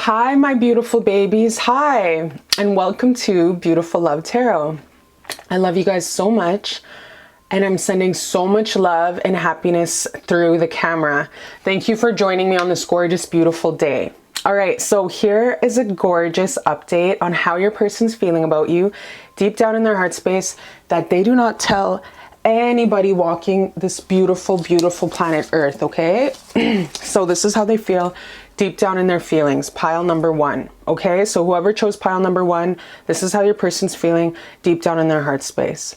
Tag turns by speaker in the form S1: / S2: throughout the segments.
S1: Hi, my beautiful babies. Hi, and welcome to Beautiful Love Tarot. I love you guys so much, and I'm sending so much love and happiness through the camera. Thank you for joining me on this gorgeous, beautiful day. All right, so here is a gorgeous update on how your person's feeling about you deep down in their heart space that they do not tell anybody walking this beautiful, beautiful planet Earth, okay? So this is how they feel deep down in their feelings, pile number one, okay? So whoever chose pile number one, this is how your person's feeling deep down in their heart space.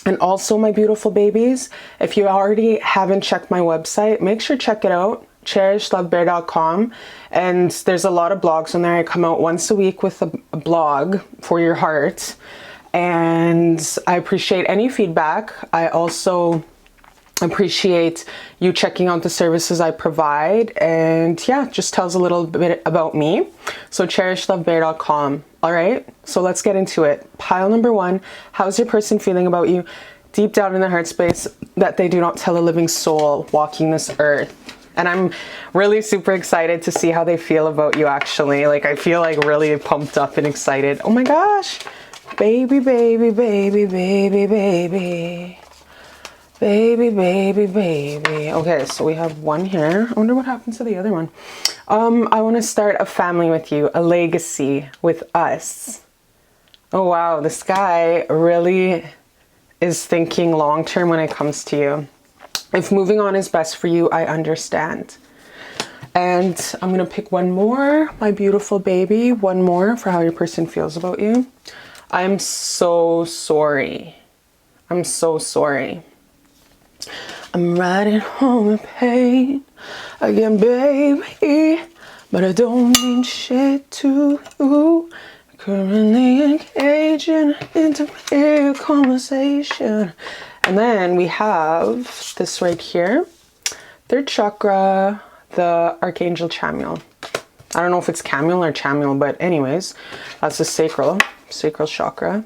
S1: And also, my beautiful babies, if you already haven't checked my website, make sure to check it out, cherishlbear.com. And there's a lot of blogs on there. I come out once a week with a blog for your heart. And I appreciate any feedback. I also appreciate you checking out the services I provide. And yeah, just tells a little bit about me. So cherishlbear.com. All right, so let's get into it. Pile number one, how's your person feeling about you deep down in their heart space that they do not tell a living soul walking this earth? And I'm really super excited to see how they feel about you, actually. Like, I feel like really pumped up and excited. Oh my gosh. Baby, baby, baby, baby, baby. Baby, baby, baby. Okay, so we have one here. I wonder what happened to the other one. I want to start a family with you, a legacy with us. Oh wow, this guy really is thinking long term when it comes to you. If moving on is best for you, I understand. And I'm going to pick one more, my beautiful baby, one more for how your person feels about you. I'm so sorry. I'm so sorry. I'm riding home in pain again, baby, but I don't mean shit to you. Currently engaging into a conversation. And then we have this right here, third chakra, the Archangel Chamuel. I don't know if it's Camuel or Chamuel, but anyways, that's the sacral chakra.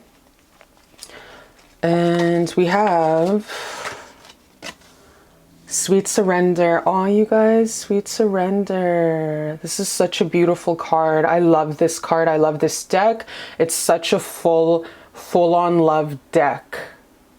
S1: And we have Sweet Surrender. Oh, you guys, Sweet Surrender. This is such a beautiful card. I love this card. I love this deck. It's such a full-on love deck.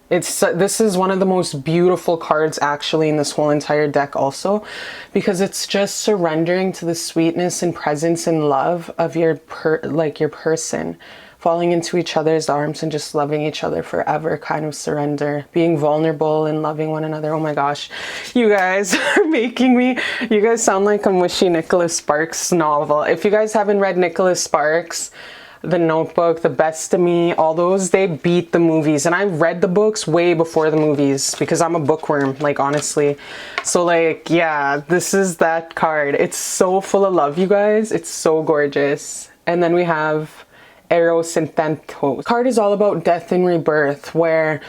S1: This is one of the most beautiful cards actually in this whole entire deck also, because it's just surrendering to the sweetness and presence and love of your person, falling into each other's arms and just loving each other forever, kind of surrender, being vulnerable and loving one another. Oh my gosh, you guys are making me, you guys sound like I'm wishing Nicholas Sparks novel. If you guys haven't read Nicholas Sparks, The Notebook, The Best of Me, all those, they beat the movies. And I read the books way before the movies because I'm a bookworm, like, honestly. So like, yeah, this is that card. It's so full of love, you guys. It's so gorgeous. And then we have Eros and Thanatos. The card is all about death and rebirth, where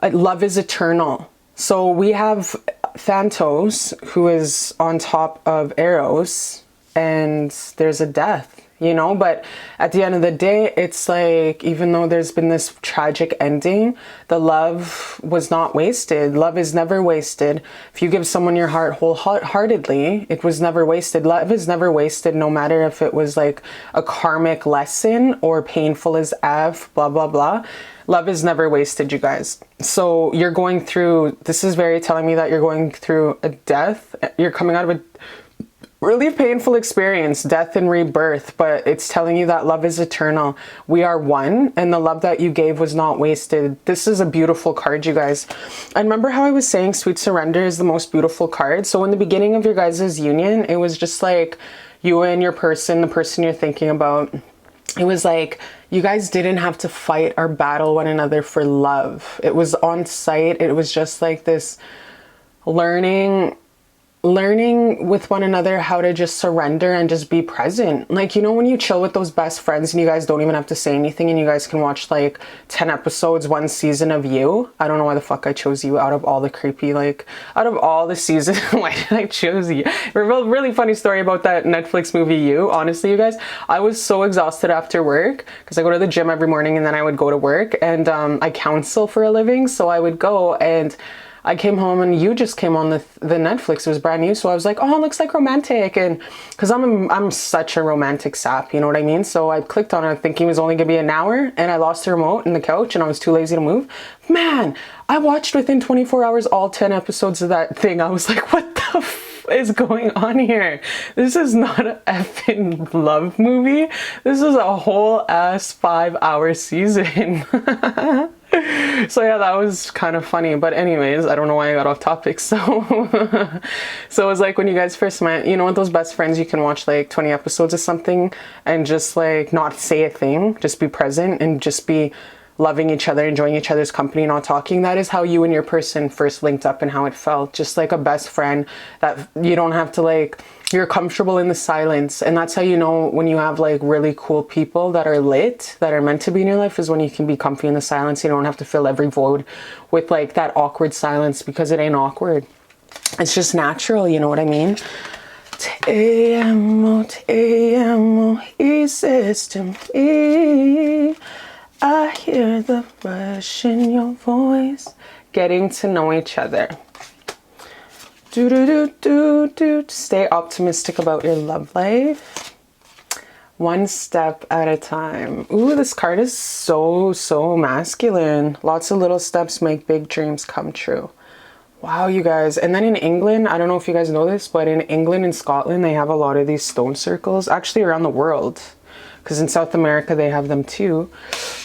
S1: love is eternal. So we have Thanatos, who is on top of Eros, and there's a death, you know, but at the end of the day, it's like, even though there's been this tragic ending, the love was not wasted. Love is never wasted. If you give someone your heart wholeheartedly, it was never wasted. Love is never wasted, no matter if it was like a karmic lesson or painful as F, blah, blah, blah. Love is never wasted, you guys. So you're going through, this is very telling me that you're going through a death. You're coming out of a really painful experience, death and rebirth, but it's telling you that love is eternal. We are one, and the love that you gave was not wasted. This is a beautiful card, you guys. And remember how I was saying Sweet Surrender is the most beautiful card? So in the beginning of your guys' union, it was just like you and your person, the person you're thinking about. It was like you guys didn't have to fight or battle one another for love. It was on site. It was just like this learning with one another how to just surrender and just be present. Like, you know, when you chill with those best friends and you guys don't even have to say anything and you guys can watch like 10 episodes, one season of You. I don't know why the fuck I chose You out of all the creepy, like, out of all the seasons. Why did I choose You? A really funny story about that Netflix movie You. Honestly, you guys, I was so exhausted after work because I go to the gym every morning and then I would go to work, and I counsel for a living. So I would go, and I came home and you just came on the Netflix. It was brand new. So I was like, oh, it looks like romantic. And because I'm such a romantic sap, you know what I mean? So I clicked on it thinking it was only gonna be an hour, and I lost the remote in the couch and I was too lazy to move. Man, I watched within 24 hours all 10 episodes of that thing. I was like, what the is going on here? This is not an effing love movie. This is a whole ass 5-hour season. So yeah, that was kind of funny. But anyways, I don't know why I got off topic. So so it was like when you guys first met, you know, with those best friends, you can watch like 20 episodes of something and just like not say a thing, just be present and just be loving each other, enjoying each other's company, not talking. That is how you and your person first linked up and how it felt. Just like a best friend that you don't have to like, you're comfortable in the silence. And that's how you know when you have like really cool people that are lit, that are meant to be in your life, is when you can be comfy in the silence. You don't have to fill every void with like that awkward silence, because it ain't awkward. It's just natural, you know what I mean? Te amo, he says to me. I hear the rush in your voice. Getting to know each other. Stay optimistic about your love life. One step at a time. Ooh, this card is so masculine. Lots of little steps make big dreams come true. Wow, you guys. And then in England, I don't know if you guys know this, but in England and Scotland, they have a lot of these stone circles. Actually, around the world. Because in South America, they have them too.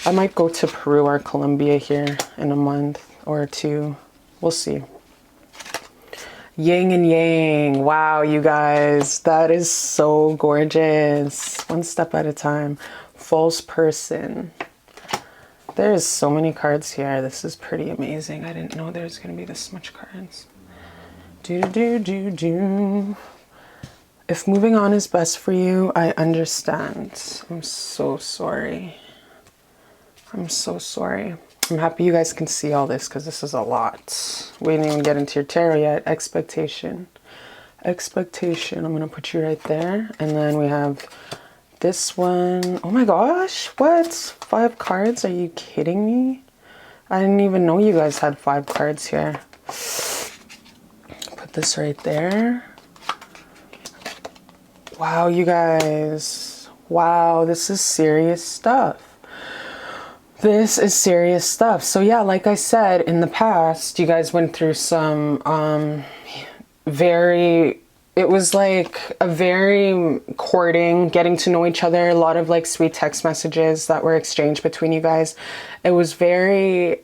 S1: I might go to Peru or Colombia here in a month or two. We'll see. Yin and yang. Wow, you guys. That is so gorgeous. One step at a time. False person. There's so many cards here. This is pretty amazing. I didn't know there's going to be this much cards. If moving on is best for you, I understand. I'm so sorry. I'm so sorry. I'm happy you guys can see all this because this is a lot. We didn't even get into your tarot yet. Expectation. Expectation. I'm going to put you right there. And then we have this one. Oh my gosh. What? 5 cards? Are you kidding me? I didn't even know you guys had 5 cards here. Put this right there. Wow, you guys. Wow, this is serious stuff. This is serious stuff. So yeah, like I said, in the past, you guys went through some it was like a very courting, getting to know each other, a lot of like sweet text messages that were exchanged between you guys. It was very,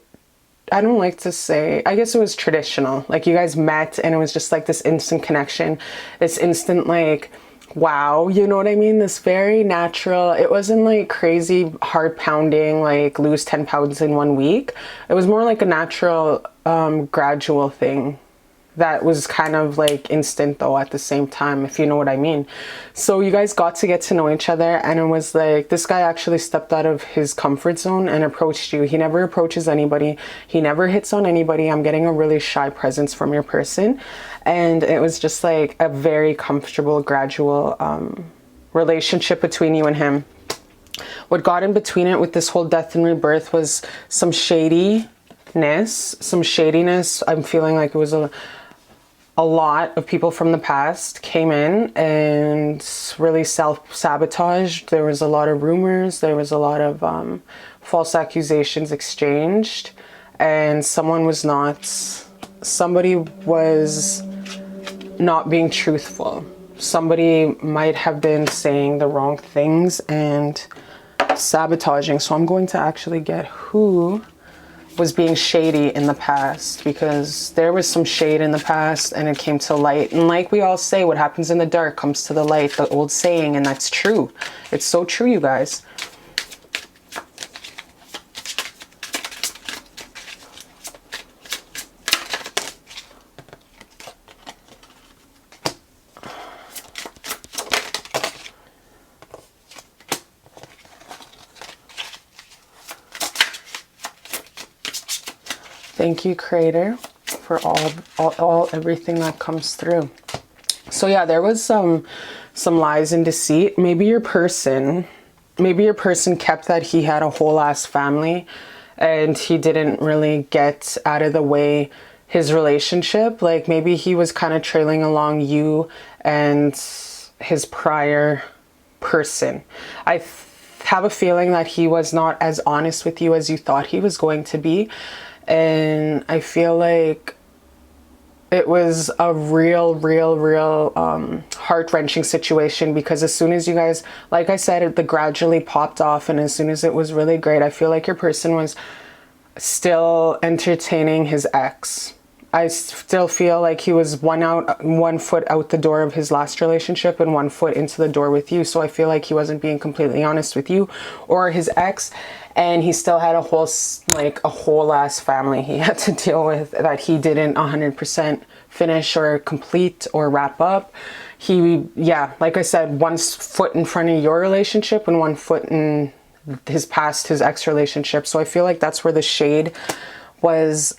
S1: I don't like to say, I guess it was traditional. Like you guys met and it was just like this instant connection, this instant like, wow, you know what I mean? This very natural. It wasn't like crazy heart pounding, like lose 10 pounds in 1 week. It was more like a natural, gradual thing that was kind of like instant though at the same time, if you know what I mean. So you guys got to know each other, and it was like this guy actually stepped out of his comfort zone and approached you. He never approaches anybody. He never hits on anybody. I'm getting a really shy presence from your person. And it was just like a very comfortable, gradual relationship between you and him. What got in between it with this whole death and rebirth was some shadiness. I'm feeling like it was a lot of people from the past came in and really self-sabotaged. There was a lot of rumors. There was a lot of false accusations exchanged. And somebody was not being truthful. Somebody might have been saying the wrong things and sabotaging. So I'm going to actually get who was being shady in the past, because there was some shade in the past and it came to light. And like we all say, what happens in the dark comes to the light, the old saying, and that's true. It's so true, you guys. Thank you, Creator, for everything that comes through. So yeah, there was some lies and deceit. Maybe your person kept that he had a whole ass family and he didn't really get out of the way his relationship. Like maybe he was kind of trailing along you and his prior person. I have a feeling that he was not as honest with you as you thought he was going to be. And I feel like it was a real heart-wrenching situation, because as soon as you guys, like I said, the gradually popped off, and as soon as it was really great, I feel like your person was still entertaining his ex. I still feel like he was one foot out the door of his last relationship and 1 foot into the door with you. So I feel like he wasn't being completely honest with you or his ex, and he still had a whole ass family he had to deal with that he didn't 100% finish or complete or wrap up. He, yeah, like I said, 1 foot in front of your relationship and 1 foot in his ex relationship. So I feel like that's where the shade was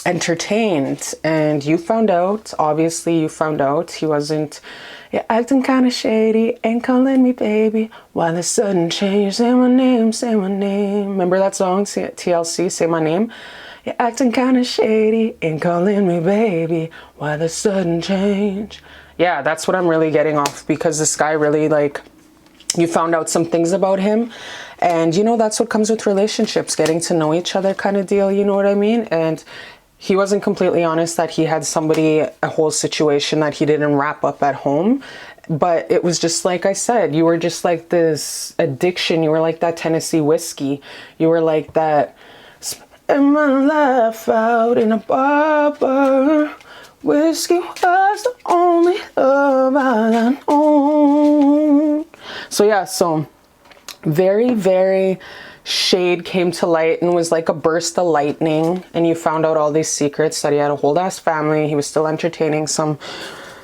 S1: entertained, and you found out. Obviously you found out he wasn't. You're acting kind of shady, ain't calling me baby, why the sudden change, say my name, say my name. Remember that song, TLC, Say My Name? You're acting kind of shady, ain't calling me baby, why the sudden change. Yeah, that's what I'm really getting off, because this guy really, like, you found out some things about him, and you know, that's what comes with relationships, getting to know each other kind of deal, you know what I mean? And he wasn't completely honest that he had somebody, a whole situation that he didn't wrap up at home. But it was just like I said, you were just like this addiction. You were like that Tennessee whiskey. You were like that, spend my life out in a bar. Whiskey was the only love I known. So yeah, so very shade came to light and was like a burst of lightning, and you found out all these secrets, that he had a whole ass family, he was still entertaining some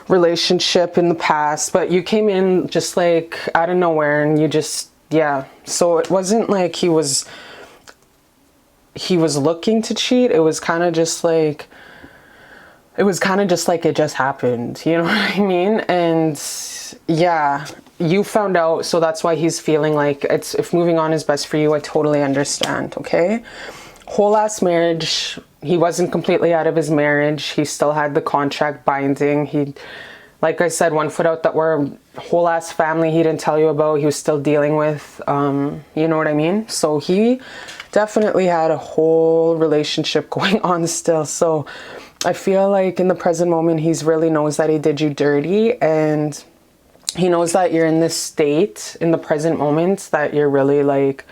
S1: relationship in the past, but you came in just like out of nowhere, and you just, yeah. So it wasn't like he was looking to cheat. It was kind of just like it just happened, you know what I mean? And yeah, you found out, so that's why he's feeling like if moving on is best for you. I totally understand, okay? Whole ass marriage. He wasn't completely out of his marriage. He still had the contract binding. He, like I said, 1 foot out that were whole ass family he didn't tell you about, he was still dealing with, you know what I mean? So he definitely had a whole relationship going on still. So I feel like in the present moment, he's really knows that he did you dirty, and he knows that you're in this state in the present moment, that you're really like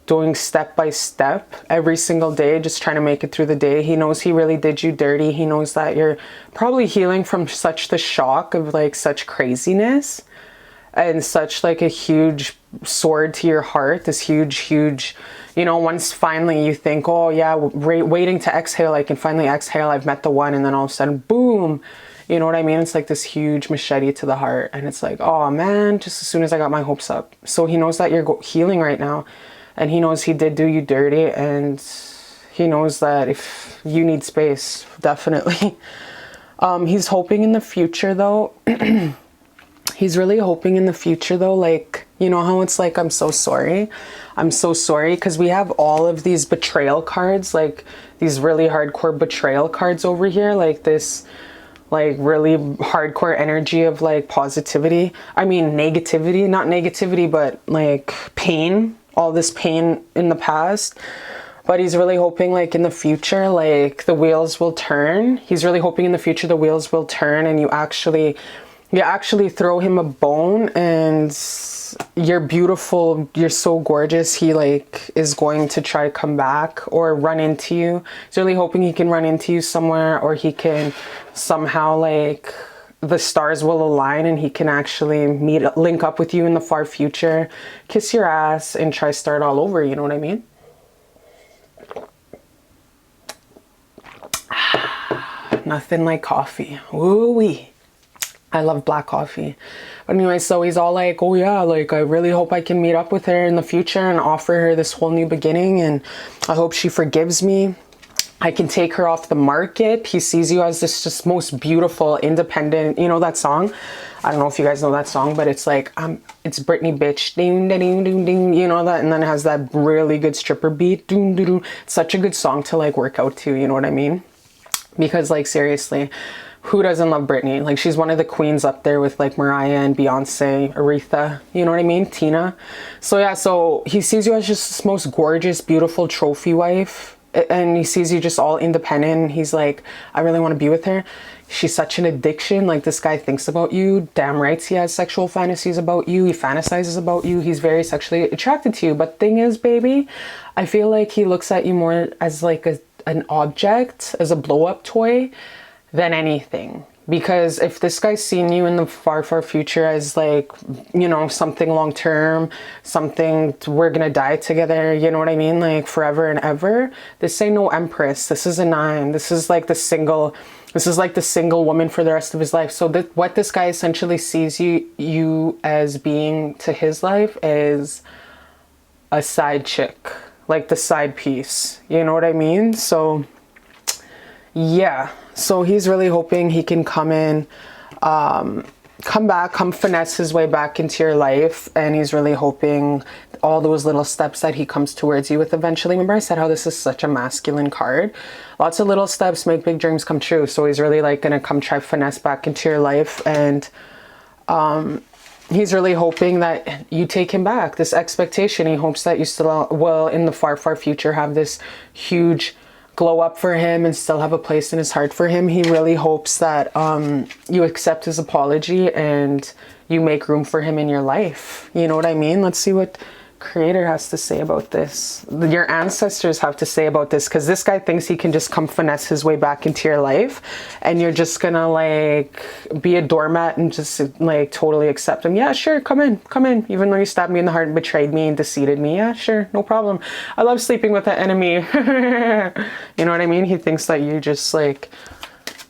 S1: doing step by step every single day, just trying to make it through the day. He knows he really did you dirty. He knows that you're probably healing from such the shock of like such craziness and such like a huge sword to your heart, this huge, you know, once finally you think, oh yeah, waiting to exhale, I can finally exhale, I've met the one, and then all of a sudden, boom. You know what I mean? It's like this huge machete to the heart. And it's like, oh man, just as soon as I got my hopes up. So he knows that you're healing right now. And he knows he did do you dirty. And he knows that if you need space, definitely. He's hoping in the future though. He's really hoping in the future though, like, you know how it's like, I'm so sorry. I'm so sorry. Because we have all of these betrayal cards, like these really hardcore betrayal cards over here. Like this, like really hardcore energy of like positivity. I mean negativity, not negativity, but like pain, all this pain in the past. But he's really hoping like in the future, like the wheels will turn. He's really hoping in the future the wheels will turn, and you actually throw him a bone, and you're beautiful, you're so gorgeous, he like is going to try to come back or run into you. He's really hoping he can run into you somewhere, or he can somehow like the stars will align and he can actually link up with you in the far future, kiss your ass, and try to start all over, you know what I mean? Nothing like coffee. Woo-wee. I love black coffee. But anyway, so he's all like, oh yeah, like I really hope I can meet up with her in the future and offer her this whole new beginning, and I hope she forgives me. I can take her off the market. He sees you as this just most beautiful, independent, you know that song? I don't know if you guys know that song, but it's like, it's Britney bitch, ding, ding, ding, ding, ding, you know that? And then it has that really good stripper beat, ding, ding, ding. It's such a good song to like work out to, you know what I mean? Because like, seriously, who doesn't love Britney? Like, she's one of the queens up there with like Mariah and Beyonce, Aretha, you know what I mean? Tina. So yeah, so he sees you as just this most gorgeous, beautiful trophy wife. And he sees you just all independent. He's like, I really want to be with her. She's such an addiction. Like, this guy thinks about you. Damn right, he has sexual fantasies about you. He fantasizes about you. He's very sexually attracted to you. But thing is, baby, I feel like he looks at you more as like an object, as a blow-up toy, than anything. Because if this guy's seen you in the far, far future as like, you know, something long term, something we're gonna die together, you know what I mean? Like forever and ever. This ain't no empress. This is a 9. This is like the single woman for the rest of his life. So what this guy essentially sees you as being to his life is a side chick, like the side piece. You know what I mean? So yeah. So he's really hoping he can come in, come finesse his way back into your life. And he's really hoping all those little steps that he comes towards you with eventually. Remember I said how this is such a masculine card? Lots of little steps make big dreams come true. So he's really like going to come try finesse back into your life. And he's really hoping that you take him back. This expectation, he hopes that you still will in the far, far future have this huge glow up for him and still have a place in his heart for him. He really hopes that you accept his apology and you make room for him in your life. You know what I mean? Let's see what Creator has to say about this. Your ancestors have to say about this, because this guy thinks he can just come finesse his way back into your life and you're just gonna like be a doormat and just like totally accept him. Yeah, sure, come in, even though you stabbed me in the heart and betrayed me and deceived me. Yeah, sure, no problem. I love sleeping with an enemy. You know what I mean? He thinks that you just like,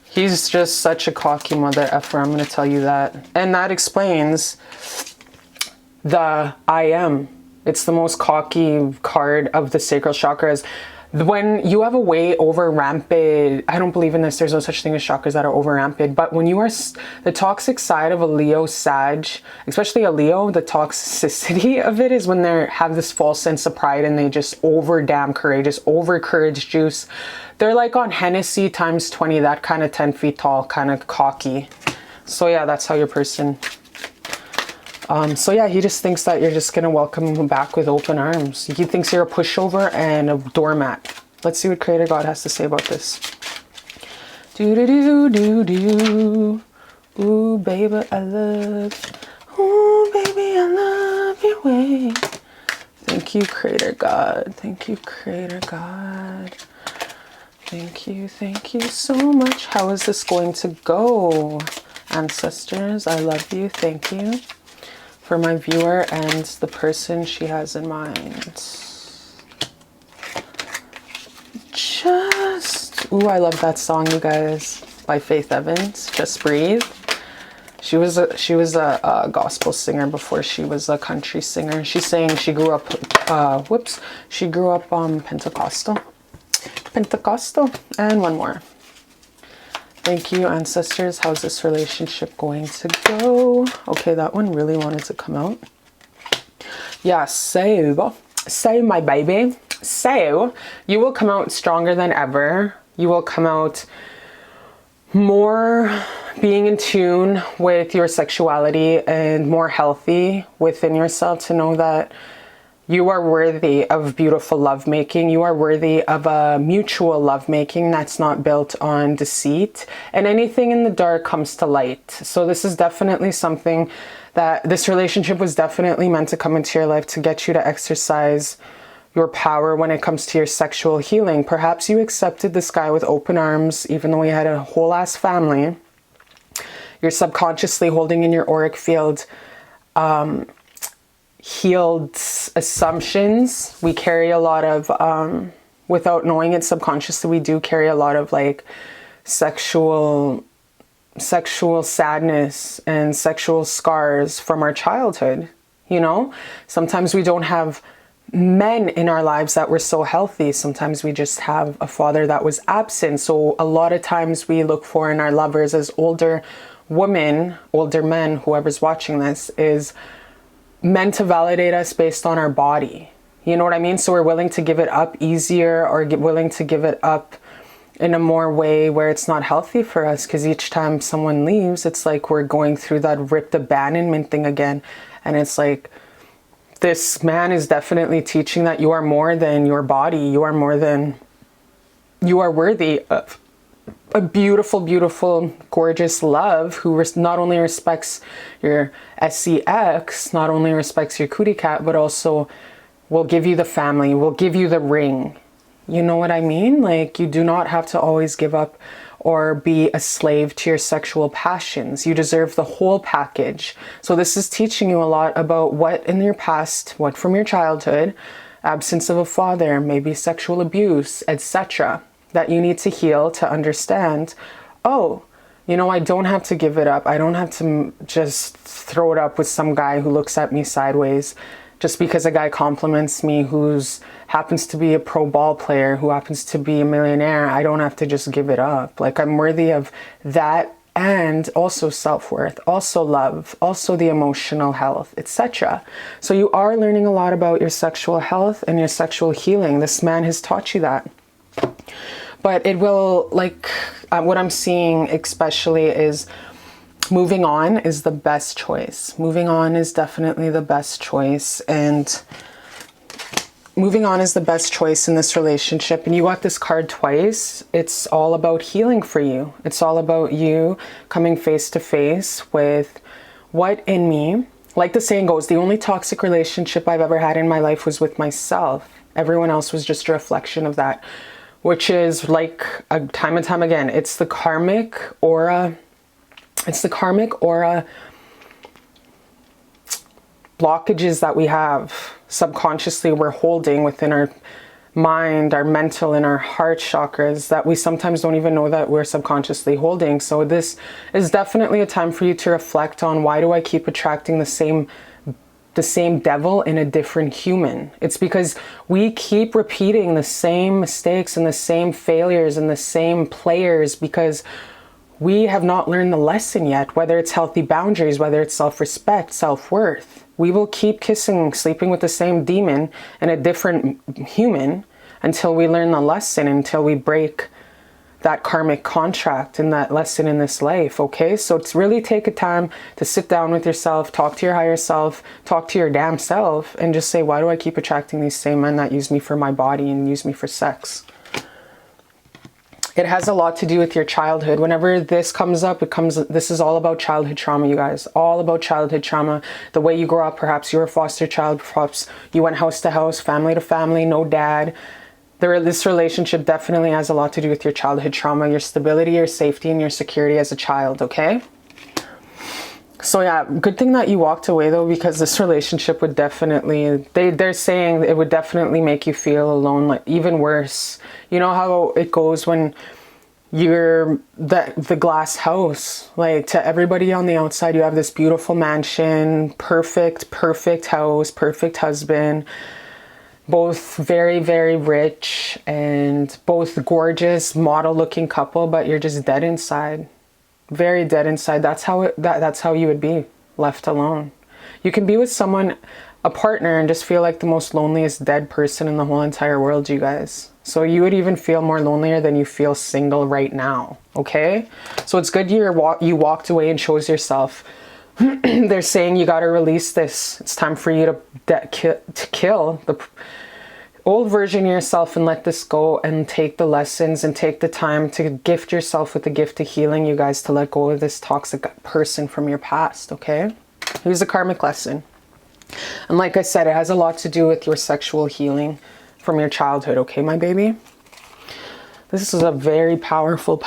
S1: he's just such a cocky mother effer, I'm gonna tell you that. And that explains the I am. It's the most cocky card of the sacral chakras. When you have a way over rampant, I don't believe in this, there's no such thing as chakras that are over rampant, but when you are the toxic side of a Leo Sag, especially a Leo, the toxicity of it is when they have this false sense of pride and they just over damn courageous, over courage juice. They're like on Hennessy times 20, that kind of 10 feet tall, kind of cocky. So yeah, that's how your person... so yeah, he just thinks that you're just going to welcome him back with open arms. He thinks you're a pushover and a doormat. Let's see what Creator God has to say about this. Do-do-do-do-do. Ooh, baby, I love. Ooh, baby, I love your way. Thank you, Creator God. Thank you, Creator God. Thank you so much. How is this going to go? Ancestors, I love you. Thank you. For my viewer and the person she has in mind. Ooh, I love that song, you guys, by Faith Evans, Just Breathe. She was a gospel singer before she was a country singer. She's saying she grew up, she grew up Pentecostal. And one more. Thank you, ancestors. How's this relationship going to go? Okay, that one really wanted to come out. Yeah, so my baby. So you will come out stronger than ever. You will come out more being in tune with your sexuality and more healthy within yourself to know that you are worthy of beautiful lovemaking. You are worthy of a mutual lovemaking that's not built on deceit. And anything in the dark comes to light. So this is definitely something that this relationship was definitely meant to come into your life to get you to exercise your power when it comes to your sexual healing. Perhaps you accepted this guy with open arms, even though he had a whole ass family. You're subconsciously holding in your auric field healed assumptions. We carry a lot of, without knowing it subconsciously, we do carry a lot of like sexual sadness and sexual scars from our childhood. You know, sometimes we don't have men in our lives that were so healthy. Sometimes we just have a father that was absent. So a lot of times we look for in our lovers as older women, older men, whoever's watching this, is meant to validate us based on our body. You know what I mean? So we're willing to give it up easier, or willing to give it up in a more way where it's not healthy for us, because each time someone leaves, it's like we're going through that ripped abandonment thing again. And it's like, this man is definitely teaching that you are more than your body. You are more than, you are worthy of a beautiful, beautiful, gorgeous love who not only respects your sex, not only respects your cootie cat, but also will give you the family, will give you the ring. You know what I mean? Like, you do not have to always give up or be a slave to your sexual passions. You deserve the whole package. So this is teaching you a lot about what in your past, what from your childhood, absence of a father, maybe sexual abuse, etc., that you need to heal to understand, oh, you know, I don't have to give it up. I don't have to just throw it up with some guy who looks at me sideways. Just because a guy compliments me who's happens to be a pro ball player, who happens to be a millionaire, I don't have to just give it up. Like, I'm worthy of that, and also self-worth, also love, also the emotional health, etc. So you are learning a lot about your sexual health and your sexual healing. This man has taught you that. But it will, like, what I'm seeing especially is moving on is the best choice. Moving on is definitely the best choice. And moving on is the best choice in this relationship. And you got this card twice. It's all about healing for you. It's all about you coming face to face with what in me, like the saying goes, the only toxic relationship I've ever had in my life was with myself. Everyone else was just a reflection of that, which is like time and time again, it's the karmic aura. It's the karmic aura blockages that we have subconsciously, we're holding within our mind, our mental, and our heart chakras that we sometimes don't even know that we're subconsciously holding. So this is definitely a time for you to reflect on, why do I keep attracting the same devil in a different human? It's because we keep repeating the same mistakes and the same failures and the same players, because we have not learned the lesson yet, whether it's healthy boundaries, whether it's self-respect, self-worth. We will keep sleeping with the same demon in a different human until we learn the lesson, until we break that karmic contract and that lesson in this life, okay? So it's really take a time to sit down with yourself, talk to your higher self, talk to your damn self, and just say, why do I keep attracting these same men that use me for my body and use me for sex? It has a lot to do with your childhood. Whenever this comes up, this is all about childhood trauma, you guys. All about childhood trauma. The way you grow up, perhaps you were a foster child, perhaps you went house to house, family to family, no dad. This relationship definitely has a lot to do with your childhood trauma, your stability, your safety, and your security as a child, okay? So yeah, good thing that you walked away though, because this relationship would definitely, they're saying it would definitely make you feel alone, like even worse. You know how it goes when you're the glass house, like to everybody on the outside, you have this beautiful mansion, perfect house, perfect husband, both very, very rich and both gorgeous model looking couple, but you're just dead inside. Very dead inside. That's how you would be, left alone. You can be with someone, a partner, and just feel like the most loneliest dead person in the whole entire world, you guys. So you would even feel more lonelier than you feel single right now, okay? So it's good you walked away and chose yourself. They're saying you got to release this. It's time for you to kill the old version of yourself and let this go, and take the lessons and take the time to gift yourself with the gift of healing, you guys, to let go of this toxic person from your past, okay? Here's a karmic lesson. And like I said, it has a lot to do with your sexual healing from your childhood, okay, my baby? This is a very powerful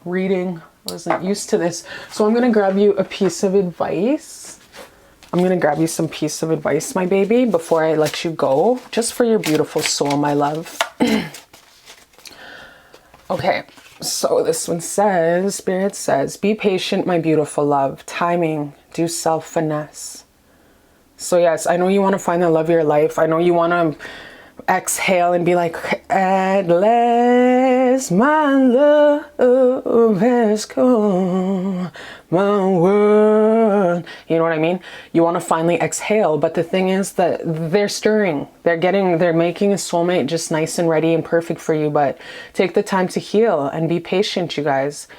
S1: reading. I wasn't used to this. So I'm going to grab you a piece of advice. I'm going to grab you some piece of advice, my baby, before I let you go, just for your beautiful soul, my love. Okay, so this one says, Spirit says, be patient, my beautiful love. Timing, do self-finesse. So yes, I know you want to find the love of your life. I know you want to exhale and be like, and let as my love has come, my world. You know what I mean? You want to finally exhale, but the thing is that they're stirring. They're making a soulmate just nice and ready and perfect for you, but take the time to heal and be patient, you guys.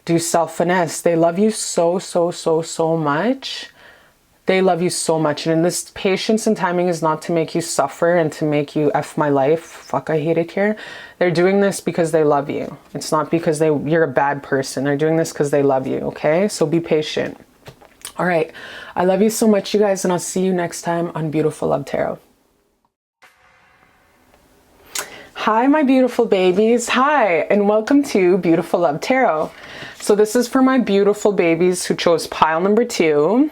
S1: Do self-finesse. They love you so, so, so, so much. They love you so much. And this patience and timing is not to make you suffer and to make you F my life. Fuck, I hate it here. They're doing this because they love you. It's not because you're a bad person. They're doing this because they love you, okay? So be patient. All right. I love you so much, you guys, and I'll see you next time on Beautiful Love Tarot. Hi, my beautiful babies. Hi, and welcome to Beautiful Love Tarot. So this is for my beautiful babies who chose pile number 2.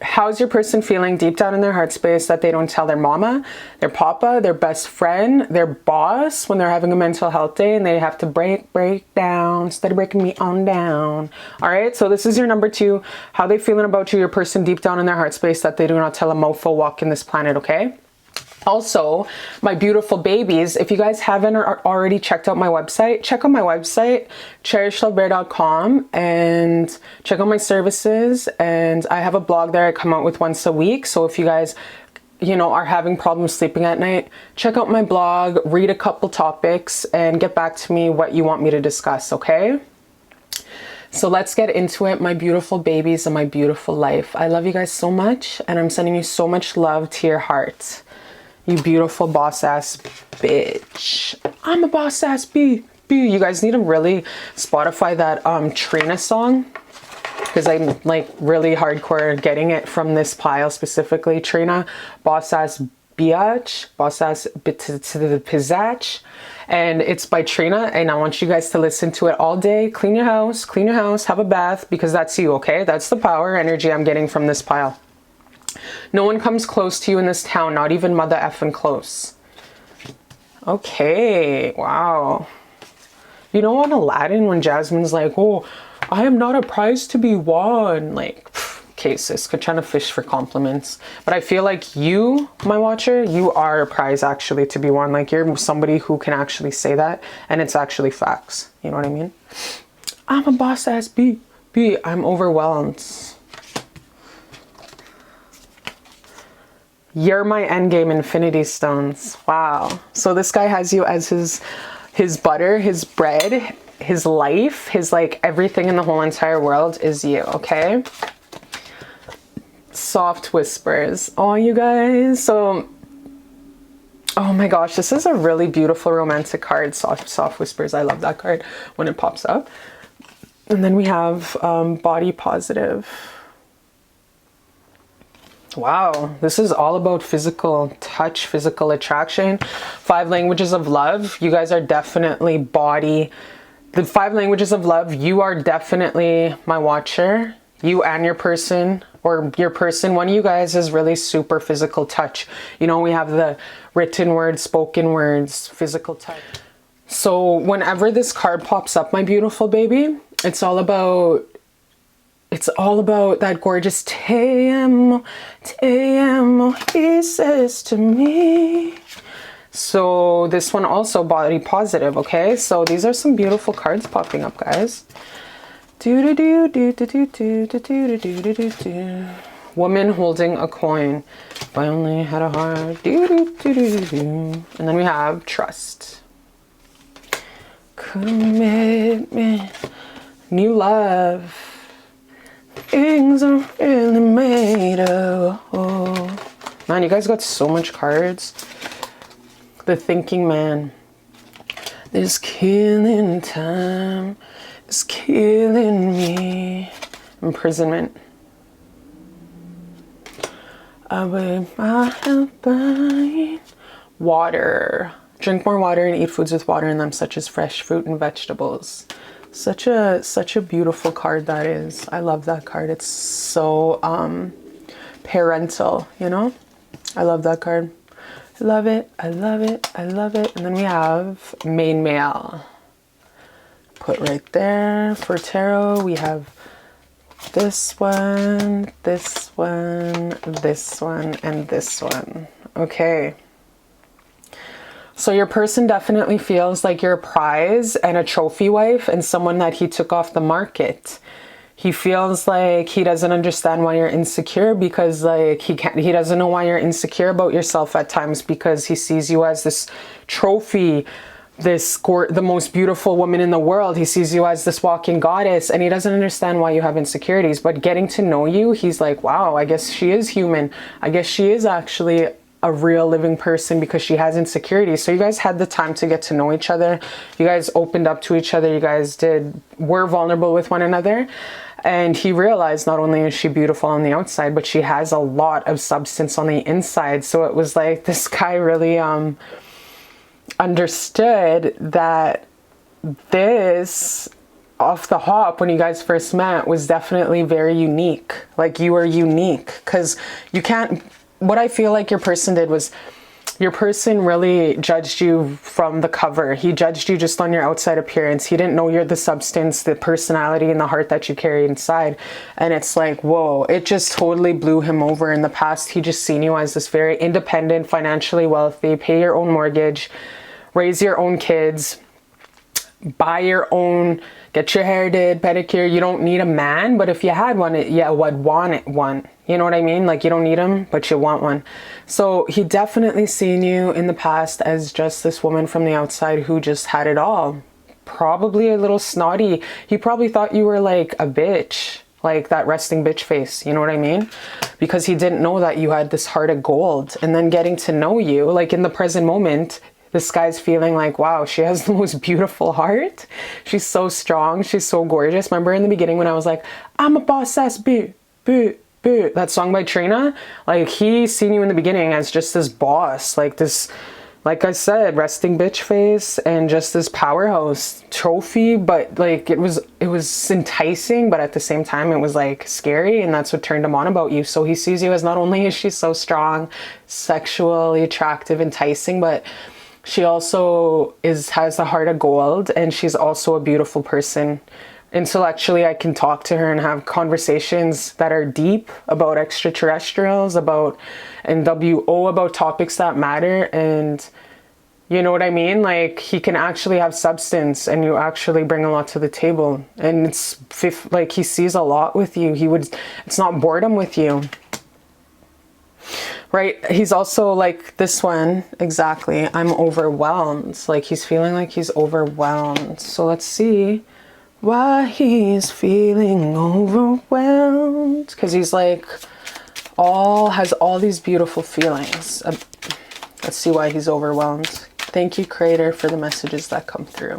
S1: How's your person feeling deep down in their heart space that they don't tell their mama, their papa, their best friend, their boss when they're having a mental health day and they have to break down instead of breaking me on down? All right, so this is your number 2. How they feeling about you, your person deep down in their heart space that they do not tell a mofo walking this planet, okay? Also, my beautiful babies, if you guys haven't already checked out my website, check out my website, cherishlbear.com, and check out my services. And I have a blog there I come out with once a week. So if you guys, are having problems sleeping at night, check out my blog, read a couple topics, and get back to me what you want me to discuss, okay? So let's get into it, my beautiful babies and my beautiful life. I love you guys so much, and I'm sending you so much love to your heart. You beautiful boss ass bitch. I'm a boss ass bee. You guys need to really Spotify that Trina song, because I'm like really hardcore getting it from this pile specifically. Trina, boss ass biatch, boss ass bit to the pizzatch. And it's by Trina, and I want you guys to listen to it all day. Clean your house, have a bath, because that's you, okay? That's the power energy I'm getting from this pile. No one comes close to you in this town, not even mother effing close. Okay, wow. You know on Aladdin when Jasmine's like, oh, I am not a prize to be won. Like, okay, sis, could trying to fish for compliments. But I feel like you, my watcher, you are a prize actually to be won. Like you're somebody who can actually say that, and it's actually facts. You know what I mean? I'm a boss ass B. I'm overwhelmed. You're my endgame infinity stones. Wow. So this guy has you as his butter, his bread, his life, his like everything in the whole entire world is you, okay? Soft whispers. Oh, you guys. So, oh my gosh, this is a really beautiful romantic card. Soft whispers. I love that card when it pops up. And then we have body positive. Wow, this is all about physical touch, physical attraction. 5 languages of love. You guys are definitely body. The 5 languages of love, you are definitely my watcher. You and your person, or your person, one of you guys is really super physical touch. You know, we have the written words, spoken words, physical touch. So whenever this card pops up, my beautiful baby, it's all about that gorgeous te amo, he says to me. So this one also body positive, okay? So these are some beautiful cards popping up, guys. Woman holding a coin. If I only had a heart. And then we have trust. Commitment. New love. Things are really made of. Oh. Man, you guys got so much cards. The thinking man. This killing time is killing me. Imprisonment. I weigh my health by water. Drink more water and eat foods with water in them, such as fresh fruit and vegetables. Such a beautiful card that is. I love that card. It's so parental, you know? I love that card. I love it. I love it. I love it. And then we have main male. Put right there for tarot. We have this one, this one, this one, and this one. Okay. So your person definitely feels like you're a prize and a trophy wife and someone that he took off the market. He feels like he doesn't understand why you're insecure, because like he doesn't know why you're insecure about yourself at times, because he sees you as this trophy, the most beautiful woman in the world. He sees you as this walking goddess, and he doesn't understand why you have insecurities. But getting to know you, he's like, wow, I guess she is human. I guess she is actually a real living person, because she has insecurities. So you guys had the time to get to know each other. You guys opened up to each other. You guys were vulnerable with one another. And he realized not only is she beautiful on the outside, but she has a lot of substance on the inside. So it was like this guy really understood that this, off the hop, when you guys first met, was definitely very unique. Like, you were unique, because you can't, what I feel like your person did was, your person really judged you from the cover. He judged you just on your outside appearance. He didn't know you're the substance, the personality, and the heart that you carry inside. And it's like, whoa, it just totally blew him over. In the past, he just seen you as this very independent, financially wealthy, pay your own mortgage, raise your own kids, buy your own, get your hair did, pedicure. You don't need a man, but if you had one, you would want one. You know what I mean? Like, you don't need him, but you want one. So he definitely seen you in the past as just this woman from the outside who just had it all. Probably a little snotty. He probably thought you were like a bitch, like that resting bitch face. You know what I mean? Because he didn't know that you had this heart of gold. And then getting to know you, like in the present moment, this guy's feeling like, wow, she has the most beautiful heart. She's so strong. She's so gorgeous. Remember in the beginning when I was like, I'm a boss ass bitch, bitch. That song by Trina, like he seen you in the beginning as just this boss, like this, like I said, resting bitch face, and just this powerhouse trophy. But like it was enticing, but at the same time it was like scary, and that's what turned him on about you. So he sees you as, not only is she so strong, sexually attractive, enticing, but she also has the heart of gold, and she's also a beautiful person. Intellectually, I can talk to her and have conversations that are deep about extraterrestrials, about NWO, about topics that matter. And you know what I mean? Like, he can actually have substance, and you actually bring a lot to the table. And it's like he sees a lot with you. It's not boredom with you. Right? He's also like this one, exactly. I'm overwhelmed. Like, he's feeling like he's overwhelmed. So let's see why he's feeling overwhelmed, because he's like has all these beautiful feelings. Let's see why he's overwhelmed. Thank you, Creator, for the messages that come through.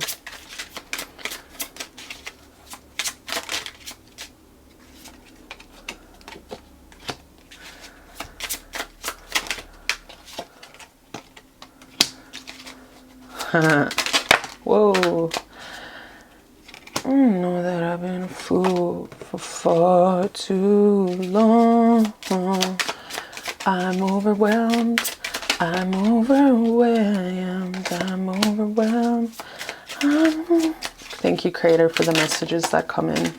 S1: Whoa. I know that I've been a fool for far too long. I'm overwhelmed. I'm overwhelmed. I'm overwhelmed. Thank you, Creator, for the messages that come in.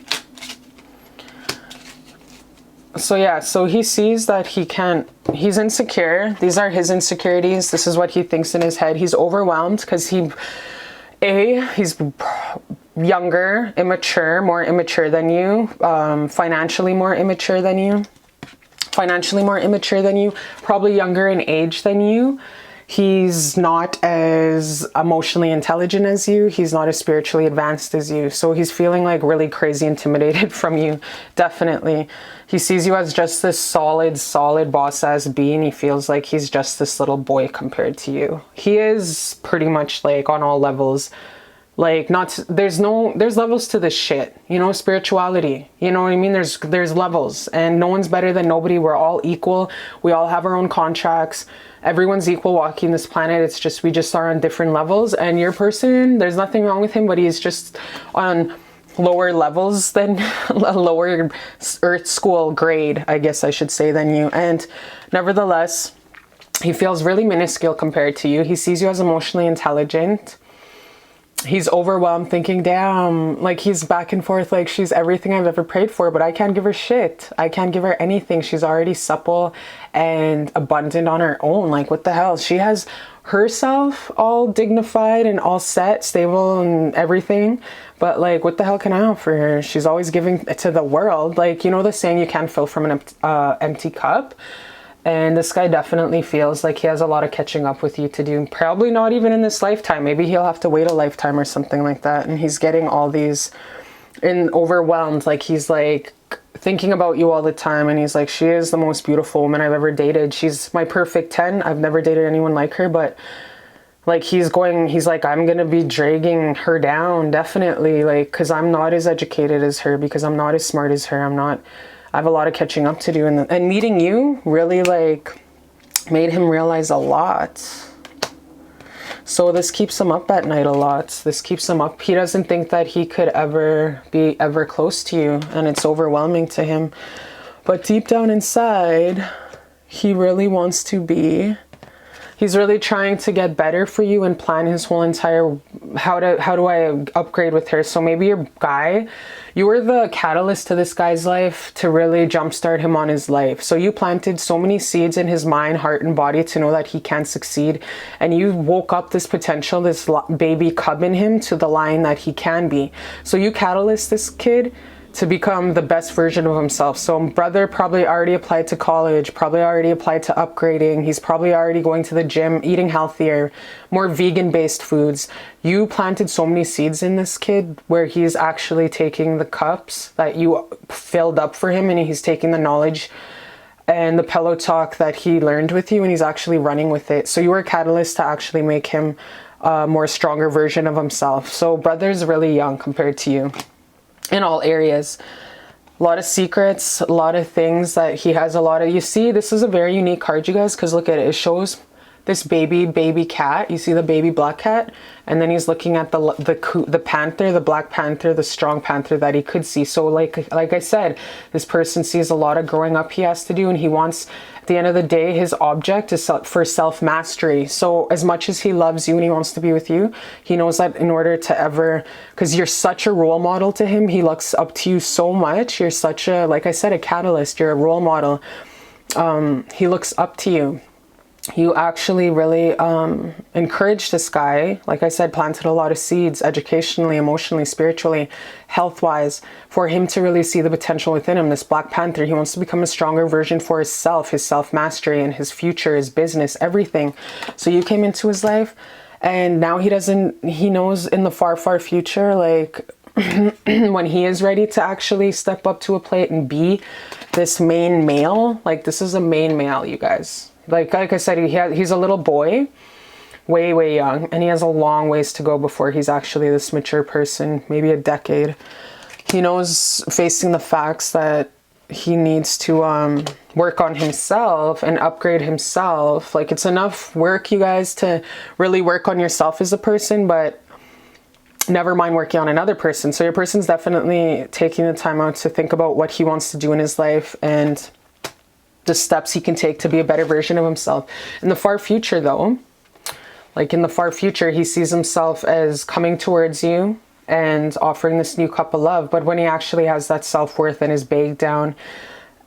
S1: So yeah, so he sees that he's insecure. These are his insecurities. This is what he thinks in his head. He's overwhelmed because he's younger, immature, more immature than you, financially more immature than you, probably younger in age than you. He's not as emotionally intelligent as you. He's not as spiritually advanced as you. So he's feeling like really crazy intimidated from you. Definitely. He sees you as just this solid boss ass being. He feels like he's just this little boy compared to you. He is pretty much like on all levels. Like, there's levels to this shit, you know, spirituality, you know what I mean? There's levels, and no one's better than nobody. We're all equal. We all have our own contracts. Everyone's equal walking this planet. It's just, we just are on different levels. And your person, there's nothing wrong with him, but he's just on lower levels than a lower earth school grade, I guess I should say, than you. And nevertheless, he feels really minuscule compared to you. He sees you as emotionally intelligent. he's overwhelmed thinking, damn, like he's back and forth, like she's everything I've ever prayed for, but I can't give her shit. I can't give her anything. She's already supple and abundant on her own. Like what the hell? She has herself all dignified and all set, stable and everything. But like, what the hell can I offer her? She's always giving to the world. Like, you know the saying, you can't fill from an empty cup? And this guy definitely feels like he has a lot of catching up with you to do. Probably not even in this lifetime. Maybe he'll have to wait a lifetime or something like that. And he's getting all these overwhelmed. Like he's like thinking about you all the time. And he's like, she is the most beautiful woman I've ever dated. She's my perfect 10. I've never dated anyone like her. But like he's like, I'm going to be dragging her down. Definitely. Like, because I'm not as educated as her. Because I'm not as smart as her. I have a lot of catching up to do, and meeting you really like made him realize a lot. So this keeps him up at night a lot. This keeps him up. He doesn't think that he could ever be ever close to you, and it's overwhelming to him. But deep down inside, he really wants to be. He's really trying to get better for you and plan his whole entire, how do I upgrade with her? So maybe your guy, you were the catalyst to this guy's life to really jumpstart him on his life. So you planted so many seeds in his mind, heart, and body to know that he can succeed. And you woke up this potential, this baby cub in him to the lion that he can be. So you catalyst this kid to become the best version of himself. So brother probably already applied to college, probably already applied to upgrading. He's probably already going to the gym, eating healthier, more vegan-based foods. You planted so many seeds in this kid where he's actually taking the cups that you filled up for him, and he's taking the knowledge and the pillow talk that he learned with you, and he's actually running with it. So you were a catalyst to actually make him a more stronger version of himself. So brother's really young compared to you. In all areas, a lot of secrets, a lot of things that he has a lot of. You see, this is a very unique card, you guys, because look at it. It shows this baby cat. You see the baby black cat, and then he's looking at the panther, the black panther, the strong panther that he could see. So like I said, this person sees a lot of growing up he has to do, and he wants, at the end of the day, his object is for self-mastery. So as much as he loves you and he wants to be with you, he knows that in order to ever, because you're such a role model to him, he looks up to you so much. You're such a, like I said, a catalyst. You're a role model. He looks up to you. You actually really encouraged this guy, like I said, planted a lot of seeds educationally, emotionally, spiritually, health-wise, for him to really see the potential within him. This Black Panther, he wants to become a stronger version for himself, his self-mastery and his future, his business, everything. So you came into his life, and now he knows in the far, far future, like when he is ready to actually step up to a plate and be this main male, like this is a main male, you guys. Like I said, he's a little boy, way young, and he has a long ways to go before he's actually this mature person, maybe a decade. He knows, facing the facts, that he needs to work on himself and upgrade himself. Like, it's enough work, you guys, to really work on yourself as a person, but never mind working on another person. So your person's definitely taking the time out to think about what he wants to do in his life and the steps he can take to be a better version of himself. In the far future, though, like in the far future, he sees himself as coming towards you and offering this new cup of love. But when he actually has that self-worth and is baked down,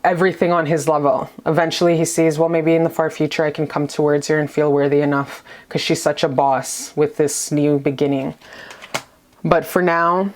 S1: everything on his level, eventually he sees, well, maybe in the far future I can come towards her and feel worthy enough because she's such a boss with this new beginning. But for now,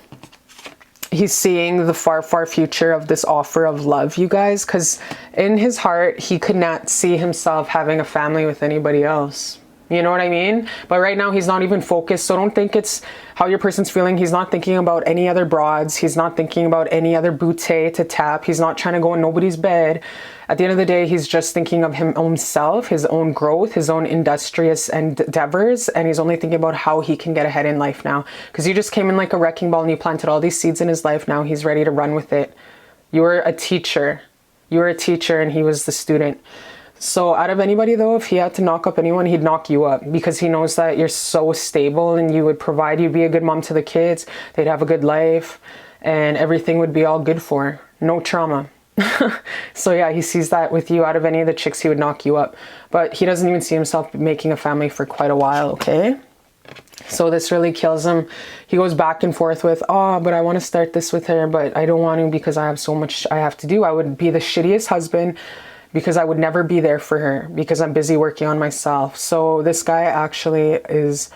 S1: he's seeing the far, far future of this offer of love, you guys, because in his heart, he could not see himself having a family with anybody else. You know what I mean? But right now, he's not even focused. So don't think it's how your person's feeling. He's not thinking about any other broads. He's not thinking about any other bootay to tap. He's not trying to go in nobody's bed. At the end of the day, he's just thinking of himself, his own growth, his own industrious endeavors. And he's only thinking about how he can get ahead in life now. Because you just came in like a wrecking ball and you planted all these seeds in his life. Now he's ready to run with it. You were a teacher. You were a teacher and he was the student. So out of anybody, though, if he had to knock up anyone, he'd knock you up because he knows that you're so stable and you would provide, you'd be a good mom to the kids. They'd have a good life and everything would be all good for. No trauma. So yeah, he sees that with you. Out of any of the chicks, he would knock you up. But he doesn't even see himself making a family for quite a while, okay? So this really kills him. He goes back and forth with, oh, but I want to start this with her, but I don't want to because I have so much I have to do. I would be the shittiest husband because I would never be there for her because I'm busy working on myself. So this guy actually is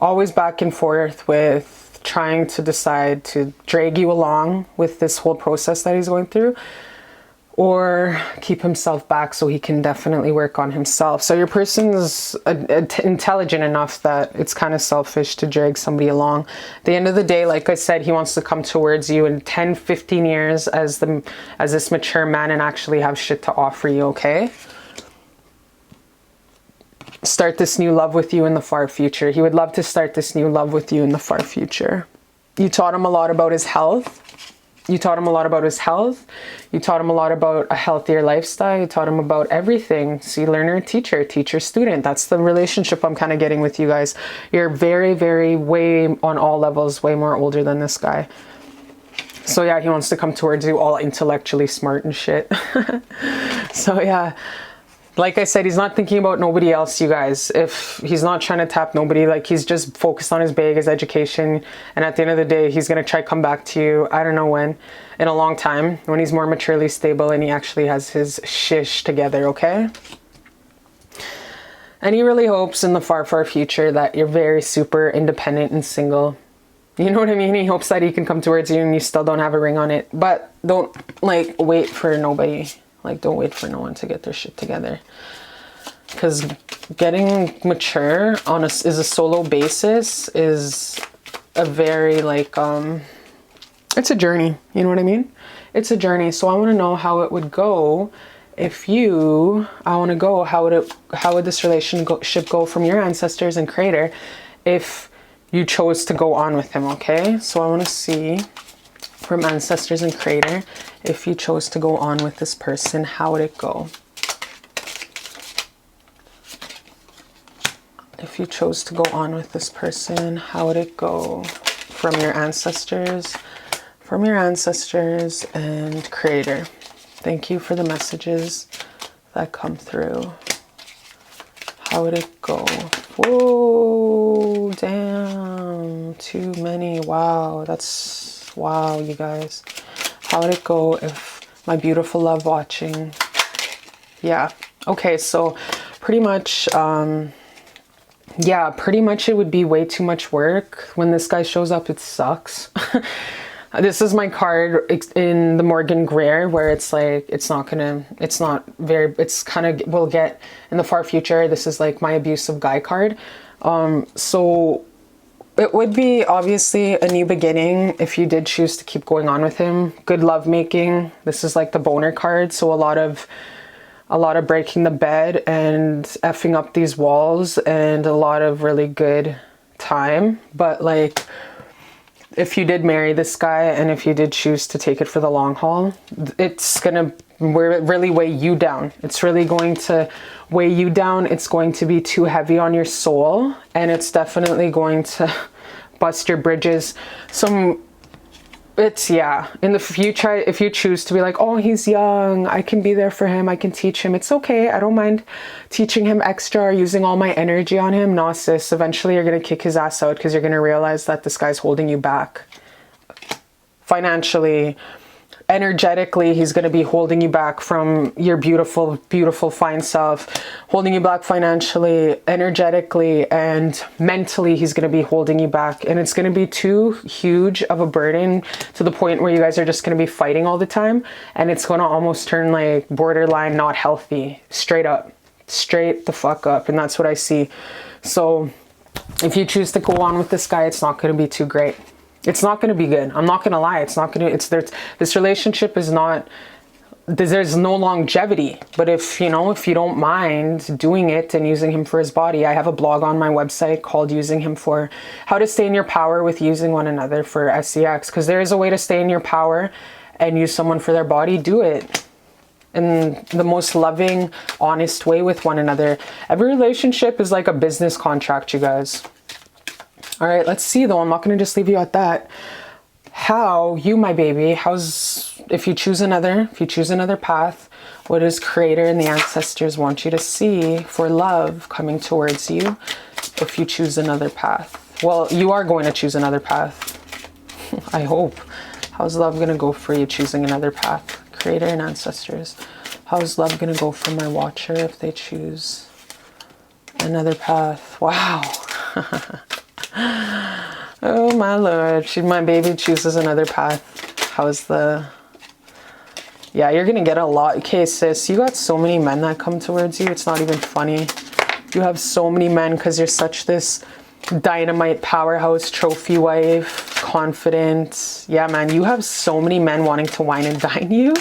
S1: always back and forth with trying to decide to drag you along with this whole process that he's going through, or keep himself back so he can definitely work on himself. So your person's intelligent enough that it's kind of selfish to drag somebody along. At the end of the day, like I said, he wants to come towards you in 10, 15 years as this mature man and actually have shit to offer you, okay? Start this new love with you in the far future. He would love to start this new love with you in the far future. You taught him a lot about his health. You taught him a lot about his health. You taught him a lot about a healthier lifestyle. You taught him about everything. See, learner, teacher, teacher, student. That's the relationship I'm kind of getting with you guys. You're very, very, way on all levels, way more older than this guy. So yeah, he wants to come towards you all intellectually smart and shit. So yeah. Like I said, he's not thinking about nobody else, you guys. If he's not trying to tap nobody, like he's just focused on his bag, his education. And at the end of the day, he's going to try to come back to you. I don't know when, in a long time, when he's more maturely stable and he actually has his shish together, okay? And he really hopes in the far, far future that you're very super independent and single. You know what I mean? He hopes that he can come towards you and you still don't have a ring on it. But don't, like, wait for nobody. Like, don't wait for no one to get their shit together. Because getting mature on is a solo basis is a very, like, it's a journey. You know what I mean? It's a journey. So I want to know how it would go if you, how would this relationship go from your ancestors and creator if you chose to go on with him, okay? So I want to see from ancestors and creator, if you chose to go on with this person, how would it go? If you chose to go on with this person, how would it go? From your ancestors and creator. Thank you for the messages that come through. How would it go? Whoa, damn, too many. Wow, wow, you guys. How would it go if my beautiful love watching? Yeah. Okay, so pretty much, yeah, pretty much it would be way too much work. When this guy shows up, it sucks. This is my card in the Morgan Greer, where it's like, it's kind of, we'll get in the far future. This is like my abusive guy card. So it would be obviously a new beginning if you did choose to keep going on with him. Good love making. This is like the boner card. So a lot of breaking the bed and effing up these walls and a lot of really good time. But like, if you did marry this guy and if you did choose to take it for the long haul, it's gonna really weigh you down. It's really going to weigh you down. It's going to be too heavy on your soul, and it's definitely going to bust your bridges. Yeah, in the future, if you choose to be like, oh, he's young, I can be there for him, I can teach him, it's okay, I don't mind teaching him extra or using all my energy on him. No, sis, eventually you're going to kick his ass out because you're going to realize that this guy's holding you back. Financially, energetically, he's going to be holding you back from your beautiful, beautiful, fine self, holding you back financially, energetically, and mentally, he's going to be holding you back. And it's going to be too huge of a burden to the point where you guys are just going to be fighting all the time. And it's going to almost turn like borderline not healthy, straight the fuck up. And that's what I see. So if you choose to go on with this guy, it's not going to be too great. It's not going to be good. I'm not going to lie. It's not going to, this relationship is not, there's no longevity. But if you don't mind doing it and using him for his body, I have a blog on my website called Using Him for How to Stay in Your Power with Using One Another for SEX. Because there is a way to stay in your power and use someone for their body. Do it in the most loving, honest way with one another. Every relationship is like a business contract, you guys. All right, let's see though. I'm not going to just leave you at that. How you, my baby, if you choose another path, what does creator and the ancestors want you to see for love coming towards you if you choose another path. Well, you are going to choose another path. I hope. How's love going to go for you choosing another path? Creator and ancestors. How's love going to go for my watcher if they choose another path? Wow. Oh my lord. My baby chooses another path. How's the... Yeah, you're going to get a lot. Okay, sis, you got so many men that come towards you. It's not even funny. You have so many men because you're such this dynamite powerhouse, trophy wife, confident. Yeah, man, you have so many men wanting to wine and dine you.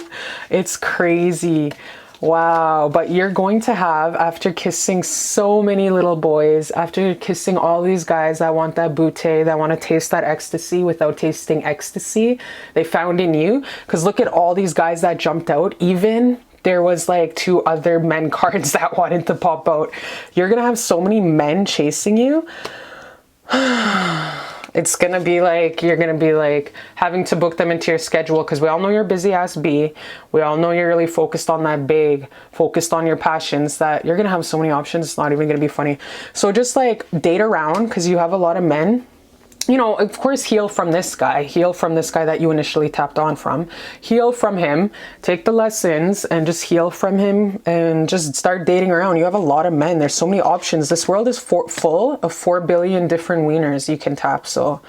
S1: It's crazy. Wow. But you're going to have, after kissing so many little boys, after kissing all these guys that want that booty, that want to taste that ecstasy without tasting ecstasy, they found in you. Because look at all these guys that jumped out. Even there was like 2 other men cards that wanted to pop out. You're going to have so many men chasing you. It's gonna be like, you're gonna be like having to book them into your schedule, because we all know you're a busy ass bee. We all know you're really focused on that big, focused on your passions, that you're gonna have so many options. It's not even gonna be funny. So just like date around, because you have a lot of men. You know, of course, heal from this guy that you initially tapped on from. Heal from him, take the lessons and just heal from him and just start dating around. You have a lot of men. There's so many options. This world is full of 4 billion different wieners you can tap. So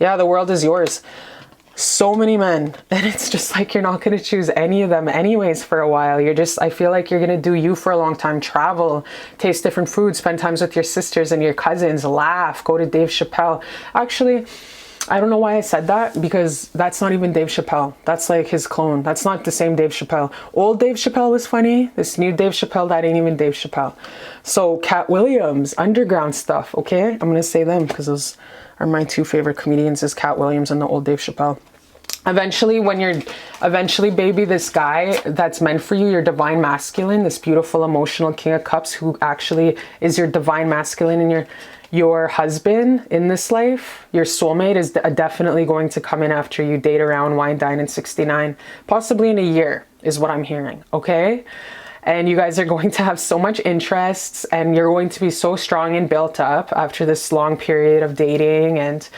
S1: yeah, the world is yours. So many men, and it's just like you're not going to choose any of them anyways for a while. I feel like you're going to do you for a long time. Travel, taste different foods, spend times with your sisters and your cousins, laugh, go to Dave Chappelle. Actually, I don't know why I said that, because that's not even Dave Chappelle. That's like his clone. That's not the same Dave Chappelle. Old Dave Chappelle was funny. This new Dave Chappelle, that ain't even Dave Chappelle. So Cat Williams, underground stuff, okay? I'm going to say them because those are my 2 favorite comedians, is Cat Williams and the old Dave Chappelle. Eventually, baby, this guy that's meant for you, your divine masculine, this beautiful emotional King of Cups, who actually is your divine masculine and your husband in this life, your soulmate, is definitely going to come in after you, date around, wine, dine in 69, possibly in a year is what I'm hearing, okay? And you guys are going to have so much interest, and you're going to be so strong and built up after this long period of dating and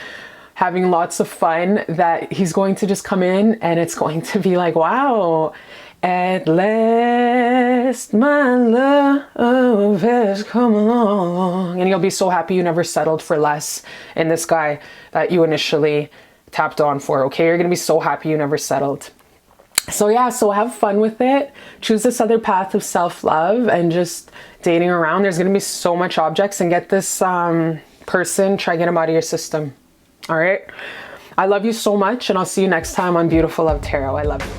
S1: having lots of fun, that he's going to just come in and it's going to be like, wow, at last my love has come along. And you'll be so happy you never settled for less in this guy that you initially tapped on for, okay? You're gonna be so happy you never settled. So yeah, so have fun with it. Choose this other path of self-love and just dating around. There's gonna be so much objects, and get this person, try get him out of your system. All right. I love you so much, and I'll see you next time on Beautiful Love Tarot. I love you.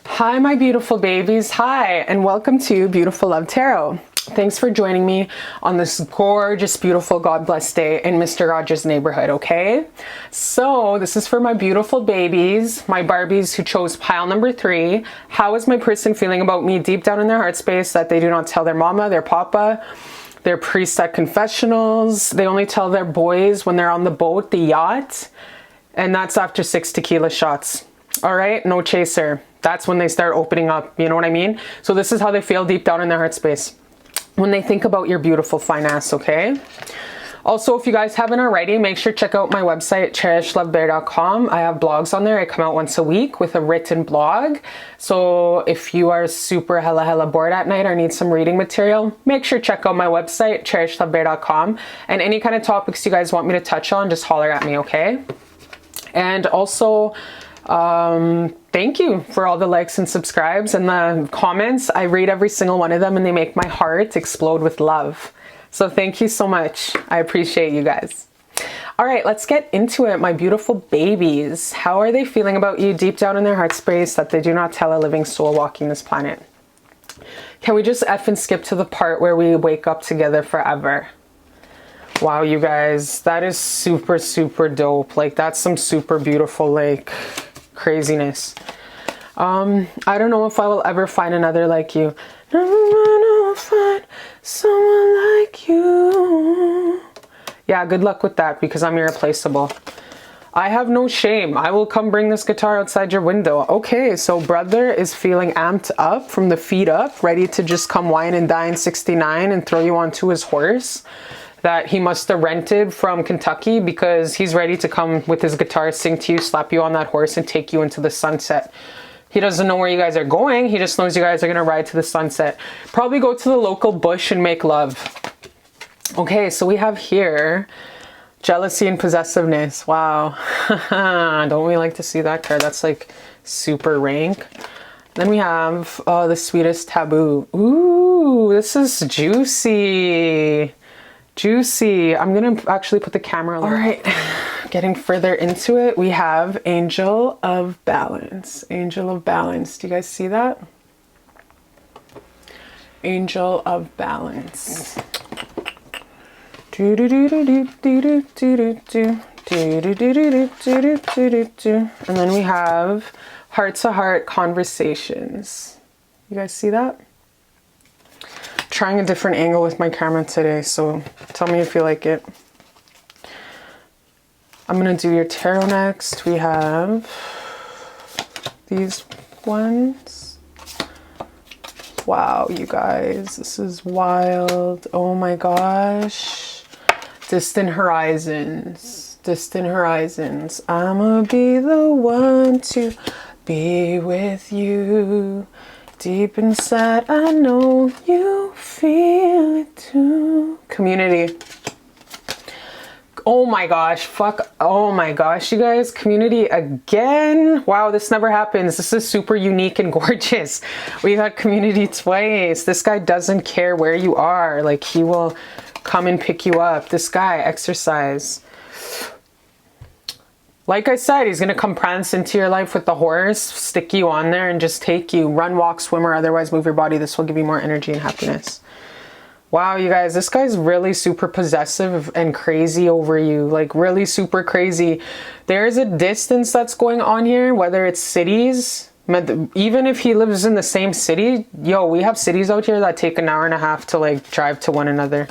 S1: Hi, my beautiful babies. Hi, and welcome to Beautiful Love Tarot. Thanks for joining me on this gorgeous, beautiful, God bless day in Mr. Rogers' neighborhood, okay? So this is for my beautiful babies, my Barbies who chose pile number 3. How is my person feeling about me deep down in their heart space that they do not tell their mama, their papa, their priest at confessionals? They only tell their boys when they're on the boat, the yacht, and that's after 6 tequila shots. All right, no chaser. That's when they start opening up, you know what I mean? So this is how they feel deep down in their heart space when they think about your beautiful fine ass, okay? Also, if you guys haven't already, make sure to check out my website, cherishlbear.com. I have blogs on there. I come out once a week with a written blog. So if you are super hella bored at night or need some reading material, make sure to check out my website, cherishlbear.com. And any kind of topics you guys want me to touch on, just holler at me, okay? And also, thank you for all the likes and subscribes and the comments. I read every single one of them, and they make my heart explode with love. So thank you so much. I appreciate you guys. All right, let's get into it, my beautiful babies. How are they feeling about you deep down in their heart space that they do not tell a living soul walking this planet? Can we just effing skip to the part where we wake up together forever? Wow, you guys, that is super dope. Like, that's some super beautiful, like, craziness. I don't know if I will ever find another like you. I'll find someone like you. Yeah, good luck with that, because I'm irreplaceable. I have no shame. I will come bring this guitar outside your window. Okay, so brother is feeling amped up from the feet up, ready to just come wine and dine 69 and throw you onto his horse that he must have rented from Kentucky, because he's ready to come with his guitar, sing to you, slap you on that horse, and take you into the sunset. He doesn't know where you guys are going. He just knows you guys are going to ride to the sunset. Probably go to the local bush and make love. Okay, so we have here jealousy and possessiveness. Wow. Don't we like to see that card? That's like super rank. Then we have the sweetest taboo. Ooh, this is juicy. Juicy. I'm going to actually put the camera on. All right. Getting further into it, we have Angel of Balance. Angel of Balance. Do you guys see that? Angel of Balance. And then we have heart-to-heart conversations. You guys see that? Trying a different angle with my camera today, so tell me if you like it. I'm gonna do your tarot next. We have these ones. Wow, you guys, this is wild. Oh my gosh. Distant horizons. Distant horizons. I'ma be the one to be with you. Deep inside, I know you feel it too. Community. Oh my gosh, fuck. Oh my gosh, you guys. Community again. Wow, this never happens. This is super unique and gorgeous. We got community twice. This guy doesn't care where you are. Like, he will come and pick you up. This guy, exercise. Like I said, he's going to come prance into your life with the horse, stick you on there and just take you. Run, walk, swim, or otherwise move your body. This will give you more energy and happiness. Wow, you guys, this guy's really super possessive and crazy over you. Like, really super crazy. There's a distance that's going on here, whether it's cities. Even if he lives in the same city, yo, we have cities out here that take an hour and a half to like drive to one another.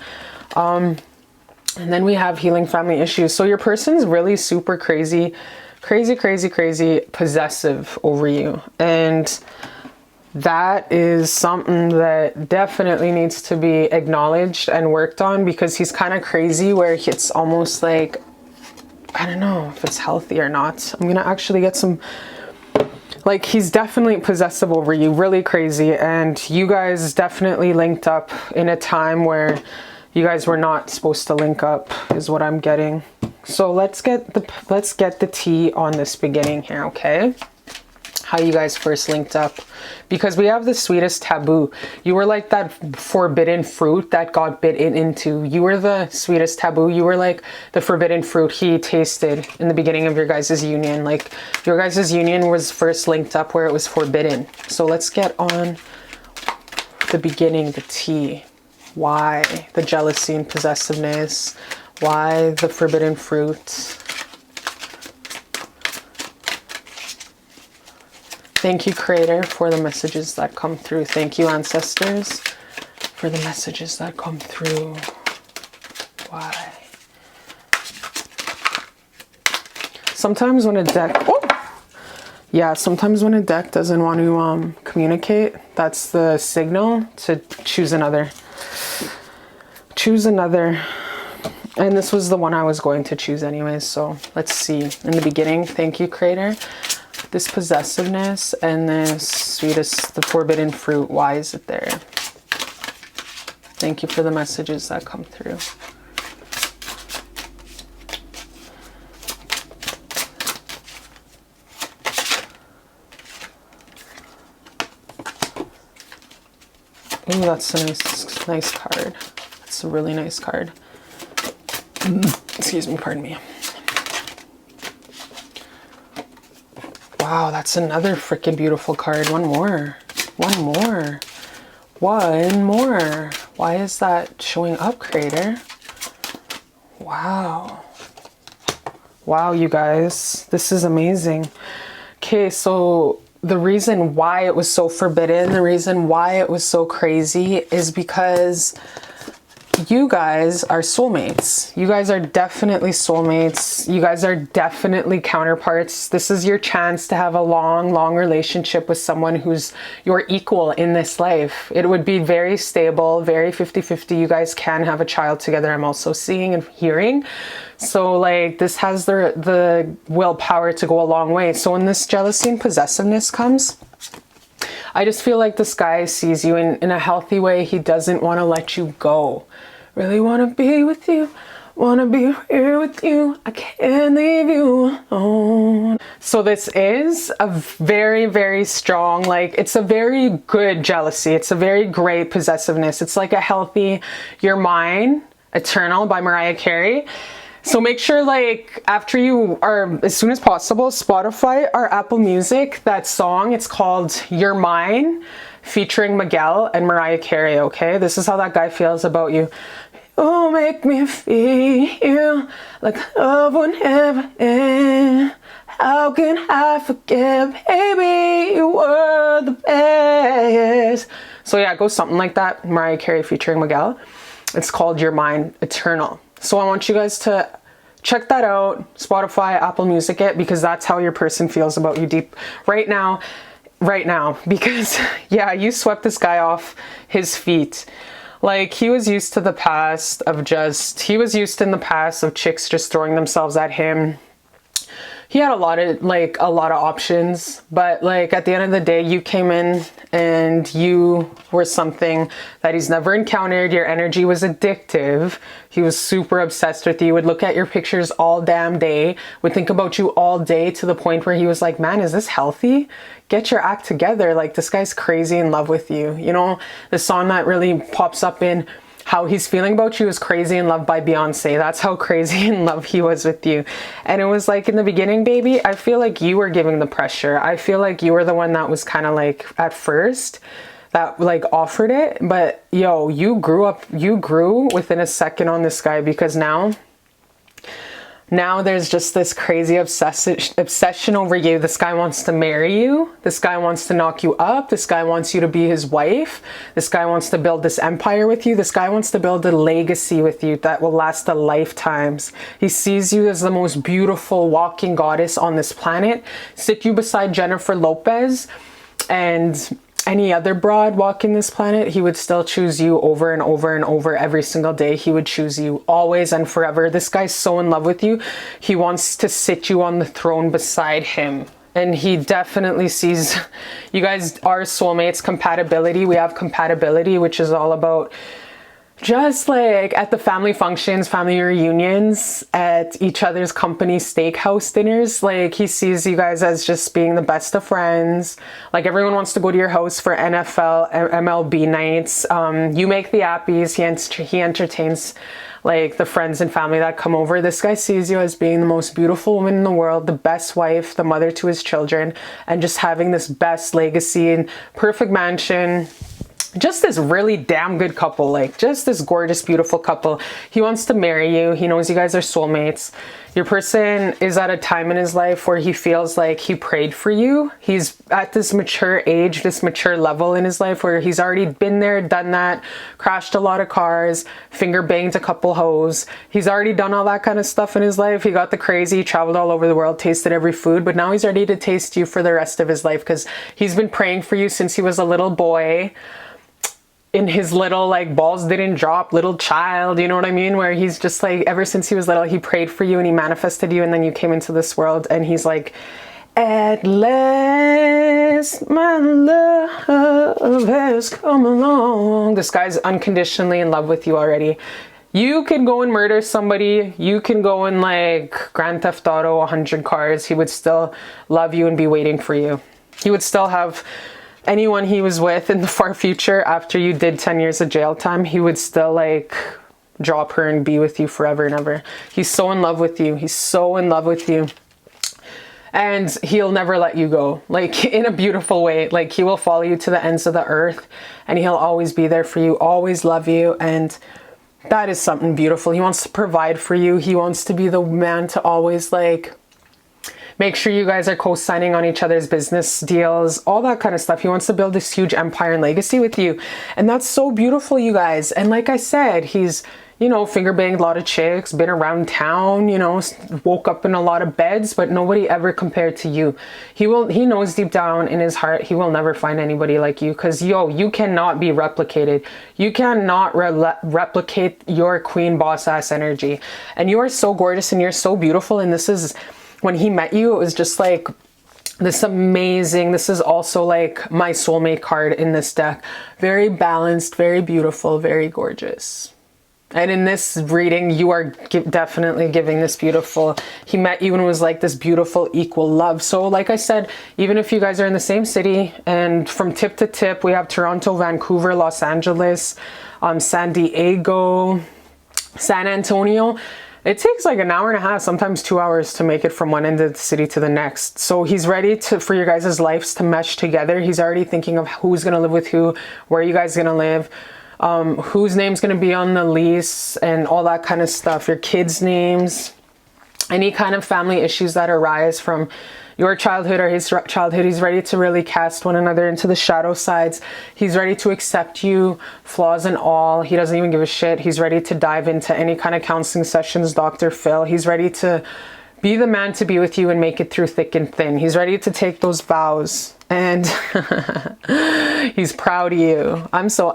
S1: And then we have healing family issues. So your person's really super crazy, crazy possessive over you. And that is something that definitely needs to be acknowledged and worked on, because he's kind of crazy where it's almost like, I don't know if it's healthy or not. I'm going to actually get some, like, he's definitely possessive over you, really crazy. And you guys definitely linked up in a time where you guys were not supposed to link up, is what I'm getting. So let's get the tea on this beginning here, okay? How you guys first linked up, because we have the sweetest taboo. You were like that forbidden fruit that got bitten into. You were the sweetest taboo. You were like the forbidden fruit he tasted in the beginning of your guys' union. Like, your guys' union was first linked up where it was forbidden. So let's get on the beginning, the tea. Why the jealousy and possessiveness? Why the forbidden fruit? Thank you, Creator, for the messages that come through. Thank you, Ancestors, for the messages that come through. Why? Sometimes when a deck... Oh! Yeah, sometimes when a deck doesn't want to communicate, that's the signal to choose another. Choose another. And this was the one I was going to choose anyways, so let's see. In the beginning, thank you, Creator. This possessiveness and this sweetest, the forbidden fruit, why is it there? Thank you for the messages that come through. Ooh, that's a nice card. That's a really nice card. Excuse me, pardon me. Wow, that's another freaking beautiful card. One more. One more. One more. Why is that showing up, Creator? Wow. Wow, you guys. This is amazing. Okay, so the reason why it was so forbidden, the reason why it was so crazy is because you guys are soulmates. You guys are definitely soulmates. You guys are definitely counterparts. This is your chance to have a long, long relationship with someone who's your equal in this life. It would be very stable, very 50-50. You guys can have a child together. I'm also seeing and hearing. So like this has the willpower to go a long way. So when this jealousy and possessiveness comes, I just feel like this guy sees you in a healthy way. He doesn't want to let you go. Really want to be with you. Want to be here with you. I can't leave you alone. So this is a very, very strong, like it's a very good jealousy. It's a very great possessiveness. It's like a healthy, You're Mine, Eternal by Mariah Carey. So make sure like after you are, as soon as possible, Spotify or Apple Music, that song, it's called You're Mine, featuring Miguel and Mariah Carey, okay? This is how that guy feels about you. Oh, make me feel like love would never end. How can I forget, baby, you were the best. So yeah, it goes something like that. Mariah Carey featuring Miguel. It's called You're Mine, Eternal. So I want you guys to check that out, Spotify, Apple Music it, because that's how your person feels about you deep right now, because yeah, you swept this guy off his feet. Like he was used to the past of he was used in the past of chicks just throwing themselves at him. He had a lot of options, but like at the end of the day, you came in and you were something that he's never encountered. Your energy was addictive. He was super obsessed with you, would look at your pictures all damn day, would think about you all day, to the point where he was like, man, is this healthy? Get your act together. Like this guy's crazy in love with you. You know, the song that really pops up in How He's Feeling About You is Crazy in Love by Beyonce. That's how crazy in love he was with you. And it was like in the beginning, baby, I feel like you were giving the pressure. I feel like you were the one that was kind of like at first that like offered it. But yo, you grew within a second on this guy, because now there's just this crazy obsession over you. This guy wants to marry you. This guy wants to knock you up. This guy wants you to be his wife. This guy wants to build this empire with you. This guy wants to build a legacy with you that will last a lifetimes. He sees you as the most beautiful walking goddess on this planet. Sit you beside Jennifer Lopez and any other broad walking this planet, he would still choose you over and over and over every single day. He would choose you always and forever. This guy's so in love with you. He wants to sit you on the throne beside him. And he definitely sees you guys are soulmates. Compatibility. We have compatibility, which is all about just like at the family functions, family reunions, at each other's company steakhouse dinners. Like he sees you guys as just being the best of friends. Like everyone wants to go to your house for NFL, MLB nights. You make the appies. He entertains like the friends and family that come over. This guy sees you as being the most beautiful woman in the world, the best wife, the mother to his children, and just having this best legacy and perfect mansion. Just this really damn good couple, like just this gorgeous, beautiful couple. He wants to marry you. He knows you guys are soulmates. Your person is at a time in his life where he feels like he prayed for you. He's at this mature age, this mature level in his life where he's already been there, done that, crashed a lot of cars, finger banged a couple hoes. He's already done all that kind of stuff in his life. He got the crazy, traveled all over the world, tasted every food, but now he's ready to taste you for the rest of his life, because he's been praying for you since he was a little boy. In his little like balls didn't drop little child, you know what I mean, where he's just like, ever since he was little, he prayed for you and he manifested you, and then you came into this world and he's like, at last my love has come along. This guy's unconditionally in love with you already. You can go and murder somebody, you can go and like Grand Theft Auto 100 cars, he would still love you and be waiting for you. He would still have anyone he was with in the far future after you did 10 years of jail time. He would still like drop her and be with you forever and ever. He's so in love with you. He's so in love with you. And he'll never let you go, like in a beautiful way. Like he will follow you to the ends of the earth, and he'll always be there for you, always love you. And that is something beautiful. He wants to provide for you. He wants to be the man to always like Make sure you guys are co-signing on each other's business deals, all that kind of stuff. He wants to build this huge empire and legacy with you. And that's so beautiful, you guys. And like I said, he's, you know, finger banged a lot of chicks, been around town, you know, woke up in a lot of beds, but nobody ever compared to you. He knows deep down in his heart, he will never find anybody like you, because yo, you cannot be replicated. You cannot replicate your queen boss ass energy. And you are so gorgeous and you're so beautiful. And this is, when he met you, it was just like this amazing, this is also like my soulmate card in this deck. Very balanced, very beautiful, very gorgeous. And in this reading, you are definitely giving this beautiful, he met you and was like this beautiful equal love. So like I said, even if you guys are in the same city, and from tip to tip, we have Toronto, Vancouver, Los Angeles, San Diego, San Antonio. It takes like an hour and a half, sometimes 2 hours to make it from one end of the city to the next. So he's ready for your guys' lives to mesh together. He's already thinking of who's going to live with who, where you guys going to live, whose name's going to be on the lease and all that kind of stuff. Your kids' names, any kind of family issues that arise from your childhood or his childhood. He's ready to really cast one another into the shadow sides. He's ready to accept you, flaws and all. He doesn't even give a shit. He's ready to dive into any kind of counseling sessions, Dr. Phil. He's ready to be the man to be with you and make it through thick and thin. He's ready to take those vows, and he's proud of you. I'm so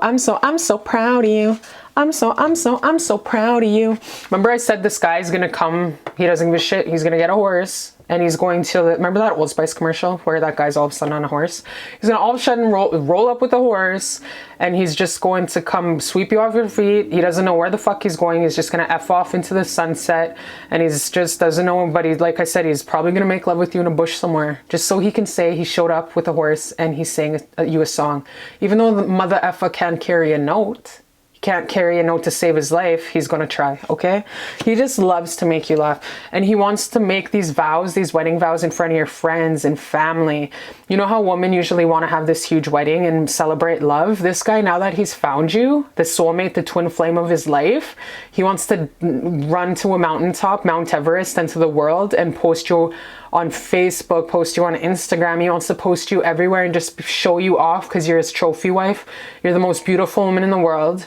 S1: proud of you. I'm so proud of you. Remember I said this guy's gonna come, he doesn't give a shit. He's gonna get a horse and he's going to, remember that Old Spice commercial where that guy's all of a sudden on a horse? He's gonna all of a sudden roll up with a horse, and he's just going to come sweep you off your feet. He doesn't know where the fuck he's going. He's just gonna F off into the sunset, and he's just doesn't know, but he's, like I said, he's probably gonna make love with you in a bush somewhere, just so he can say he showed up with a horse and he sang you a song. Even though the mother effa can't carry a note, can't carry a note to save his life, he's gonna try, okay? He just loves to make you laugh, and he wants to make these vows, these wedding vows, in front of your friends and family. You know how women usually want to have this huge wedding and celebrate love? This guy, now that he's found you, the soulmate, the twin flame of his life, he wants to run to a mountaintop, Mount Everest, and to the world, and post you on Facebook, post you on Instagram. He wants to post you everywhere and just show you off because you're his trophy wife. You're the most beautiful woman in the world.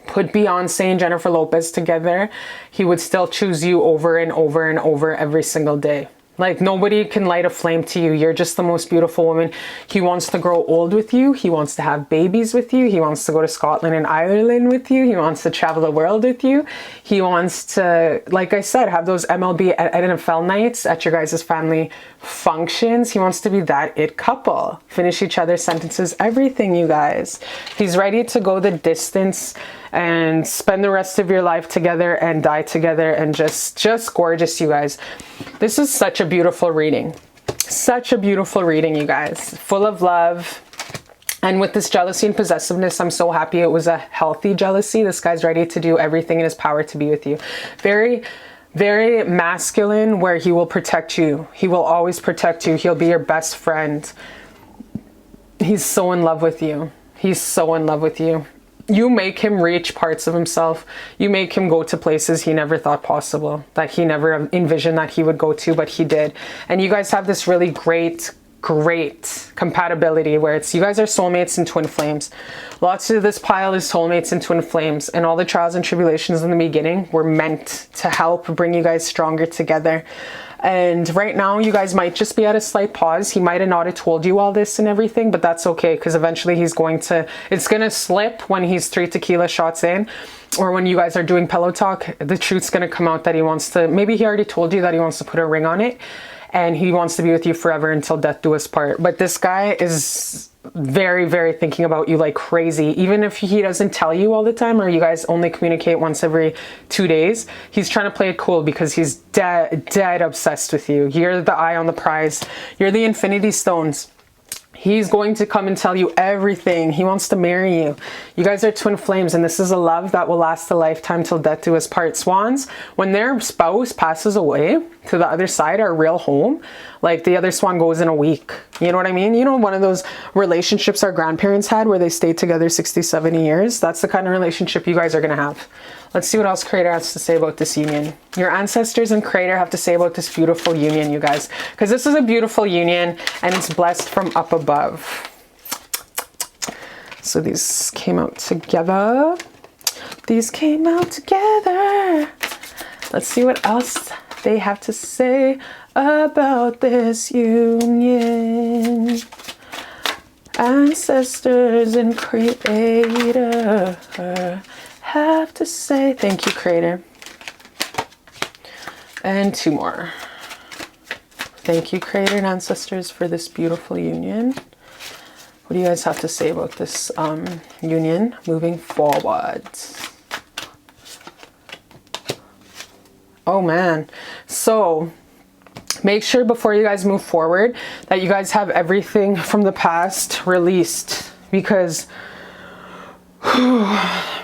S1: Put Beyonce and Jennifer Lopez together, he would still choose you over and over and over every single day. Like, nobody can light a flame to you. You're just the most beautiful woman. He wants to grow old with you. He wants to have babies with you. He wants to go to Scotland and Ireland with you. He wants to travel the world with you. He wants to, like I said, have those MLB and NFL nights at your guys' family functions. He wants to be that it couple. Finish each other's sentences, everything, you guys. He's ready to go the distance and spend the rest of your life together and die together, and just gorgeous, you guys. This is such a beautiful reading. Such a beautiful reading, you guys. Full of love. And with this jealousy and possessiveness, I'm so happy it was a healthy jealousy. This guy's ready to do everything in his power to be with you. Very, very masculine, where he will protect you. He will always protect you. He'll be your best friend. He's so in love with you. He's so in love with you. You make him reach parts of himself. You make him go to places he never thought possible, that he never envisioned that he would go to, but he did. And you guys have this really great compatibility, where it's, you guys are soulmates and twin flames. Lots of this pile is soulmates and twin flames, and all the trials and tribulations in the beginning were meant to help bring you guys stronger together. And right now, you guys might just be at a slight pause. He might have not have told you all this and everything, but that's okay, because eventually he's going to, it's going to slip when he's 3 tequila shots in, or when you guys are doing pillow talk. The truth's going to come out that he wants to, maybe he already told you that he wants to put a ring on it, and he wants to be with you forever until death do us part. But this guy is very, very thinking about you like crazy. Even if he doesn't tell you all the time, or you guys only communicate once every 2 days, he's trying to play it cool because he's dead obsessed with you. You're the eye on the prize. You're the infinity stones. He's going to come and tell you everything. He wants to marry you. You guys are twin flames, and this is a love that will last a lifetime till death do us part. Swans, when their spouse passes away to the other side, our real home, like the other swan goes in a week. You know what I mean? You know, one of those relationships our grandparents had where they stayed together 60, 70 years. That's the kind of relationship you guys are going to have. Let's see what else Creator has to say about this union. Your ancestors and Creator have to say about this beautiful union, you guys. Because this is a beautiful union and it's blessed from up above. So these came out together. These came out together. Let's see what else they have to say about this union. Ancestors and Creator have to say. Thank you, Creator. And two more. Thank you, Creator and ancestors, for this beautiful union. What do you guys have to say about this union moving forward? Oh man. So make sure before you guys move forward that you guys have everything from the past released, because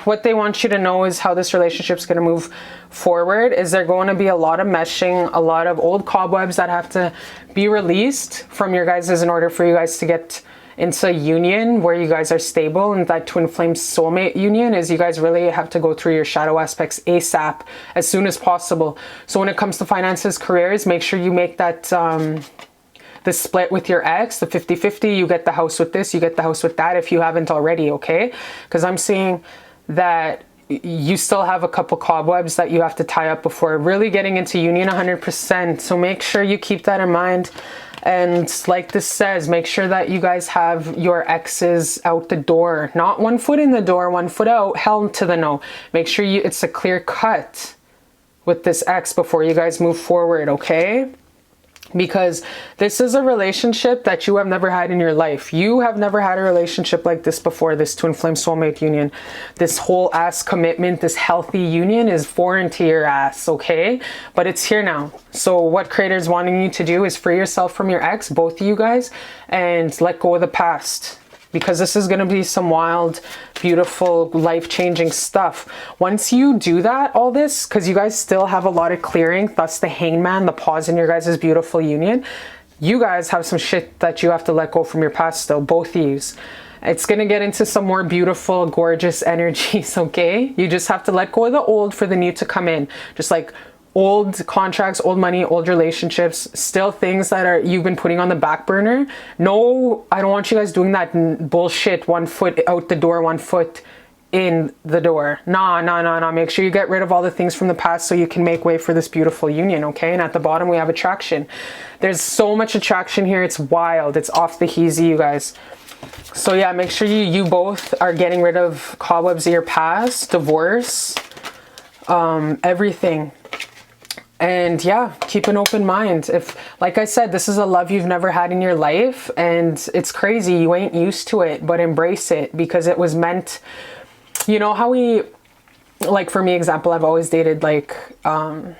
S1: what they want you to know is how this relationship is going to move forward. Is there going to be a lot of meshing, a lot of old cobwebs that have to be released from your guys in order for you guys to get into a union where you guys are stable. And that twin flame soulmate union is you guys really have to go through your shadow aspects ASAP, as soon as possible. So when it comes to finances, careers, make sure you make that the split with your ex, the 50-50. You get the house with this, you get the house with that, if you haven't already, okay? Because I'm seeing that you still have a couple cobwebs that you have to tie up before really getting into union 100%. So make sure you keep that in mind. And like this says, make sure that you guys have your exes out the door. Not one foot in the door, one foot out, hell to the no. Make sure it's a clear cut with this ex before you guys move forward, okay? Because this is a relationship that you have never had in your life. You have never had a relationship like this before, this twin flame soulmate union. This whole ass commitment, this healthy union is foreign to your ass, okay? But it's here now. So what Creator's wanting you to do is free yourself from your ex, both of you guys, and let go of the past. Because this is going to be some wild, beautiful, life-changing stuff. Once you do that, all this, because you guys still have a lot of clearing, thus the hangman, the pause in your guys' beautiful union, you guys have some shit that you have to let go from your past still, both of yous. It's going to get into some more beautiful, gorgeous energies, okay? You just have to let go of the old for the new to come in. Just like old contracts, old money, old relationships, still things that are you've been putting on the back burner. No, I don't want you guys doing that bullshit, one foot out the door, one foot in the door. Nah. Make sure you get rid of all the things from the past so you can make way for this beautiful union, okay? And at the bottom we have attraction. There's so much attraction here. It's wild. It's off the heezy, you guys. So yeah, make sure you both are getting rid of cobwebs of your past, divorce, everything. And yeah, keep an open mind. If, like I said, this is a love you've never had in your life and it's crazy, you ain't used to it, but embrace it because it was meant. You know how we, like for me, example, I've always dated like, I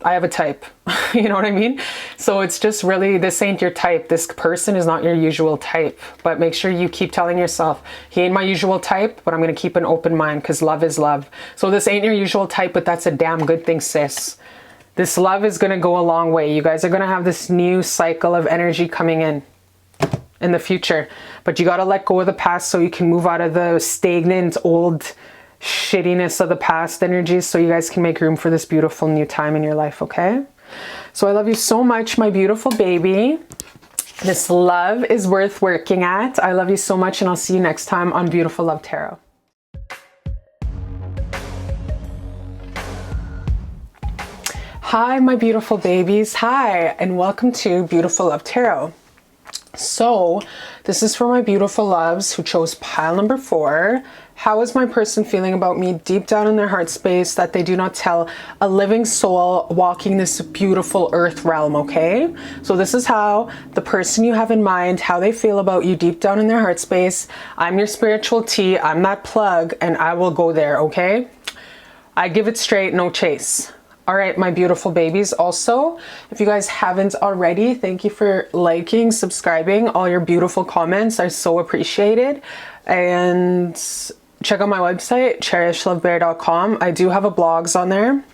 S1: have a type, you know what I mean? So it's just really, this ain't your type. This person is not your usual type, but make sure you keep telling yourself, he ain't my usual type, but I'm going to keep an open mind because love is love. So this ain't your usual type, but that's a damn good thing, sis. This love is going to go a long way. You guys are going to have this new cycle of energy coming in the future. But you got to let go of the past so you can move out of the stagnant, old shittiness of the past energies so you guys can make room for this beautiful new time in your life, okay? So I love you so much, my beautiful baby. This love is worth working at. I love you so much, and I'll see you next time on Beautiful Love Tarot. Hi, my beautiful babies. Hi, and welcome to Beautiful Love Tarot. So this is for my beautiful loves who chose pile number 4. How is my person feeling about me deep down in their heart space that they do not tell a living soul walking this beautiful earth realm, okay? So this is how the person you have in mind, how they feel about you deep down in their heart space. I'm your spiritual tea. I'm that plug, and I will go there, okay? I give it straight, no chase. All right, my beautiful babies. Also, if you guys haven't already, thank you for liking, subscribing. All your beautiful comments are so appreciated. And check out my website, cherishlbear.com. I do have a blogs on there.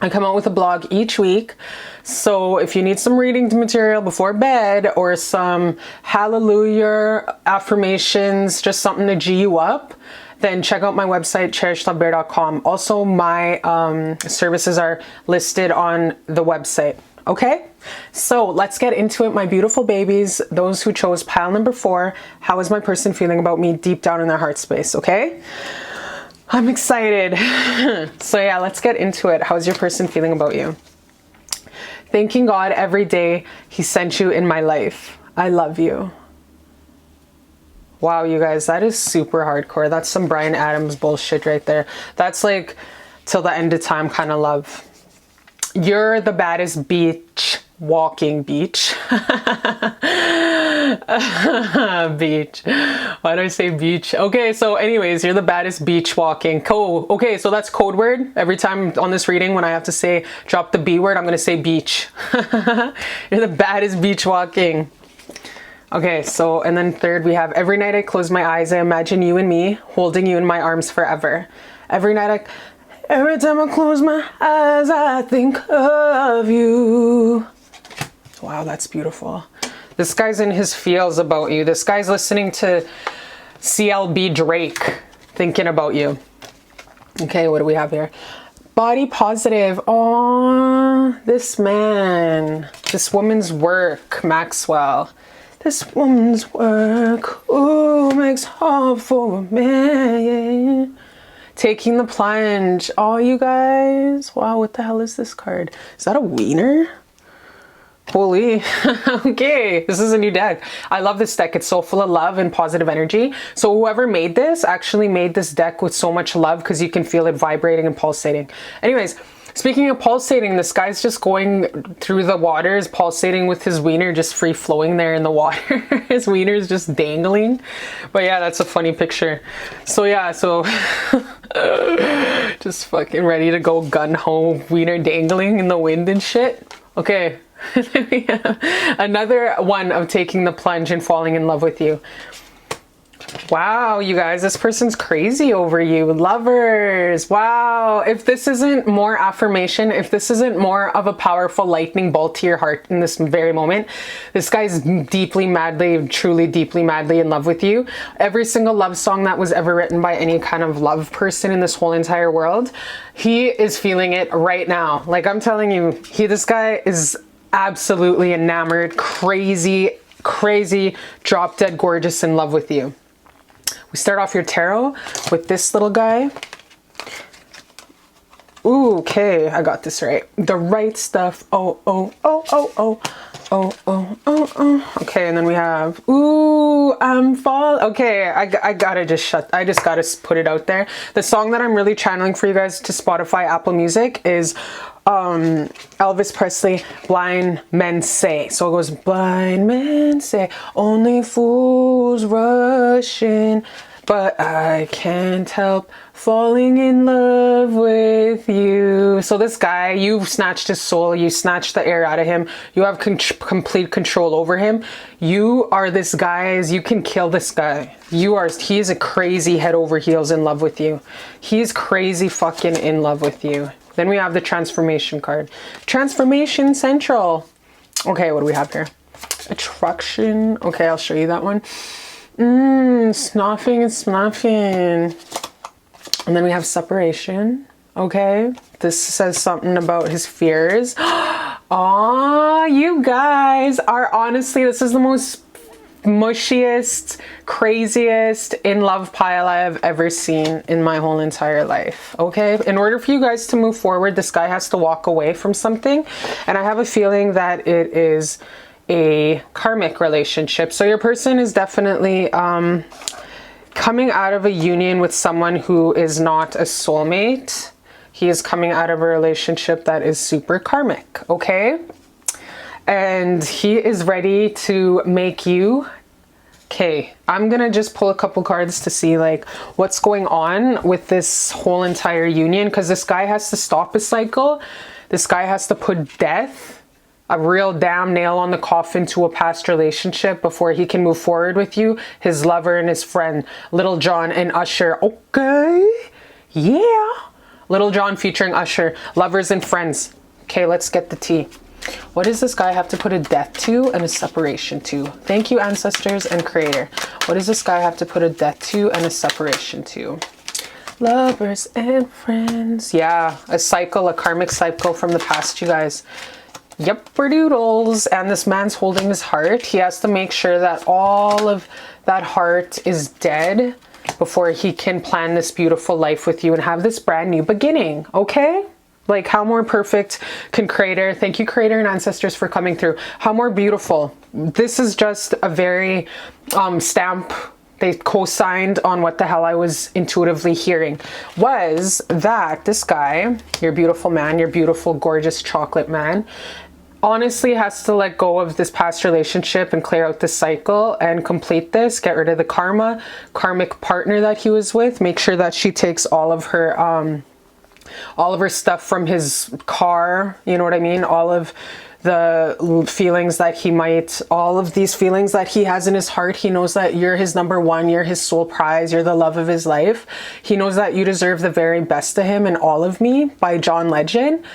S1: I come out with a blog each week. So if you need some reading material before bed or some hallelujah affirmations, just something to G you up, then check out my website, cherishlbear.com. Also, my services are listed on the website. Okay, so let's get into it, my beautiful babies. Those who chose pile number 4, how is my person feeling about me deep down in their heart space? Okay, I'm excited. So yeah, let's get into it. How's your person feeling about you? Thanking God every day he sent you in my life. I love you. Wow, you guys, that is super hardcore. That's some Bryan Adams bullshit right there. That's like till the end of time kind of love. You're the baddest beach walking beach. Beach. Why do I say beach? Okay, so anyways, you're the baddest beach walking. Cool. Okay, so that's code word. Every time on this reading, when I have to say, drop the B word, I'm going to say beach. You're the baddest beach walking. Okay, so, and then third, we have every night I close my eyes, I imagine you and me holding you in my arms forever. Every time I close my eyes, I think of you. Wow, that's beautiful. This guy's in his feels about you. This guy's listening to CLB Drake, thinking about you. Okay, what do we have here? Body positive. Oh, this man. This woman's work, Maxwell. This woman's work. Ooh, makes up for a man. Taking the plunge. Oh, you guys. Wow, what the hell is this card? Is that a wiener? Holy. Okay, this is a new deck. I love this deck. It's so full of love and positive energy. So whoever made this actually made this deck with so much love because you can feel it vibrating and pulsating. Anyways, speaking of pulsating, this guy's just going through the waters, pulsating with his wiener just free flowing there in the water. His wiener's just dangling. But yeah, that's a funny picture. So yeah, so just fucking ready to go gun-ho, wiener dangling in the wind and shit. Okay, another one of taking the plunge and falling in love with you. Wow, you guys, this person's crazy over you. Lovers. Wow. If this isn't more affirmation, if this isn't more of a powerful lightning bolt to your heart in this very moment, this guy's deeply, madly, truly, deeply, madly in love with you. Every single love song that was ever written by any kind of love person in this whole entire world, he is feeling it right now. Like I'm telling you, this guy is absolutely enamored, crazy, drop dead gorgeous in love with you. We start off your tarot with this little guy. Ooh, okay, I got this right. The right stuff. Oh, oh, oh, oh, oh. Oh, oh, oh, oh. Okay, and then we have, ooh, I'm fall. Okay, I gotta I just gotta put it out there. The song that I'm really channeling for you guys to Spotify, Apple Music is Elvis Presley, Blind Men Say. So it goes, blind men say, only fools rush in, but I can't help falling in love with you. So this guy, you snatched his soul, you snatched the air out of him, you have complete control over him. You are this guy's, you can kill this guy. He is a crazy head over heels in love with you. He's crazy fucking in love with you. Then we have the transformation card. Transformation Central. Okay, what do we have here? Attraction. Okay, I'll show you that one. Snuffing and snuffing. And then we have separation. Okay, this says something about his fears. Aw, you guys are honestly, this is the most mushiest, craziest in love pile I have ever seen in my whole entire life. Okay, in order for you guys to move forward, this guy has to walk away from something, and I have a feeling that it is a karmic relationship. So your person is definitely coming out of a union with someone who is not a soulmate. He is coming out of a relationship that is super karmic. Okay, and he is ready to make you. Okay, I'm gonna just pull a couple cards to see like what's going on with this whole entire union, because this guy has to stop a cycle. This guy has to put death, a real damn nail on the coffin to a past relationship before he can move forward with you, his lover and his friend, Little John and Usher. Okay, yeah. Little John featuring Usher, lovers and friends. Okay, let's get the tea. What does this guy have to put a death to and a separation to? Thank you, ancestors and creator. What does this guy have to put a death to and a separation to? Lovers and friends. Yeah, a cycle, a karmic cycle from the past, you guys. Yep, doodles. And this man's holding his heart. He has to make sure that all of that heart is dead before he can plan this beautiful life with you and have this brand new beginning, okay? Like, how more perfect can creator? Thank you, creator and ancestors, for coming through. How more beautiful? This is just a very stamp. They co-signed on what the hell I was intuitively hearing, was that this guy, your beautiful man, your beautiful, gorgeous chocolate man, honestly has to let go of this past relationship and clear out this cycle and complete this, get rid of the karmic partner that he was with, make sure that she takes all of her stuff from his car, you know what I mean? All of the feelings that he might, all of these feelings that he has in his heart. He knows that you're his number one, you're his soul prize, you're the love of his life. He knows that you deserve the very best of him and all of me, by John Legend.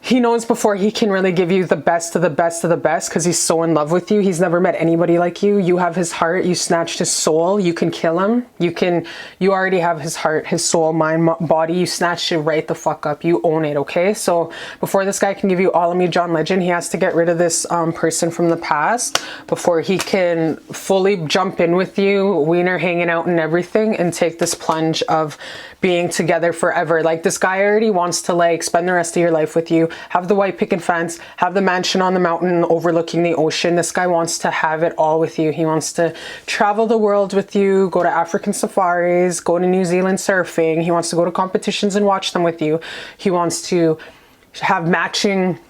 S1: He knows before he can really give you the best of the best of the best, because he's so in love with you. He's never met anybody like you. You have his heart. You snatched his soul. You can kill him. You already have his heart, his soul, mind, body. You snatched it right the fuck up. You own it, okay? So before this guy can give you all of me, John Legend, he has to get rid of this person from the past before he can fully jump in with you, wiener hanging out and everything, and take this plunge of being together forever. Like, this guy already wants to like spend the rest of your life with you, have the white picket fence, have the mansion on the mountain overlooking the ocean. This guy wants to have it all with you. He wants to travel the world with you, go to African safaris, go to New Zealand surfing. He wants to go to competitions and watch them with you. He wants to have matching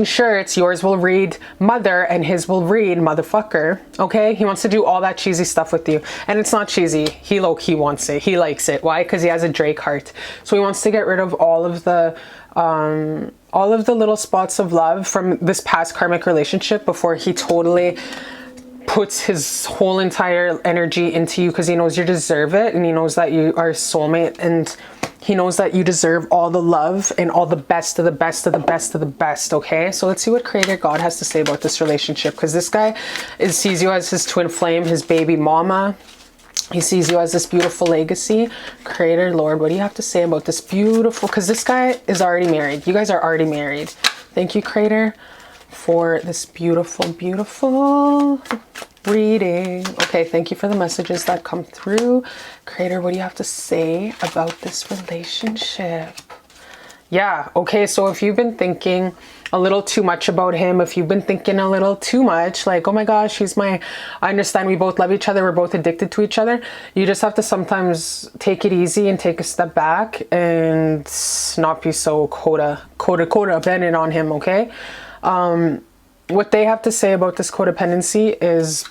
S1: shirts. Yours will read mother and his will read motherfucker, okay? He wants to do all that cheesy stuff with you, and it's not cheesy. He low-key wants it. He likes it. Why? Because he has a Drake heart. So he wants to get rid of all of the little spots of love from this past karmic relationship before he totally puts his whole entire energy into you, because he knows you deserve it, and he knows that you are a soulmate, and he knows that you deserve all the love and all the best of the best of the best of the best, okay? So let's see what Creator God has to say about this relationship, because this guy sees you as his twin flame, his baby mama. He sees you as this beautiful legacy. Creator, Lord, what do you have to say about this beautiful, because this guy is already married. You guys are already married. Thank you, Creator, for this beautiful, beautiful reading. Okay, thank you for the messages that come through. Creator, what do you have to say about this relationship? Yeah, okay, so if you've been thinking a little too much about him, if you've been thinking a little too much, like, oh my gosh, I understand we both love each other, we're both addicted to each other, you just have to sometimes take it easy and take a step back and not be so codependent on him, okay? What they have to say about this codependency is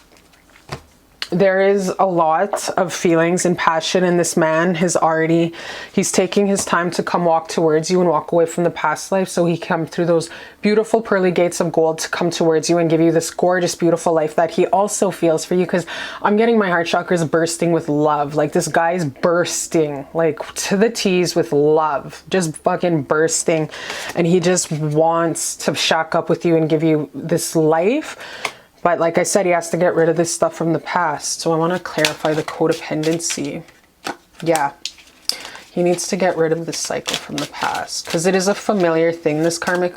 S1: there is a lot of feelings and passion, and this man he's taking his time to come walk towards you and walk away from the past life, so he come through those beautiful pearly gates of gold to come towards you and give you this gorgeous, beautiful life that he also feels for you. Because I'm getting my heart chakras bursting with love. Like, this guy's bursting, like, to the T's with love, just fucking bursting, and he just wants to shack up with you and give you this life. But like I said, he has to get rid of this stuff from the past. So I want to clarify the codependency. Yeah. He needs to get rid of this cycle from the past, because it is a familiar thing, this karmic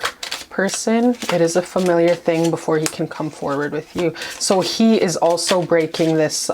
S1: person. It is a familiar thing before he can come forward with you. So he is also breaking this,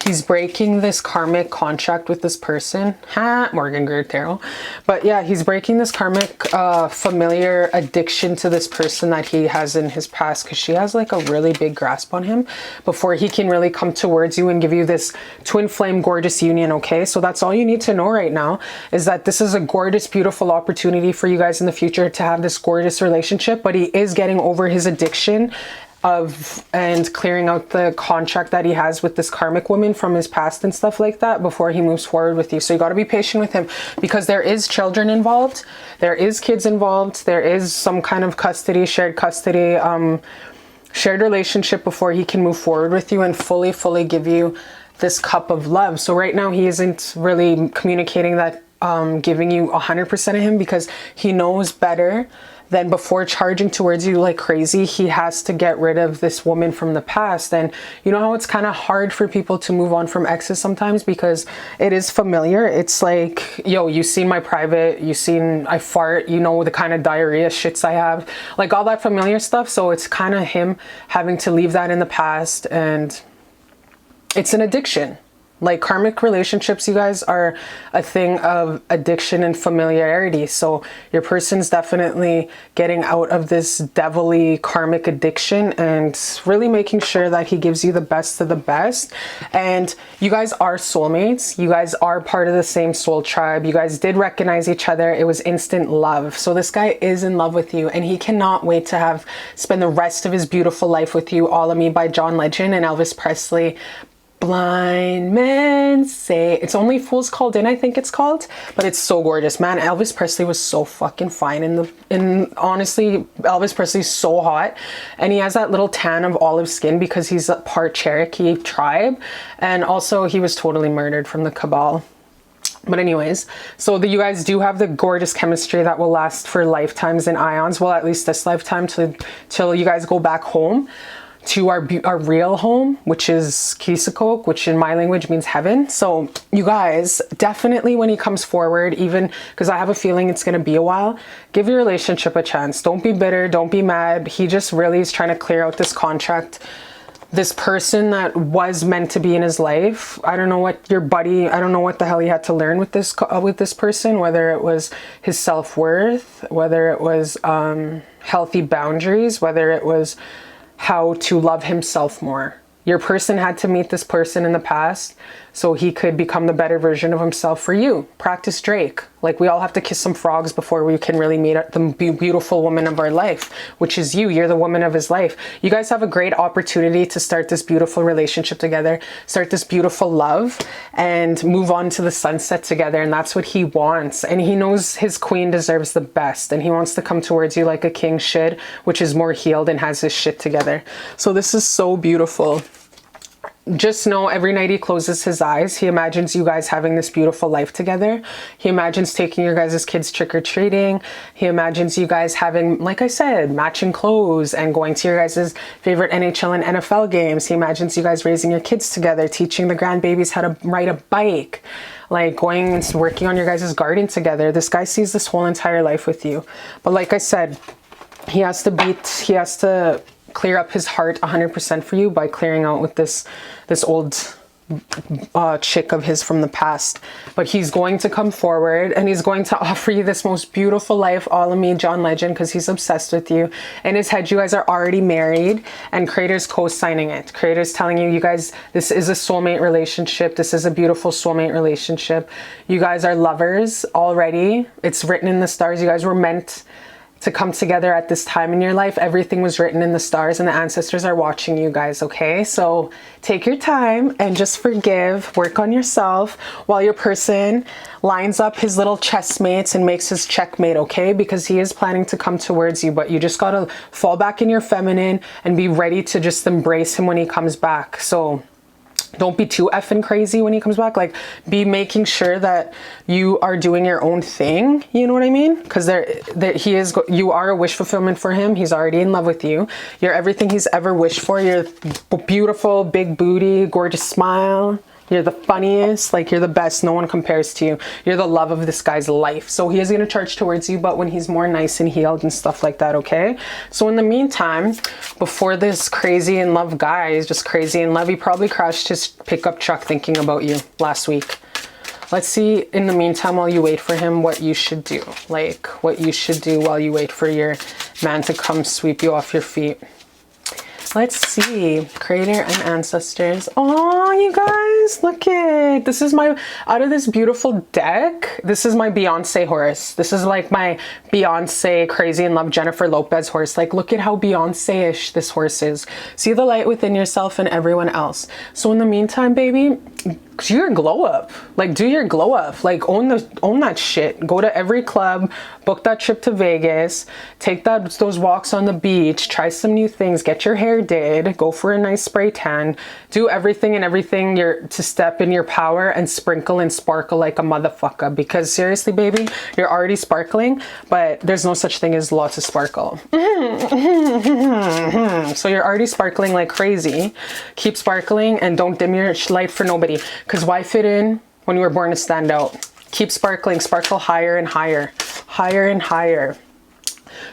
S1: he's breaking this karmic contract with this person. Ha, Morgan Greer Tarot. But yeah, he's breaking this karmic familiar addiction to this person that he has in his past, because she has like a really big grasp on him before he can really come towards you and give you this twin flame gorgeous union, okay? So that's all you need to know right now, is that this is a gorgeous, beautiful opportunity for you guys in the future to have this gorgeous relationship, but he is getting over his addiction and clearing out the contract that he has with this karmic woman from his past and stuff like that before he moves forward with you. So you got to be patient with him, because there is children involved, there is kids involved, there is some kind of custody, shared relationship before he can move forward with you and fully give you this cup of love. So right now he isn't really communicating that giving you 100% of him, because he knows better than before charging towards you like crazy. He has to get rid of this woman from the past. And you know how it's kind of hard for people to move on from exes sometimes, because it is familiar. It's like, yo, you seen my private, you seen I fart, you know the kind of diarrhea shits I have, like all that familiar stuff. So it's kind of him having to leave that in the past, and it's an addiction. Like karmic relationships, you guys, are a thing of addiction and familiarity. So your person's definitely getting out of this devilly karmic addiction and really making sure that he gives you the best of the best. And you guys are soulmates. You guys are part of the same soul tribe. You guys did recognize each other. It was instant love. So this guy is in love with you, and he cannot wait to spend the rest of his beautiful life with you. All of Me by John Legend and Elvis Presley. Blind men say, it's only fools called in, I think it's called, but it's so gorgeous, man. Elvis Presley was so fucking fine honestly, Elvis Presley's so hot, and he has that little tan of olive skin because he's a part Cherokee tribe, and also he was totally murdered from the cabal. But anyways, so you guys do have the gorgeous chemistry that will last for lifetimes and ions. Well, at least this lifetime, till you guys go back home to our real home, which is Kisakok, which in my language means heaven. So you guys, definitely when he comes forward, even because I have a feeling it's going to be a while, give your relationship a chance. Don't be bitter. Don't be mad. He just really is trying to clear out this contract. This person that was meant to be in his life. I don't know what your buddy, I don't know what the hell he had to learn with this person, whether it was his self-worth, whether it was healthy boundaries, whether it was how to love himself more. Your person had to meet this person in the past so he could become the better version of himself for you. Practice Drake. Like, we all have to kiss some frogs before we can really meet the beautiful woman of our life, which is you. You're the woman of his life. You guys have a great opportunity to start this beautiful relationship together, start this beautiful love, and move on to the sunset together. And that's what he wants. And he knows his queen deserves the best. And he wants to come towards you like a king should, which is more healed and has his shit together. So this is so beautiful. Just know every night he closes his eyes, he imagines you guys having this beautiful life together. He imagines taking your guys' kids trick-or-treating. He imagines you guys having, like I said, matching clothes and going to your guys' favorite NHL and NFL games. He imagines you guys raising your kids together, teaching the grandbabies how to ride a bike, like going and working on your guys' garden together. This guy sees this whole entire life with you. But like I said, he has to clear up his heart 100% for you by clearing out with this old chick of his from the past. But he's going to come forward and he's going to offer you this most beautiful life, all of me, John Legend, because he's obsessed with you. In his head, you guys are already married, and Creator's co-signing it. Creator's telling you, you guys, this is a soulmate relationship. This is a beautiful soulmate relationship. You guys are lovers already. It's written in the stars. You guys were meant to come together at this time in your life. Everything was written in the stars, and the ancestors are watching you guys, okay? So take your time and just forgive, work on yourself while your person lines up his little chess mates and makes his checkmate, okay? Because he is planning to come towards you, but you just gotta fall back in your feminine and be ready to just embrace him when he comes back. So don't be too effing crazy when he comes back. Like, be making sure that you are doing your own thing. You know what I mean? Because you are a wish fulfillment for him. He's already in love with you. You're everything he's ever wished for. You're beautiful, big booty, gorgeous smile. You're the funniest, like, you're the best. No one compares to you. You're the love of this guy's life. So he is going to charge towards you, but when he's more nice and healed and stuff like that, okay? So in the meantime, before this crazy in love guy is just crazy in love, he probably crashed his pickup truck thinking about you last week. Let's see, in the meantime, while you wait for him, what you should do. Like, what you should do while you wait for your man to come sweep you off your feet. Let's see, Creator and ancestors. Oh, you guys, look it. This is my, out of this beautiful deck, this is my Beyonce horse. This is like my Beyonce crazy in love Jennifer Lopez horse. Like, look at how Beyonce-ish this horse is. See the light within yourself and everyone else. So in the meantime, baby, do your glow up. Like, do your glow up. Like, own that shit. Go to every club, book that trip to Vegas, take those walks on the beach, try some new things, get your hair did, go for a nice spray tan, do everything to step in your power and sprinkle and sparkle like a motherfucker. Because seriously, baby, you're already sparkling, but there's no such thing as lots of sparkle. So you're already sparkling like crazy. Keep sparkling and don't dim your light for nobody. Because why fit in when you were born to stand out? Keep sparkling, sparkle higher and higher, higher and higher.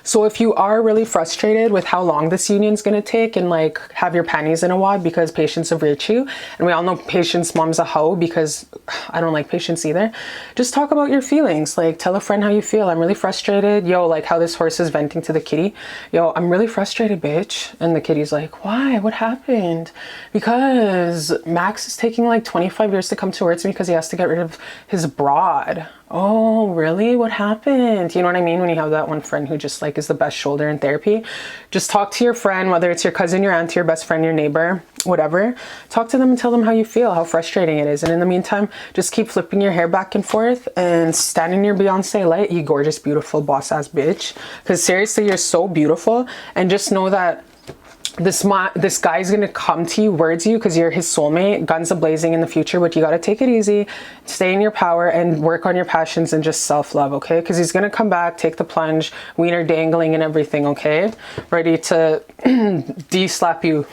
S1: So if you are really frustrated with how long this union's going to take and like have your panties in a wad because patience of virtue, and we all know patience mom's a hoe because I don't like patience either, just talk about your feelings. Like, tell a friend how you feel. I'm really frustrated. Yo, like how this horse is venting to the kitty. Yo, I'm really frustrated, bitch. And the kitty's like, why? What happened? Because Max is taking like 25 years to come towards me because he has to get rid of his broad. Oh, really? What happened? You know what I mean? When you have that one friend who just like is the best shoulder in therapy, just talk to your friend, whether it's your cousin, your auntie, your best friend, your neighbor, whatever. Talk to them and tell them how you feel, how frustrating it is. And in the meantime, just keep flipping your hair back and forth and stand in your Beyonce light, you gorgeous, beautiful, boss ass bitch. Because seriously, you're so beautiful. And just know that this guy's gonna come to you, words you, because you're his soulmate, guns a-blazing in the future, but you gotta take it easy, stay in your power, and work on your passions and just self-love, okay? Because he's gonna come back, take the plunge, wiener dangling and everything, okay? Ready to de-slap you.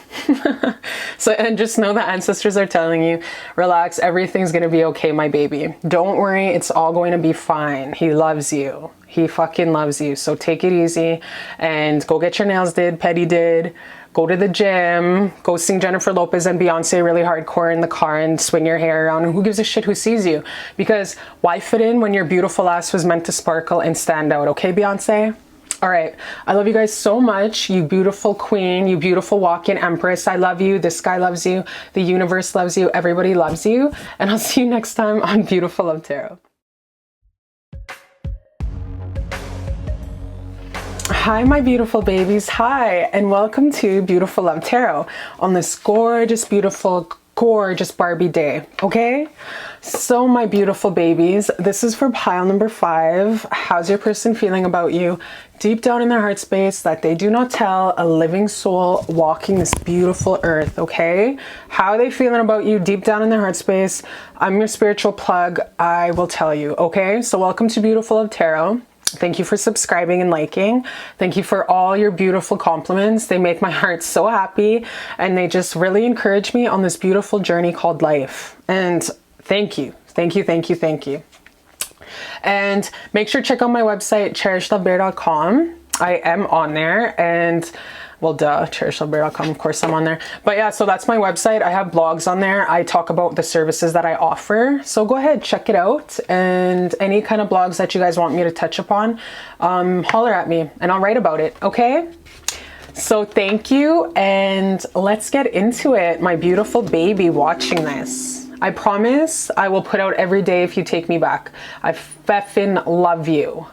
S1: So, and just know that ancestors are telling you, relax, everything's gonna be okay, my baby. Don't worry, it's all going to be fine. He loves you. He fucking loves you. So take it easy and go get your nails did, pedi did, go to the gym, go sing Jennifer Lopez and Beyonce really hardcore in the car and swing your hair around. And who gives a shit who sees you? Because why fit in when your beautiful ass was meant to sparkle and stand out? Okay, Beyonce? All right. I love you guys so much. You beautiful queen, you beautiful walk-in empress. I love you. This guy loves you. The universe loves you. Everybody loves you. And I'll see you next time on Beautiful Love Tarot. Hi, my beautiful babies. Hi, and welcome to Beautiful Love Tarot on this gorgeous, beautiful, gorgeous Barbie day, okay? So my beautiful babies, this is for pile number 5. How's your person feeling about you? Deep down in their heart space that they do not tell, a living soul walking this beautiful earth, okay? How are they feeling about you deep down in their heart space? I'm your spiritual plug. I will tell you, okay? So welcome to Beautiful Love Tarot. Thank you for subscribing and liking. Thank you for all your beautiful compliments. They make my heart so happy and they just really encourage me on this beautiful journey called life. And thank you. Thank you, thank you, thank you. And make sure to check out my website, cherishlbear.com. I am on there and well, duh, cherishlbear.com, of course I'm on there. But yeah, so that's my website. I have blogs on there. I talk about the services that I offer. So go ahead, check it out. And any kind of blogs that you guys want me to touch upon, holler at me and I'll write about it, okay? So thank you and let's get into it, my beautiful baby watching this. I promise I will put out every day if you take me back. I effing love you.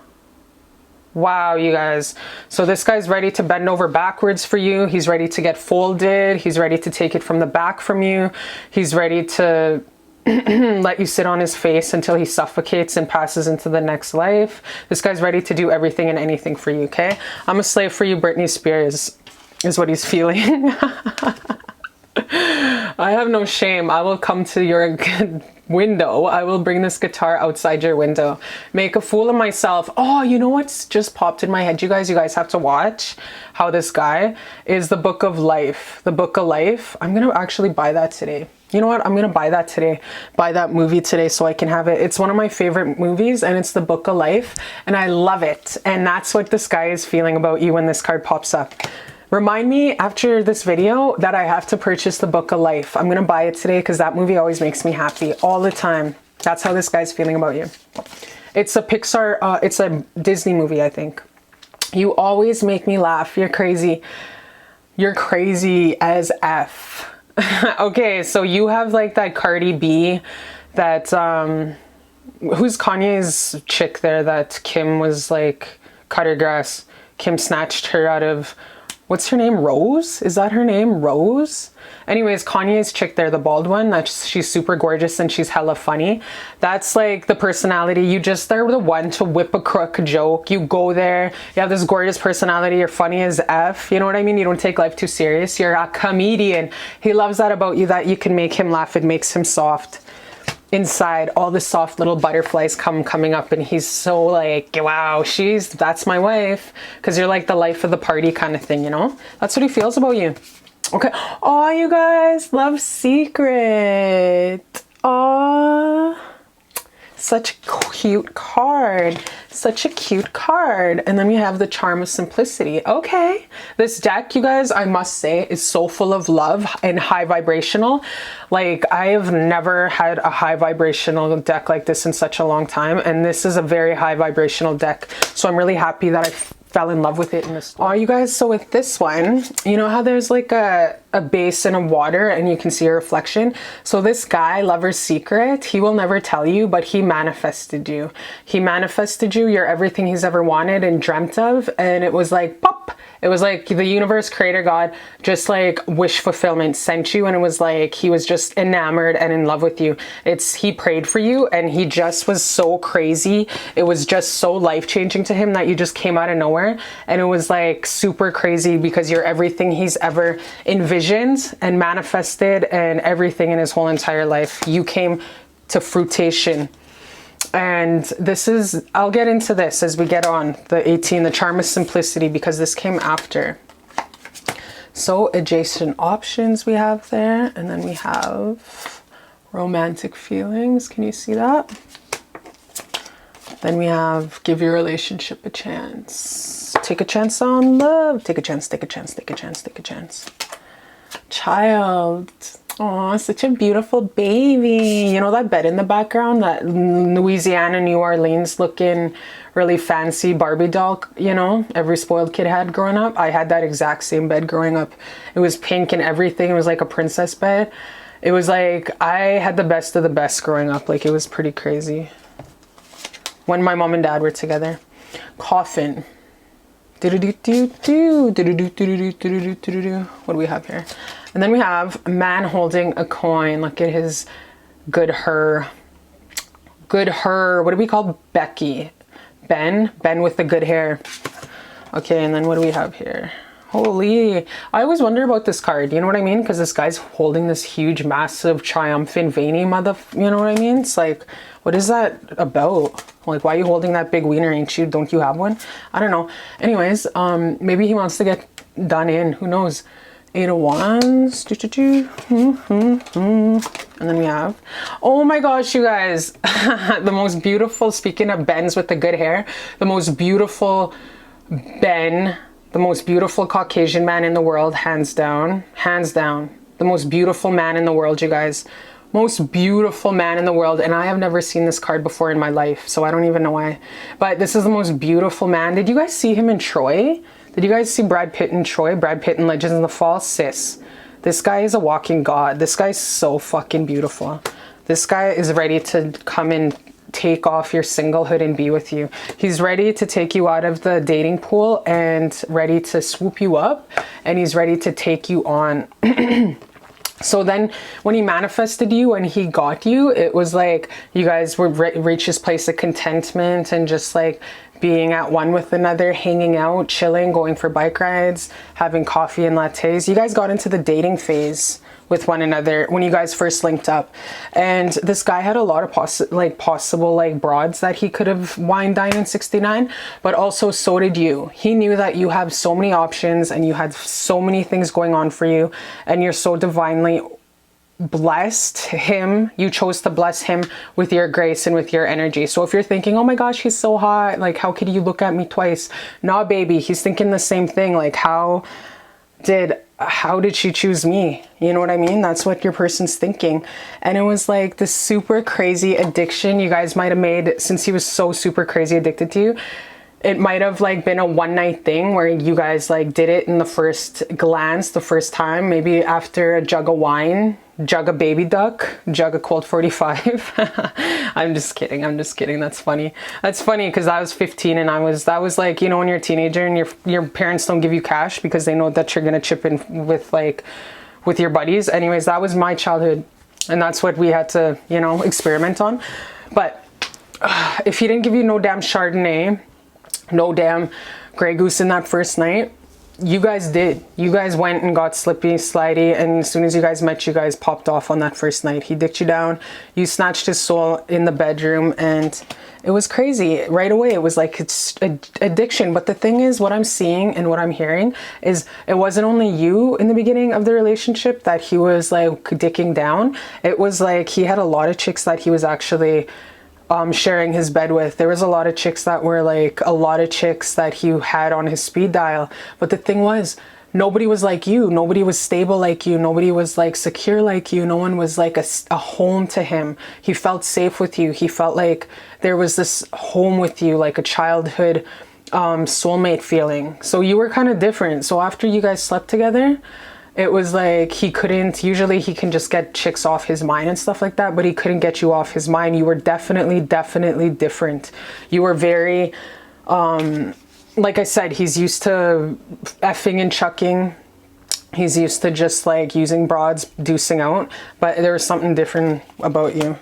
S1: Wow, you guys. So this guy's ready to bend over backwards for you. He's ready to get folded. He's ready to take it from the back from you. He's ready to let you sit on his face until he suffocates and passes into the next life. This guy's ready to do everything and anything for you, okay? I'm a slave for you, Britney Spears, is what he's feeling. I have no shame. I will come to your window. I will bring this guitar outside your window. Make a fool of myself. Oh, you know what's just popped in my head? You guys have to watch how this guy is the Book of Life. The Book of Life. I'm going to actually buy that today. You know what? I'm going to buy that today. Buy that movie today so I can have it. It's one of my favorite movies and it's the Book of Life and I love it. And that's what this guy is feeling about you when this card pops up. Remind me after this video that I have to purchase the Book of Life. I'm going to buy it today because that movie always makes me happy all the time. That's how this guy's feeling about you. It's a Pixar, it's a Disney movie, I think. You always make me laugh. You're crazy. You're crazy as F. Okay, so you have like that Cardi B, that, who's Kanye's chick there that Kim was like, cut her grass. Kim snatched her out of... what's her name? Rose? Is that her name? Rose? Anyways, Kanye's chick there, the bald one, she's super gorgeous and she's hella funny. That's like the personality. You just are the one to whip a crook joke. You go there, you have this gorgeous personality, you're funny as F. You know what I mean? You don't take life too serious. You're a comedian. He loves that about you, that you can make him laugh. It makes him soft. Inside, all the soft little butterflies coming up, and he's so like, wow, that's my wife, because you're like the life of the party kind of thing, you know? That's what he feels about you. Okay. Oh, you guys, love secret. Oh, such a cute card. Such a cute card. And then we have the charm of simplicity. Okay. This deck, you guys, I must say, is so full of love and high vibrational. Like, I have never had a high vibrational deck like this in such a long time. And this is a very high vibrational deck. So I'm really happy that I fell in love with it in this. Oh, you guys, so with this one, you know how there's like a basin of water and you can see a reflection? So this guy, lover's secret, he will never tell you, but he manifested you. He manifested you. You're everything he's ever wanted and dreamt of. And it was like, pop. It was like the universe, creator, God, just like wish fulfillment sent you. And it was like, he was just enamored and in love with you. He prayed for you and he just was so crazy. It was just so life-changing to him that you just came out of nowhere. And it was like super crazy because you're everything he's ever envisioned and manifested and everything in his whole entire life. You came to fruition. And this is, I'll get into this as we get on, the 18, the charm of simplicity, because this came after. So adjacent options we have there. And then we have romantic feelings. Can you see that? Then we have give your relationship a chance. Take a chance on love. Take a chance, take a chance, take a chance, take a chance. Child. Oh, such a beautiful baby. You know that bed in the background, that Louisiana, New Orleans looking really fancy Barbie doll, you know, every spoiled kid had growing up? I had that exact same bed growing up. It was pink and everything. It was like a princess bed. It was like, I had the best of the best growing up. Like, it was pretty crazy. When my mom and dad were together. Coffin. What do we have here? And then we have a man holding a coin. Look at his good her. Good her. What do we call Becky? Ben with the good hair. Okay, and then what do we have here? Holy, I always wonder about this card. You know what I mean? Because this guy's holding this huge, massive, triumphant, veiny you know what I mean? It's like, what is that about? Like, why are you holding that big wiener? Don't you have one? I don't know. Anyways, maybe he wants to get done in. Who knows? 8 of Wands. And then we have, oh my gosh, you guys, the most beautiful, speaking of Bens with the good hair, the most beautiful Ben, the most beautiful Caucasian man in the world, hands down, the most beautiful man in the world, you guys. Most beautiful man in the world, and I have never seen this card before in my life, so I don't even know why. But this is the most beautiful man. Did you guys see him in Troy? Did you guys see Brad Pitt in Troy? Brad Pitt in Legends in the Fall? Sis, this guy is a walking god. This guy's so fucking beautiful. This guy is ready to come and take off your singlehood and be with you. He's ready to take you out of the dating pool and ready to swoop you up, and he's ready to take you on. So then when he manifested you and he got you, it was like you guys would reach this place of contentment and just like being at one with another, hanging out, chilling, going for bike rides, having coffee and lattes. You guys got into the dating phase with one another when you guys first linked up, and this guy had a lot of possible broads that he could have wine dined in 69, but also so did you. He knew that you have so many options and you had so many things going on for you, and you're so divinely blessed him. You chose to bless him with your grace and with your energy. So if you're thinking, oh my gosh, he's so hot, like how could you look at me twice? Nah, baby, he's thinking the same thing. Like, how did she choose me? You know what I mean? That's what your person's thinking. And it was like this super crazy addiction you guys might have made, since he was so super crazy addicted to you. It might have been a one night thing where you guys did it in the first glance, the first time, maybe after a jug of wine, jug a baby duck, jug a Colt 45. I'm just kidding. I'm just kidding. That's funny. That's funny because I was 15 and that was like, you know, when you're a teenager and your parents don't give you cash because they know that you're going to chip in with with your buddies. Anyways, that was my childhood and that's what we had to, you know, experiment on. But if he didn't give you no damn Chardonnay, no damn Grey Goose in that first night, you guys did. You guys went and got slippy, slidey, and as soon as you guys met, you guys popped off on that first night. He dicked you down, you snatched his soul in the bedroom, and it was crazy. Right away, it was like it's addiction. But the thing is, what I'm seeing and what I'm hearing is it wasn't only you in the beginning of the relationship that he was like dicking down. It was like he had a lot of chicks that he was actually sharing his bed with. There was a lot of chicks that were like a lot of chicks that he had on his speed dial. But the thing was, nobody was like you. Nobody was stable like you. Nobody was like secure like you. No one was like a home to him. He felt safe with you. He felt like there was this home with you, like a childhood soulmate feeling. So you were kind of different. So after you guys slept together, it was like he couldn't, usually he can just get chicks off his mind and stuff like that, but he couldn't get you off his mind. You were definitely different. You were very, like I said, he's used to effing and chucking. He's used to just like using broads, deucing out, but there was something different about you.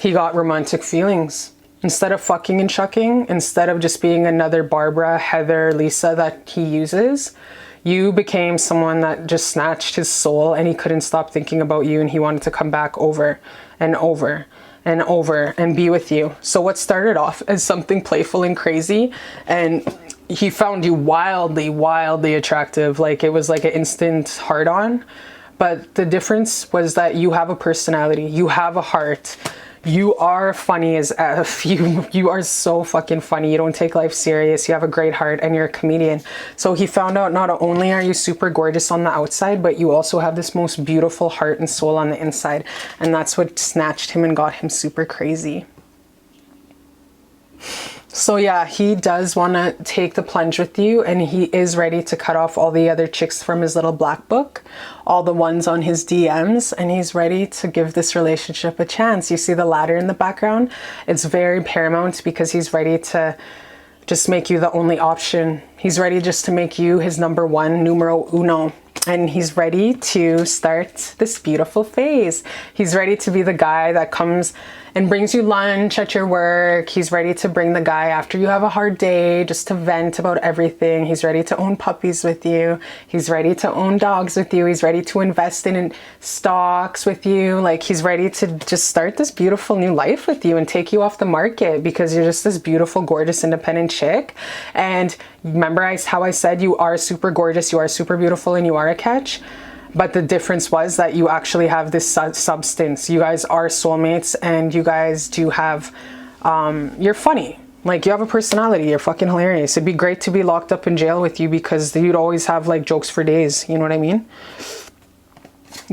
S1: He got romantic feelings. Instead of fucking and chucking, instead of just being another Barbara, Heather, Lisa that he uses, you became someone that just snatched his soul and he couldn't stop thinking about you and he wanted to come back over and over and over and be with you. So what started off as something playful and crazy, and he found you wildly attractive. Like it was like an instant hard on. But the difference was that you have a personality, you have a heart. You are funny as F. You are so fucking funny. You don't take life serious. You have a great heart and you're a comedian. So he found out not only are you super gorgeous on the outside, but you also have this most beautiful heart and soul on the inside. And that's what snatched him and got him super crazy. So yeah, he does want to take the plunge with you and he is ready to cut off all the other chicks from his little black book, all the ones on his DMs, and he's ready to give this relationship a chance. You see the ladder in the background? It's very paramount because he's ready to just make you the only option. He's ready just to make you his number one, numero uno. And he's ready to start this beautiful phase. He's ready to be the guy that comes and brings you lunch at your work. He's ready to bring the guy after you have a hard day just to vent about everything. He's ready to own puppies with you. He's ready to own dogs with you. He's ready to invest in stocks with you. Like he's ready to just start this beautiful new life with you and take you off the market because you're just this beautiful, gorgeous, independent chick. And remember how I said you are super gorgeous, you are super beautiful, and you are a catch? But the difference was that you actually have this substance. You guys are soulmates and you guys do have, you're funny. Like you have a personality, you're fucking hilarious. It'd be great to be locked up in jail with you because you'd always have like jokes for days. You know what I mean?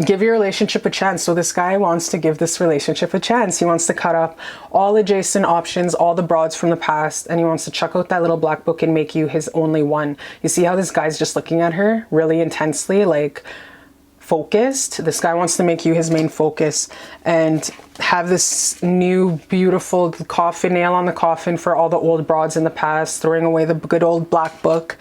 S1: Give your relationship a chance. So this guy wants to give this relationship a chance. He wants to cut up all adjacent options, all the broads from the past, and he wants to chuck out that little black book and make you his only one. You see how this guy's just looking at her really intensely, like focused? This guy wants to make you his main focus and have this new beautiful coffin, nail on the coffin for all the old broads in the past, throwing away the good old black book.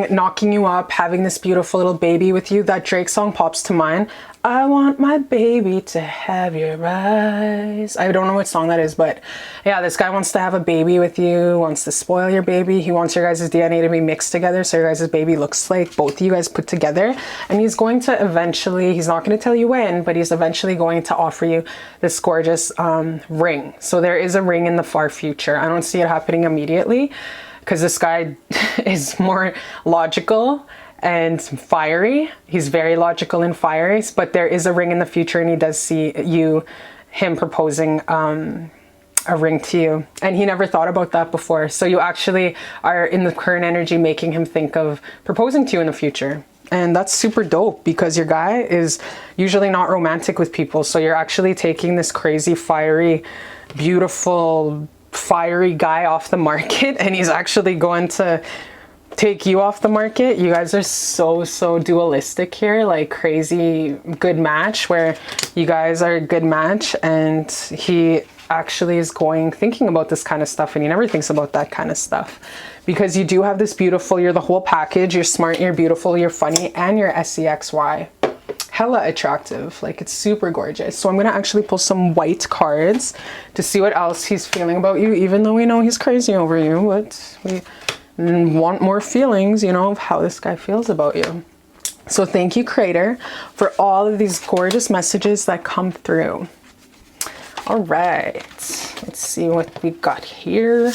S1: Knocking you up, having this beautiful little baby with you. That Drake song pops to mind. I want my baby to have your eyes. I don't know what song that is, but yeah, this guy wants to have a baby with you, wants to spoil your baby. He wants your guys' DNA to be mixed together so your guys' baby looks like both of you guys put together. And he's going to eventually, he's not going to tell you when, but he's eventually going to offer you this gorgeous ring. So there is a ring in the far future. I don't see it happening immediately, because this guy is more logical and fiery. He's very logical and fiery, but there is a ring in the future and he does see him proposing a ring to you. And he never thought about that before. So you actually are in the current energy making him think of proposing to you in the future. And that's super dope because your guy is usually not romantic with people. So you're actually taking this crazy, fiery, beautiful, fiery guy off the market and he's actually going to take you off the market. You guys are so dualistic here, like crazy good match, where you guys are a good match, and he actually is thinking about this kind of stuff, and he never thinks about that kind of stuff, because you do have this beautiful, you're the whole package. You're smart, you're beautiful, you're funny, and you're SEXY. Hella attractive. Like, it's super gorgeous. So I'm gonna actually pull some white cards to see what else he's feeling about you, even though we know he's crazy over you, but we want more feelings, you know, of how this guy feels about you. So thank you, Creator, for all of these gorgeous messages that come through. All right, let's see what we got here.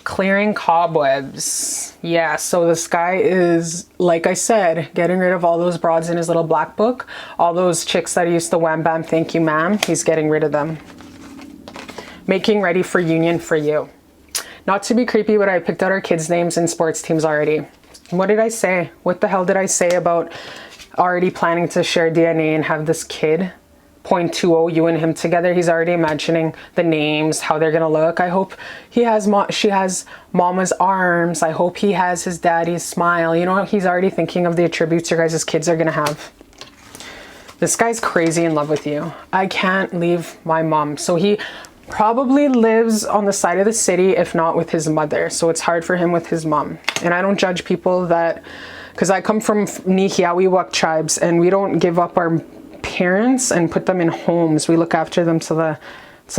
S1: Clearing cobwebs. Yeah, so this guy is, like I said, getting rid of all those broads in his little black book. All those chicks that he used to wham bam, thank you ma'am. He's getting rid of them. Making ready for union for you. Not to be creepy, but I picked out our kids' names in sports teams already. What did I say? What the hell did I say about already planning to share DNA and have this kid? 0.20, you and him together. He's already imagining the names, how they're gonna look. I hope he has she has mama's arms. I hope he has his daddy's smile. You know, he's already thinking of the attributes your guys' kids are gonna have. This guy's crazy in love with you. I can't leave my mom. So he probably lives on the side of the city, if not with his mother. So it's hard for him with his mom. And I don't judge people that, because I come from AWWWW tribes, and we don't give up our parents and put them in homes. We look after them so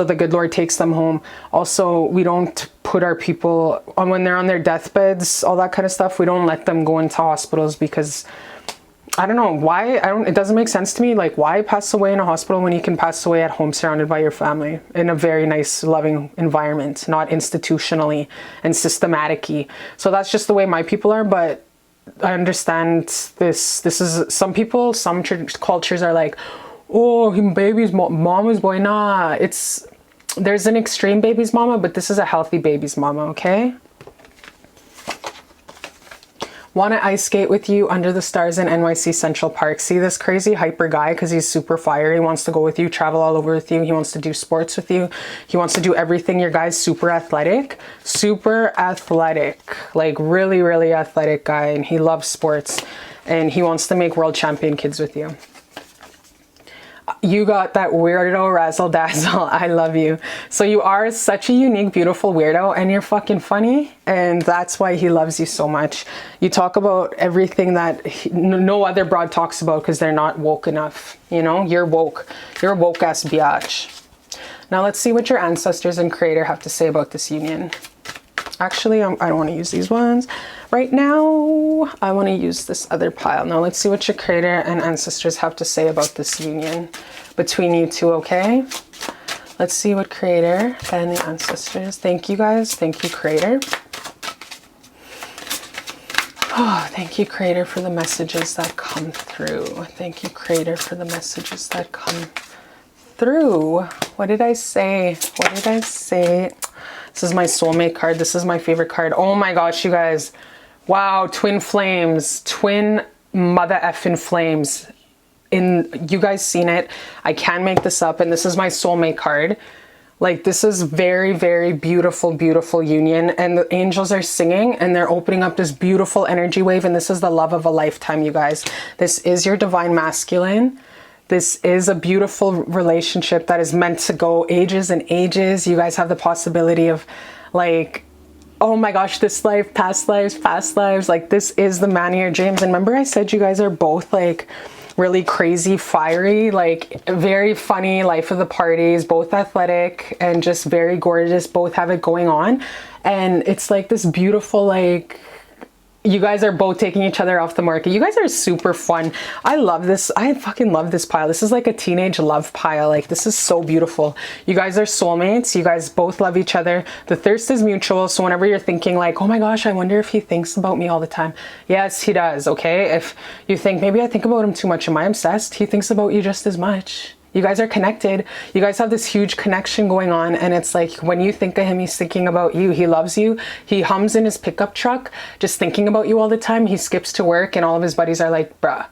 S1: the good Lord takes them home. Also, we don't put our people on when they're on their deathbeds, all that kind of stuff. We don't let them go into hospitals, because I don't know why. It doesn't make sense to me. Like, why pass away in a hospital when you can pass away at home surrounded by your family in a very nice, loving environment, not institutionally and systematic-y. So that's just the way my people are. But I understand this is, some people, some cultures are like, oh, baby's mama's boy. Nah, there's an extreme baby's mama, but this is a healthy baby's mama, okay? Want to ice skate with you under the stars in NYC Central Park. See this crazy hyper guy, because he's super fire. He wants to go with you, travel all over with you. He wants to do sports with you. He wants to do everything. Your guy's super athletic, like really athletic guy, and he loves sports, and he wants to make world champion kids with you. You got that weirdo razzle dazzle. I love you. So you are such a unique, beautiful weirdo, and you're fucking funny, and that's why he loves you so much. You talk about everything that no other broad talks about, because they're not woke enough. You know, you're woke. You're a woke ass biatch. Now let's see what your ancestors and Creator have to say about this union. Actually, I don't want to use these ones right now. I want to use this other pile. Now let's see what your Creator and ancestors have to say about this union between you two, okay? Let's see what Creator and the ancestors. Thank you guys. Thank you, Creator. Oh, thank you, Creator, for the messages that come through. Thank you, Creator, for the messages that come through. What did I say? What did I say? This is my soulmate card. This is my favorite card. Oh my gosh, you guys. Wow, twin flames. Twin mother effing flames. You guys seen it. I can make this up. And this is my soulmate card. Like, this is very, very beautiful, beautiful union. And the angels are singing, and they're opening up this beautiful energy wave. And this is the love of a lifetime, you guys. This is your divine masculine. This is a beautiful relationship that is meant to go ages and ages. You guys have the possibility of, like, oh my gosh, this life, past lives, past lives. Like, this is the man of your dreams. And remember I said you guys are both, like, really crazy, fiery, like, very funny, life of the parties, both athletic and just very gorgeous. Both have it going on. And it's like this beautiful, like, you guys are both taking each other off the market. You guys are super fun. I love this. I fucking love this pile. This is like a teenage love pile. Like, this is so beautiful. You guys are soulmates. You guys both love each other. The thirst is mutual. So whenever you're thinking like, oh my gosh, I wonder if he thinks about me all the time. Yes, he does. Okay. If you think maybe I think about him too much, am I obsessed? He thinks about you just as much. You guys are connected. You guys have this huge connection going on. And it's like, when you think of him, he's thinking about you. He loves you. He hums in his pickup truck, just thinking about you all the time. He skips to work and all of his buddies are like, bruh,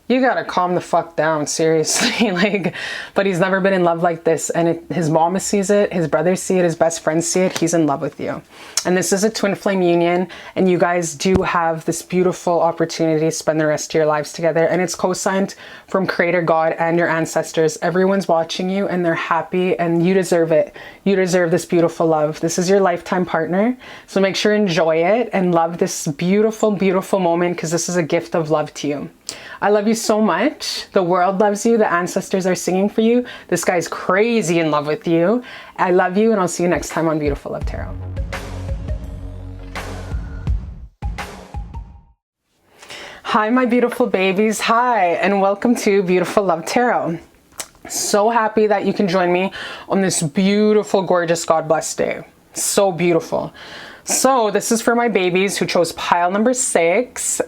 S1: you gotta calm the fuck down, seriously. Like, but he's never been in love like this, and his mama sees it, his brothers see it, his best friends see it. He's in love with you, and this is a twin flame union, and you guys do have this beautiful opportunity to spend the rest of your lives together, and it's co-signed from Creator God and your ancestors. Everyone's watching you, and they're happy, and you deserve it. You deserve this beautiful love. This is your lifetime partner, so make sure to enjoy it and love this beautiful, beautiful moment, because this is a gift of love to you. I love you so much. The world loves you. The ancestors are singing for you. This guy's crazy in love with you. I love you, and I'll see you next time on Beautiful Love Tarot. Hi, my beautiful babies. Hi, and welcome to Beautiful Love Tarot. So happy that you can join me on this beautiful, gorgeous, God blessed day. So beautiful. So this is for my babies who chose pile number 6.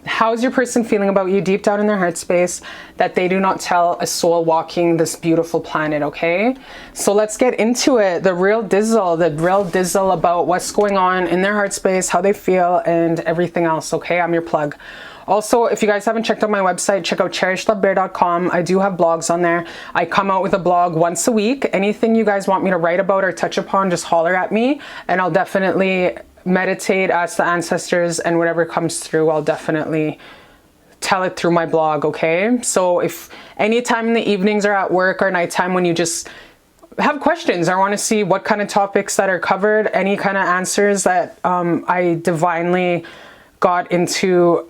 S1: How's your person feeling about you deep down in their heart space that they do not tell a soul walking this beautiful planet, okay? So let's get into it. The real dizzle about what's going on in their heart space, how they feel, and everything else, okay? I'm your plug. Also, if you guys haven't checked out my website, check out cherishlbear.com. I do have blogs on there. I come out with a blog once a week. Anything you guys want me to write about or touch upon, just holler at me, and I'll definitely meditate, ask the ancestors, and whatever comes through, I'll definitely tell it through my blog, okay? So if anytime in the evenings or at work or nighttime when you just have questions or want to see what kind of topics that are covered, any kind of answers that I divinely got into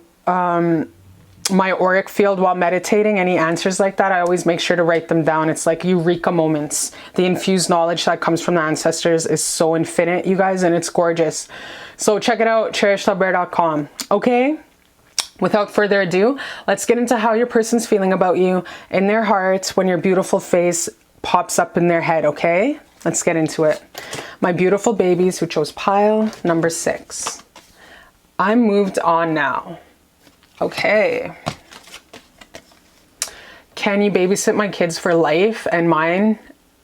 S1: my auric field while meditating, any answers like that, I always make sure to write them down. It's like eureka moments. The infused knowledge that comes from the ancestors is so infinite, you guys, and it's gorgeous. So check it out, cherishlbear.com. Okay, without further ado, let's get into how your person's feeling about you in their heart when your beautiful face pops up in their head, okay? Let's get into it. My beautiful babies who chose pile number 6. I'm moved on now. Okay. Can you babysit my kids for life and mine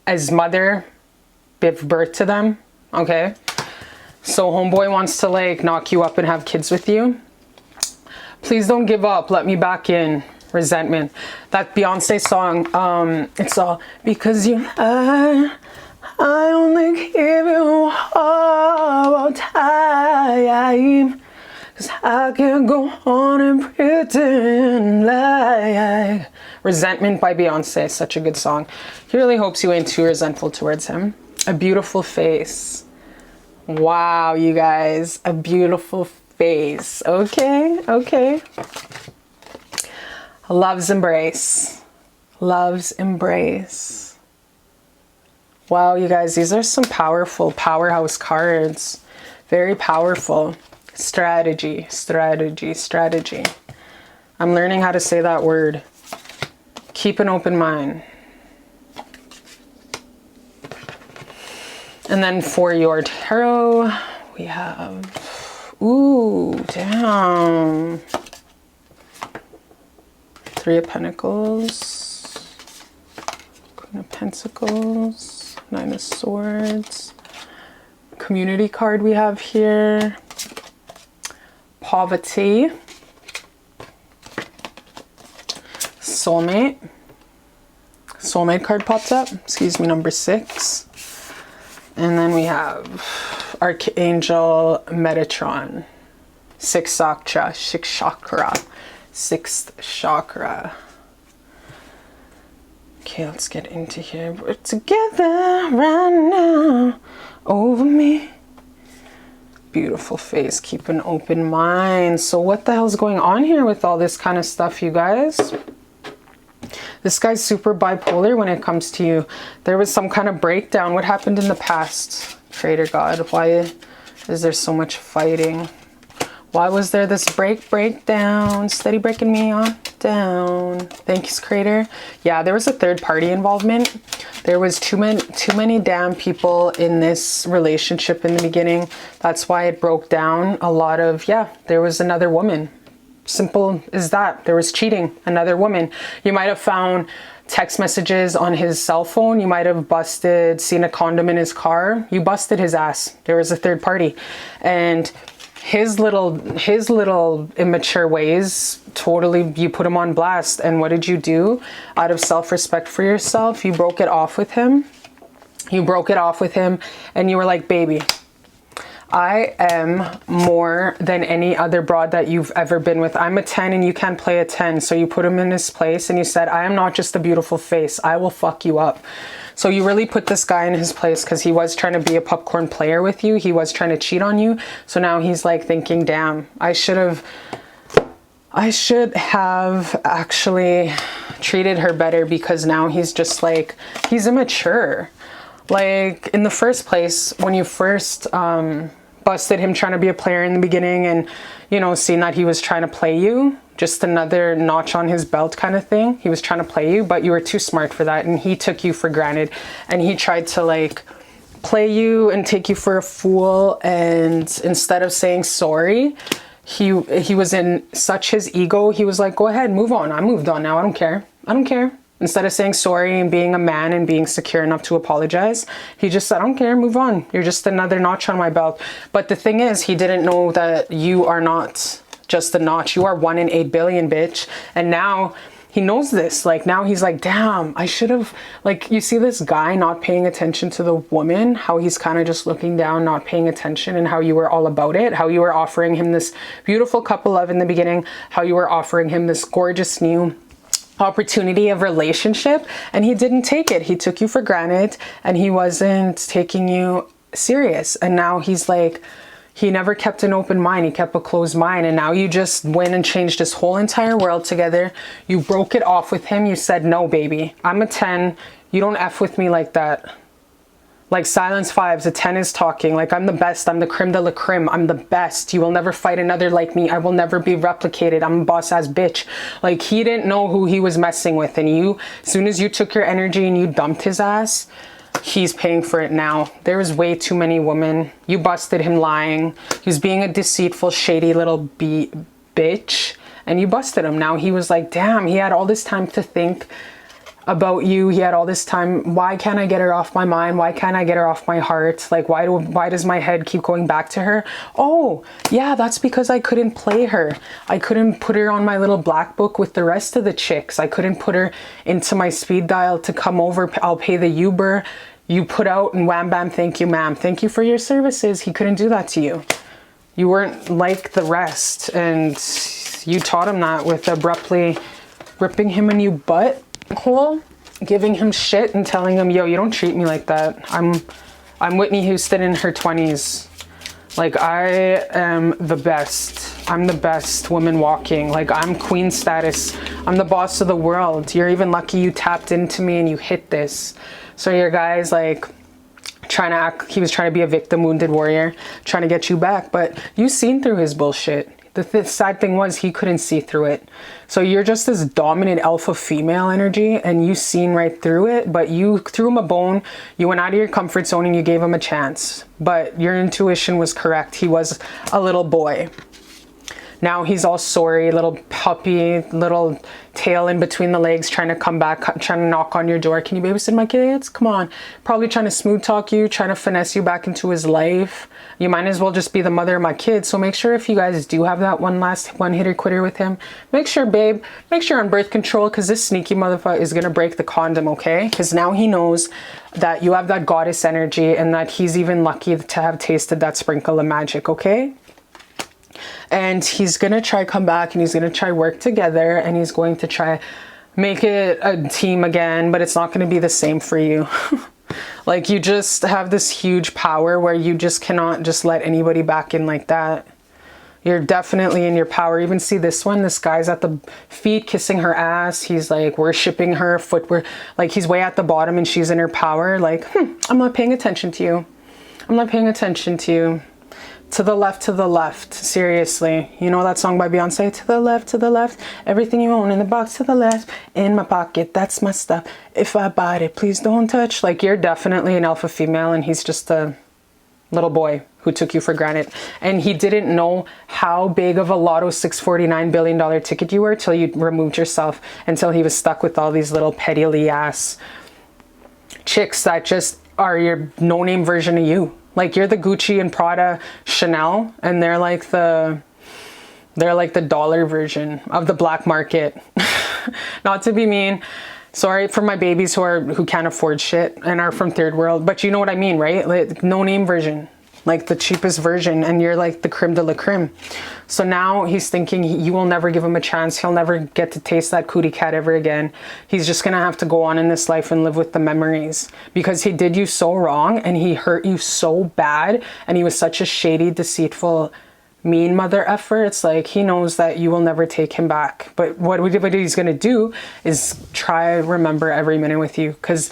S1: as mother give birth to them? Okay. So homeboy wants to like knock you up and have kids with you. Please don't give up. Let me back in. Resentment. That Beyonce song, it's all because you lie. I only give you all time. 'Cause I can't go on and pretend like. Resentment by Beyonce. Such a good song. He really hopes you ain't too resentful towards him. A beautiful face. Wow, you guys. A beautiful face. Okay, okay. Love's embrace. Love's embrace. Wow, you guys. These are some powerful powerhouse cards. Very powerful. Strategy, strategy, strategy. I'm learning how to say that word. Keep an open mind. And then for your tarot, we have, ooh, damn. 3 of Pentacles, Queen of Pentacles, 9 of Swords. Community card we have here. Poverty, soulmate. Soulmate card popped up. Excuse me, number 6. And then we have Archangel Metatron. 6th chakra, 6th chakra, 6th chakra. Okay, let's get into here. We're together right now over me. Beautiful face. Keep an open mind. So what the hell's going on here with all this kind of stuff, you guys? This guy's super bipolar when it comes to you. There was some kind of breakdown. What happened in the past? Creator God, why is there so much fighting? Why was there this breakdown? Steady breaking me on down. Thanks, Creator. Yeah, there was a third party involvement. There was too many damn people in this relationship in the beginning. That's why it broke down. A lot of, yeah, there was another woman. Simple as that. There was cheating, another woman. You might have found text messages on his cell phone. You might have seen a condom in his car. You busted his ass. There was a third party. And his little immature ways, totally, you put him on blast. And what did you do? Out of self-respect for yourself, you broke it off with him. You broke it off with him and you were like, baby, I am more than any other broad that you've ever been with. I'm a 10 and you can't play a 10. So you put him in his place and you said, I am not just a beautiful face. I will fuck you up. So you really put this guy in his place because he was trying to be a popcorn player with you. He was trying to cheat on you. So now he's like thinking, damn, I should have actually treated her better, because now he's just like, he's immature. Like in the first place, when you first busted him trying to be a player in the beginning and, you know, seeing that he was trying to play you, just another notch on his belt kind of thing. He was trying to play you, but you were too smart for that. And he took you for granted and he tried to like play you and take you for a fool. And instead of saying sorry, he was in such his ego. He was like, go ahead, move on. I moved on now. I don't care. I don't care. Instead of saying sorry and being a man and being secure enough to apologize, he just said, I don't care, move on. You're just another notch on my belt. But the thing is, he didn't know that you are not just a notch. You are 1 in 8 billion, bitch. And now he knows this. Like now he's like, damn, I should have, like, you see this guy not paying attention to the woman, how he's kind of just looking down, not paying attention, and how you were all about it, how you were offering him this beautiful cup of love in the beginning, how you were offering him this gorgeous new opportunity of relationship, and he didn't take it. He took you for granted and he wasn't taking you serious. And now he's like, he never kept an open mind. He kept a closed mind. And now you just went and changed his whole entire world together. You broke it off with him. You said, no, baby, I'm a 10. You don't F with me like that. Like silence fives, a 10 is talking. Like I'm the best. I'm the creme de la creme. I'm the best. You will never fight another like me. I will never be replicated. I'm a boss ass bitch. Like he didn't know who he was messing with. And you, as soon as you took your energy and you dumped his ass, he's paying for it now. There was way too many women. You busted him lying. He was being a deceitful, shady little bitch. And you busted him. Now he was like, damn, he had all this time to think about you. He had all this time. Why can't I get her off my mind? Why can't I get her off my heart? Like, why does my head keep going back to her? Oh, yeah, that's because I couldn't play her. I couldn't put her on my little black book with the rest of the chicks. I couldn't put her into my speed dial to come over. I'll pay the Uber. You put out and wham, bam, thank you, ma'am. Thank you for your services. He couldn't do that to you. You weren't like the rest. And you taught him that with abruptly ripping him a new butt hole, giving him shit and telling him, yo, you don't treat me like that. I'm Whitney Houston in her 20s. Like I am the best. I'm the best woman walking. Like I'm queen status. I'm the boss of the world. You're even lucky you tapped into me and you hit this. So your guy's like trying to act, he was trying to be a victim, wounded warrior, trying to get you back, but you seen through his bullshit. The sad thing was he couldn't see through it. So you're just this dominant alpha female energy and you seen right through it, but you threw him a bone. You went out of your comfort zone and you gave him a chance. But your intuition was correct. He was a little boy. Now he's all sorry, little puppy, little tail in between the legs, trying to come back, trying to knock on your door. Can you babysit my kids? Come on. Probably trying to smooth talk you, trying to finesse you back into his life. You might as well just be the mother of my kids. So make sure if you guys do have that one last one hitter quitter with him, make sure, babe, make sure you're on birth control, because this sneaky motherfucker is going to break the condom, okay? Because now he knows that you have that goddess energy and that he's even lucky to have tasted that sprinkle of magic, okay? And he's going to try come back and he's going to try work together and he's going to try make it a team again, but it's not going to be the same for you. Like you just have this huge power where you just cannot just let anybody back in like that. You're definitely in your power. Even see this one, this guy's at the feet kissing her ass. He's like worshiping her footwear. Like he's way at the bottom and she's in her power. Like, I'm not paying attention to you. I'm not paying attention to you. To the left, to the left. Seriously. You know that song by Beyonce? To the left, everything you own in the box to the left, in my pocket, that's my stuff. If I bought it, please don't touch. Like you're definitely an alpha female and he's just a little boy who took you for granted. And he didn't know how big of a Lotto $649 billion ticket you were till you removed yourself, until he was stuck with all these little petty ass chicks that just are your no-name version of you. Like you're the Gucci and Prada Chanel, and they're like the dollar version of the black market. Not to be mean. Sorry for my babies who can't afford shit and are from third world, but you know what I mean, right? Like no name version, like the cheapest version, and you're like the creme de la creme. So now he's thinking you will never give him a chance. He'll never get to taste that cootie cat ever again. He's just gonna have to go on in this life and live with the memories, because he did you so wrong and he hurt you so bad, and he was such a shady, deceitful, mean mother effer. It's like he knows that you will never take him back, but what he's going to do is try remember every minute with you, because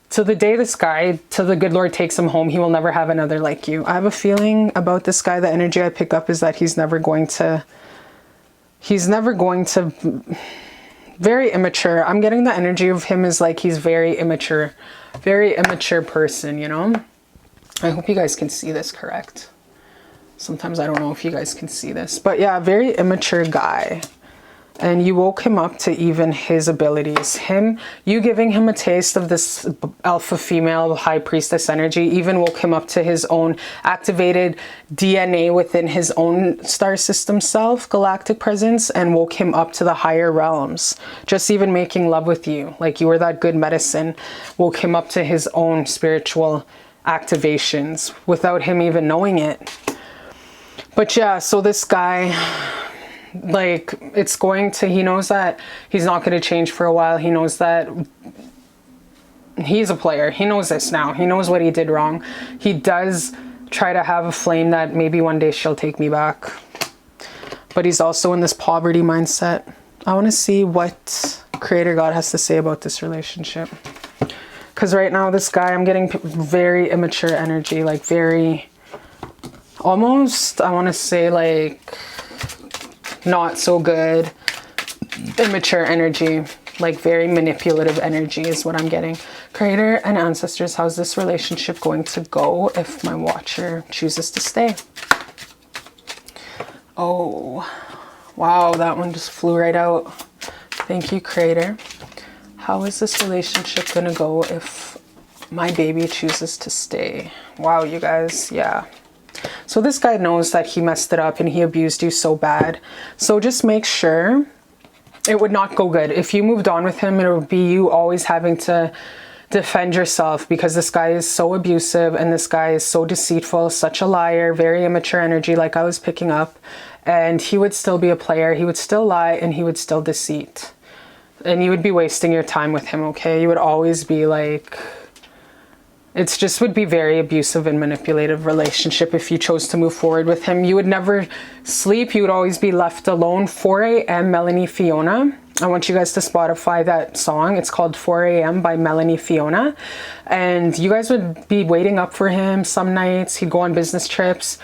S1: to the day this guy, till the good Lord takes him home, he will never have another like you. I have a feeling about this guy, the energy I pick up is that he's never going to very immature. I'm getting the energy of him is like he's very immature person, you know. I hope you guys can see this correct. Sometimes I don't know if you guys can see this, but yeah, very immature guy. And you woke him up to even his abilities. You giving him a taste of this alpha female high priestess energy even woke him up to his own activated DNA within his own star system self, galactic presence, and woke him up to the higher realms. Just even making love with you, like you were that good medicine, woke him up to his own spiritual activations without him even knowing it. But yeah, so this guy, like, he knows that he's not going to change for a while. He knows that he's a player. He knows this now. He knows what he did wrong. He does try to have a flame that maybe one day she'll take me back. But he's also in this poverty mindset. I want to see what Creator God has to say about this relationship. Because right now, this guy, I'm getting very immature energy, like very... almost, I want to say, like, not so good, immature energy, like very manipulative energy is what I'm getting. Creator and ancestors, how's this relationship going to go if my watcher chooses to stay? Oh, wow, that one just flew right out. Thank you, Creator. How is this relationship going to go if my baby chooses to stay? Wow, you guys, yeah. So this guy knows that he messed it up and he abused you so bad. So just make sure it would not go good. If you moved on with him, it would be you always having to defend yourself, because this guy is so abusive and this guy is so deceitful, such a liar, very immature energy like I was picking up. And he would still be a player. He would still lie and he would still deceit. And you would be wasting your time with him, okay? You would always be like... It just would be very abusive and manipulative relationship if you chose to move forward with him. You would never sleep. You would always be left alone. 4 a.m. Melanie Fiona. I want you guys to Spotify that song. It's called 4 a.m. by Melanie Fiona. And you guys would be waiting up for him some nights. He'd go on business trips,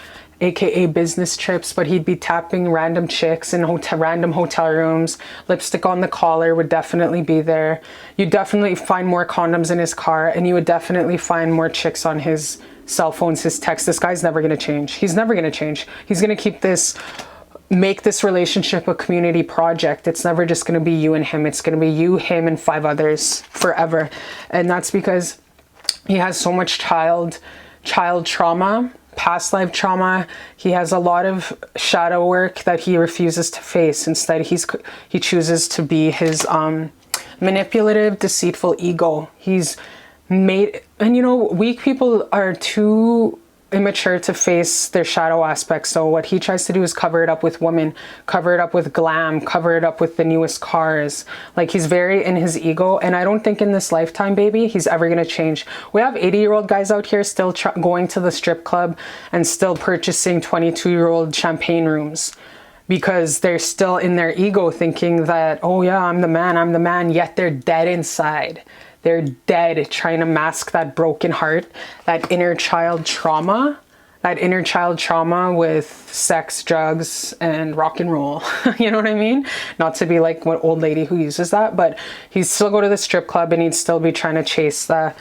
S1: aka business trips, but he'd be tapping random chicks in random hotel rooms. Lipstick on the collar would definitely be there. You'd definitely find more condoms in his car, and you would definitely find more chicks on his cell phones, his texts. This guy's never going to change. He's never going to change. He's going to keep this, make this relationship a community project. It's never just going to be you and him. It's going to be you, him, and 5 others forever. And that's because he has so much child trauma, past life trauma. He has a lot of shadow work that he refuses to face. Instead, he chooses to be his manipulative, deceitful ego. He's made, and you know, weak people are too immature to face their shadow aspects. So what he tries to do is cover it up with women, cover it up with glam, cover it up with the newest cars. Like, he's very in his ego, and I don't think in this lifetime, baby, he's ever going to change. We have 80-year-old guys out here still going to the strip club and still purchasing 22-year-old champagne rooms, because they're still in their ego thinking that, oh yeah, I'm the man, yet they're dead inside. They're dead trying to mask that broken heart, that inner child trauma with sex, drugs, and rock and roll. You know what I mean? Not to be like one old lady who uses that, but he'd still go to the strip club and he'd still be trying to chase that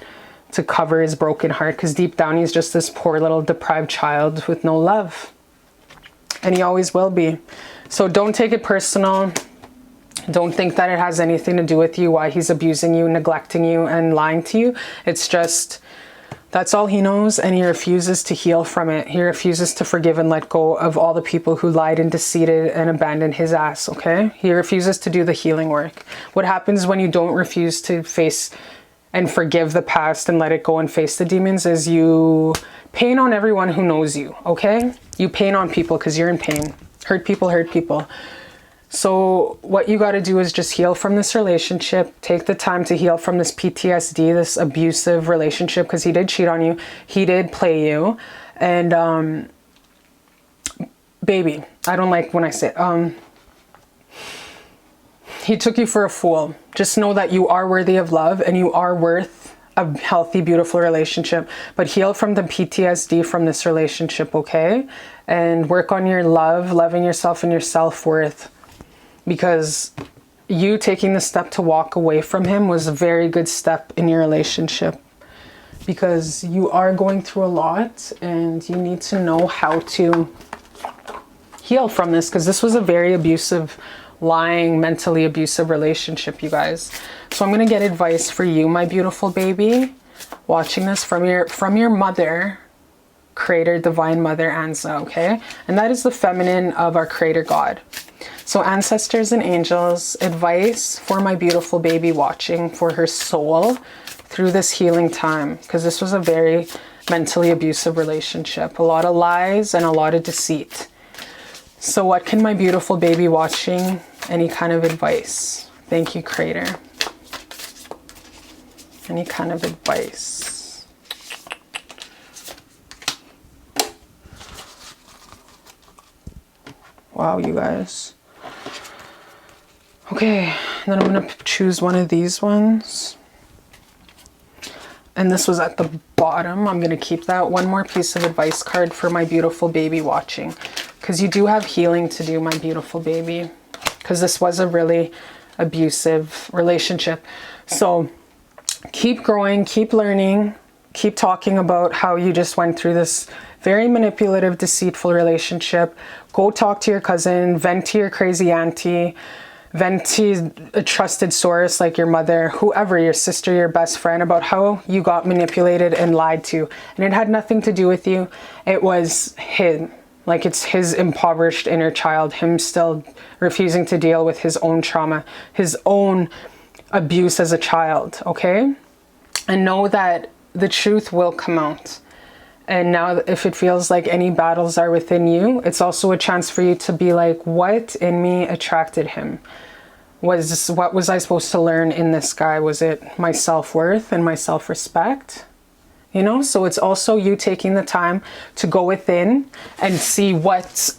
S1: to cover his broken heart, because deep down he's just this poor little deprived child with no love. And he always will be. So don't take it personal. Don't think that it has anything to do with you, why he's abusing you, neglecting you, and lying to you. It's just That's all he knows, and he refuses to heal from it. He refuses to forgive and let go of all the people who lied and deceived and abandoned his ass, okay? He refuses to do the healing work. What happens when you don't refuse to face and forgive the past and let it go and face the demons is you pain on everyone who knows you, okay? You pain on people because you're in pain. Hurt people hurt people. So what you got to do is just heal from this relationship. Take the time to heal from this PTSD, this abusive relationship, because he did cheat on you. He did play you. And baby, I don't like when I say he took you for a fool. Just know that you are worthy of love and you are worth a healthy, beautiful relationship. But heal from the PTSD from this relationship, okay? And work on your love, loving yourself and your self-worth. Because you taking the step to walk away from him was a very good step in your relationship. Because you are going through a lot and you need to know how to heal from this. Because this was a very abusive, lying, mentally abusive relationship, you guys. So I'm going to get advice for you, my beautiful baby, watching this from your mother, Creator, Divine Mother, Ansa, okay? And that is the feminine of our Creator God. So ancestors and angels, advice for my beautiful baby watching, for her soul through this healing time, because this was a very mentally abusive relationship. A lot of lies and a lot of deceit. So what can my beautiful baby watching, any kind of advice? Thank you, Creator. Any kind of advice? Wow, you guys. Okay, then I'm going to choose one of these ones. And this was at the bottom. I'm going to keep that. One more piece of advice card for my beautiful baby watching. Because you do have healing to do, my beautiful baby. Because this was a really abusive relationship. So keep growing, keep learning, keep talking about how you just went through this very manipulative, deceitful relationship. Go talk to your cousin, vent to your crazy auntie, vent to a trusted source like your mother, whoever, your sister, your best friend, about how you got manipulated and lied to. And it had nothing to do with you. It was him. Like, it's his impoverished inner child, him still refusing to deal with his own trauma, his own abuse as a child, okay? And know that the truth will come out. And now if it feels like any battles are within you, it's also a chance for you to be like, what in me attracted him? What was I supposed to learn in this guy? Was it my self-worth and my self-respect? You know, so it's also you taking the time to go within and see what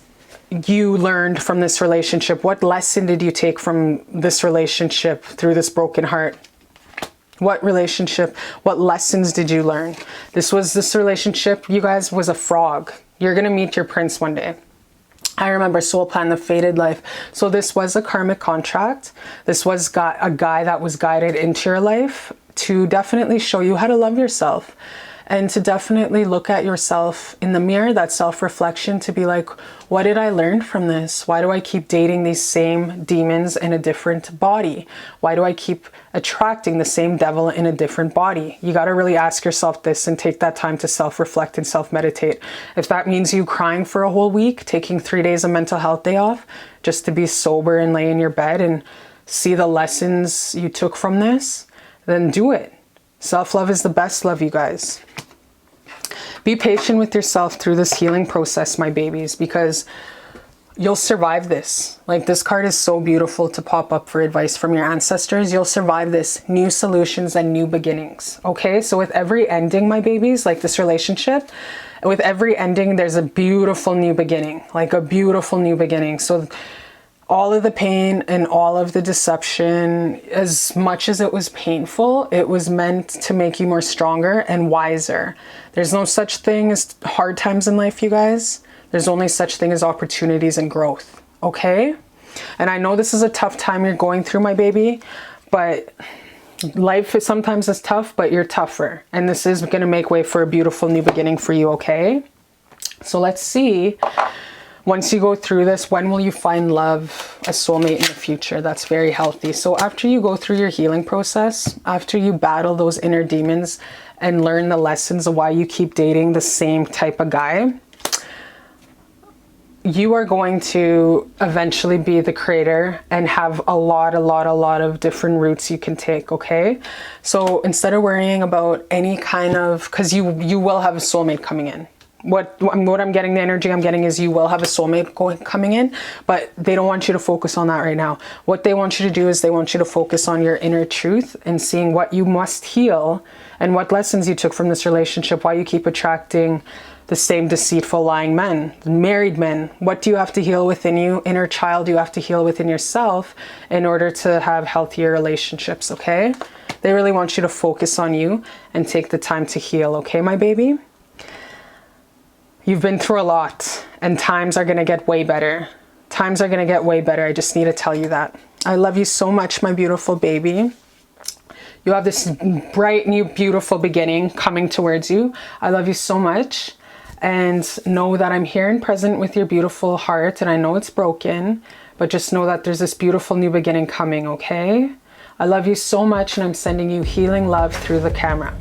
S1: you learned from this relationship. What lesson did you take from this relationship through this broken heart? What relationship, what lessons did you learn? This relationship, you guys, was a frog. You're going to meet your prince one day. I remember Soul Plan, the fated life. So this was a karmic contract. This was a guy that was guided into your life to definitely show you how to love yourself. And to definitely look at yourself in the mirror, that self-reflection, to be like, what did I learn from this? Why do I keep dating these same demons in a different body? Why do I keep attracting the same devil in a different body? You got to really ask yourself this and take that time to self-reflect and self-meditate. If that means you crying for a whole week, taking 3 days of mental health day off, just to be sober and lay in your bed and see the lessons you took from this, then do it. Self-love is the best love, you guys. Be patient with yourself through this healing process, my babies, because you'll survive this. Like, this card is so beautiful to pop up for advice from your ancestors. You'll survive this. New solutions and new beginnings. Okay, so with every ending, my babies, like this relationship, with every ending, there's a beautiful new beginning, like a beautiful new beginning. So all of the pain and all of the deception, as much as it was painful, it was meant to make you more stronger and wiser. There's no such thing as hard times in life, you guys. There's only such thing as opportunities and growth, okay? And I know this is a tough time you're going through, my baby, but life is sometimes is tough, but you're tougher. And this is going to make way for a beautiful new beginning for you, okay? So let's see. Once you go through this, when will you find love, a soulmate in the future? That's very healthy. So after you go through your healing process, after you battle those inner demons and learn the lessons of why you keep dating the same type of guy, you are going to eventually be the creator and have a lot of different routes you can take, okay? So instead of worrying about any kind of, because you will have a soulmate coming in. What I'm getting, the energy I'm getting is you will have a soulmate coming in, but they don't want you to focus on that right now. What they want you to do is they want you to focus on your inner truth and seeing what you must heal and what lessons you took from this relationship, why you keep attracting the same deceitful, lying men, married men. What do you have to heal within you? Inner child you have to heal within yourself in order to have healthier relationships, okay? They really want you to focus on you and take the time to heal, okay, my baby? You've been through a lot and times are gonna get way better. Times are gonna get way better. I just need to tell you that. I love you so much, my beautiful baby. You have this bright, new, beautiful beginning coming towards you. I love you so much. And know that I'm here and present with your beautiful heart. And I know it's broken, but just know that there's this beautiful new beginning coming, okay? I love you so much and I'm sending you healing love through the camera.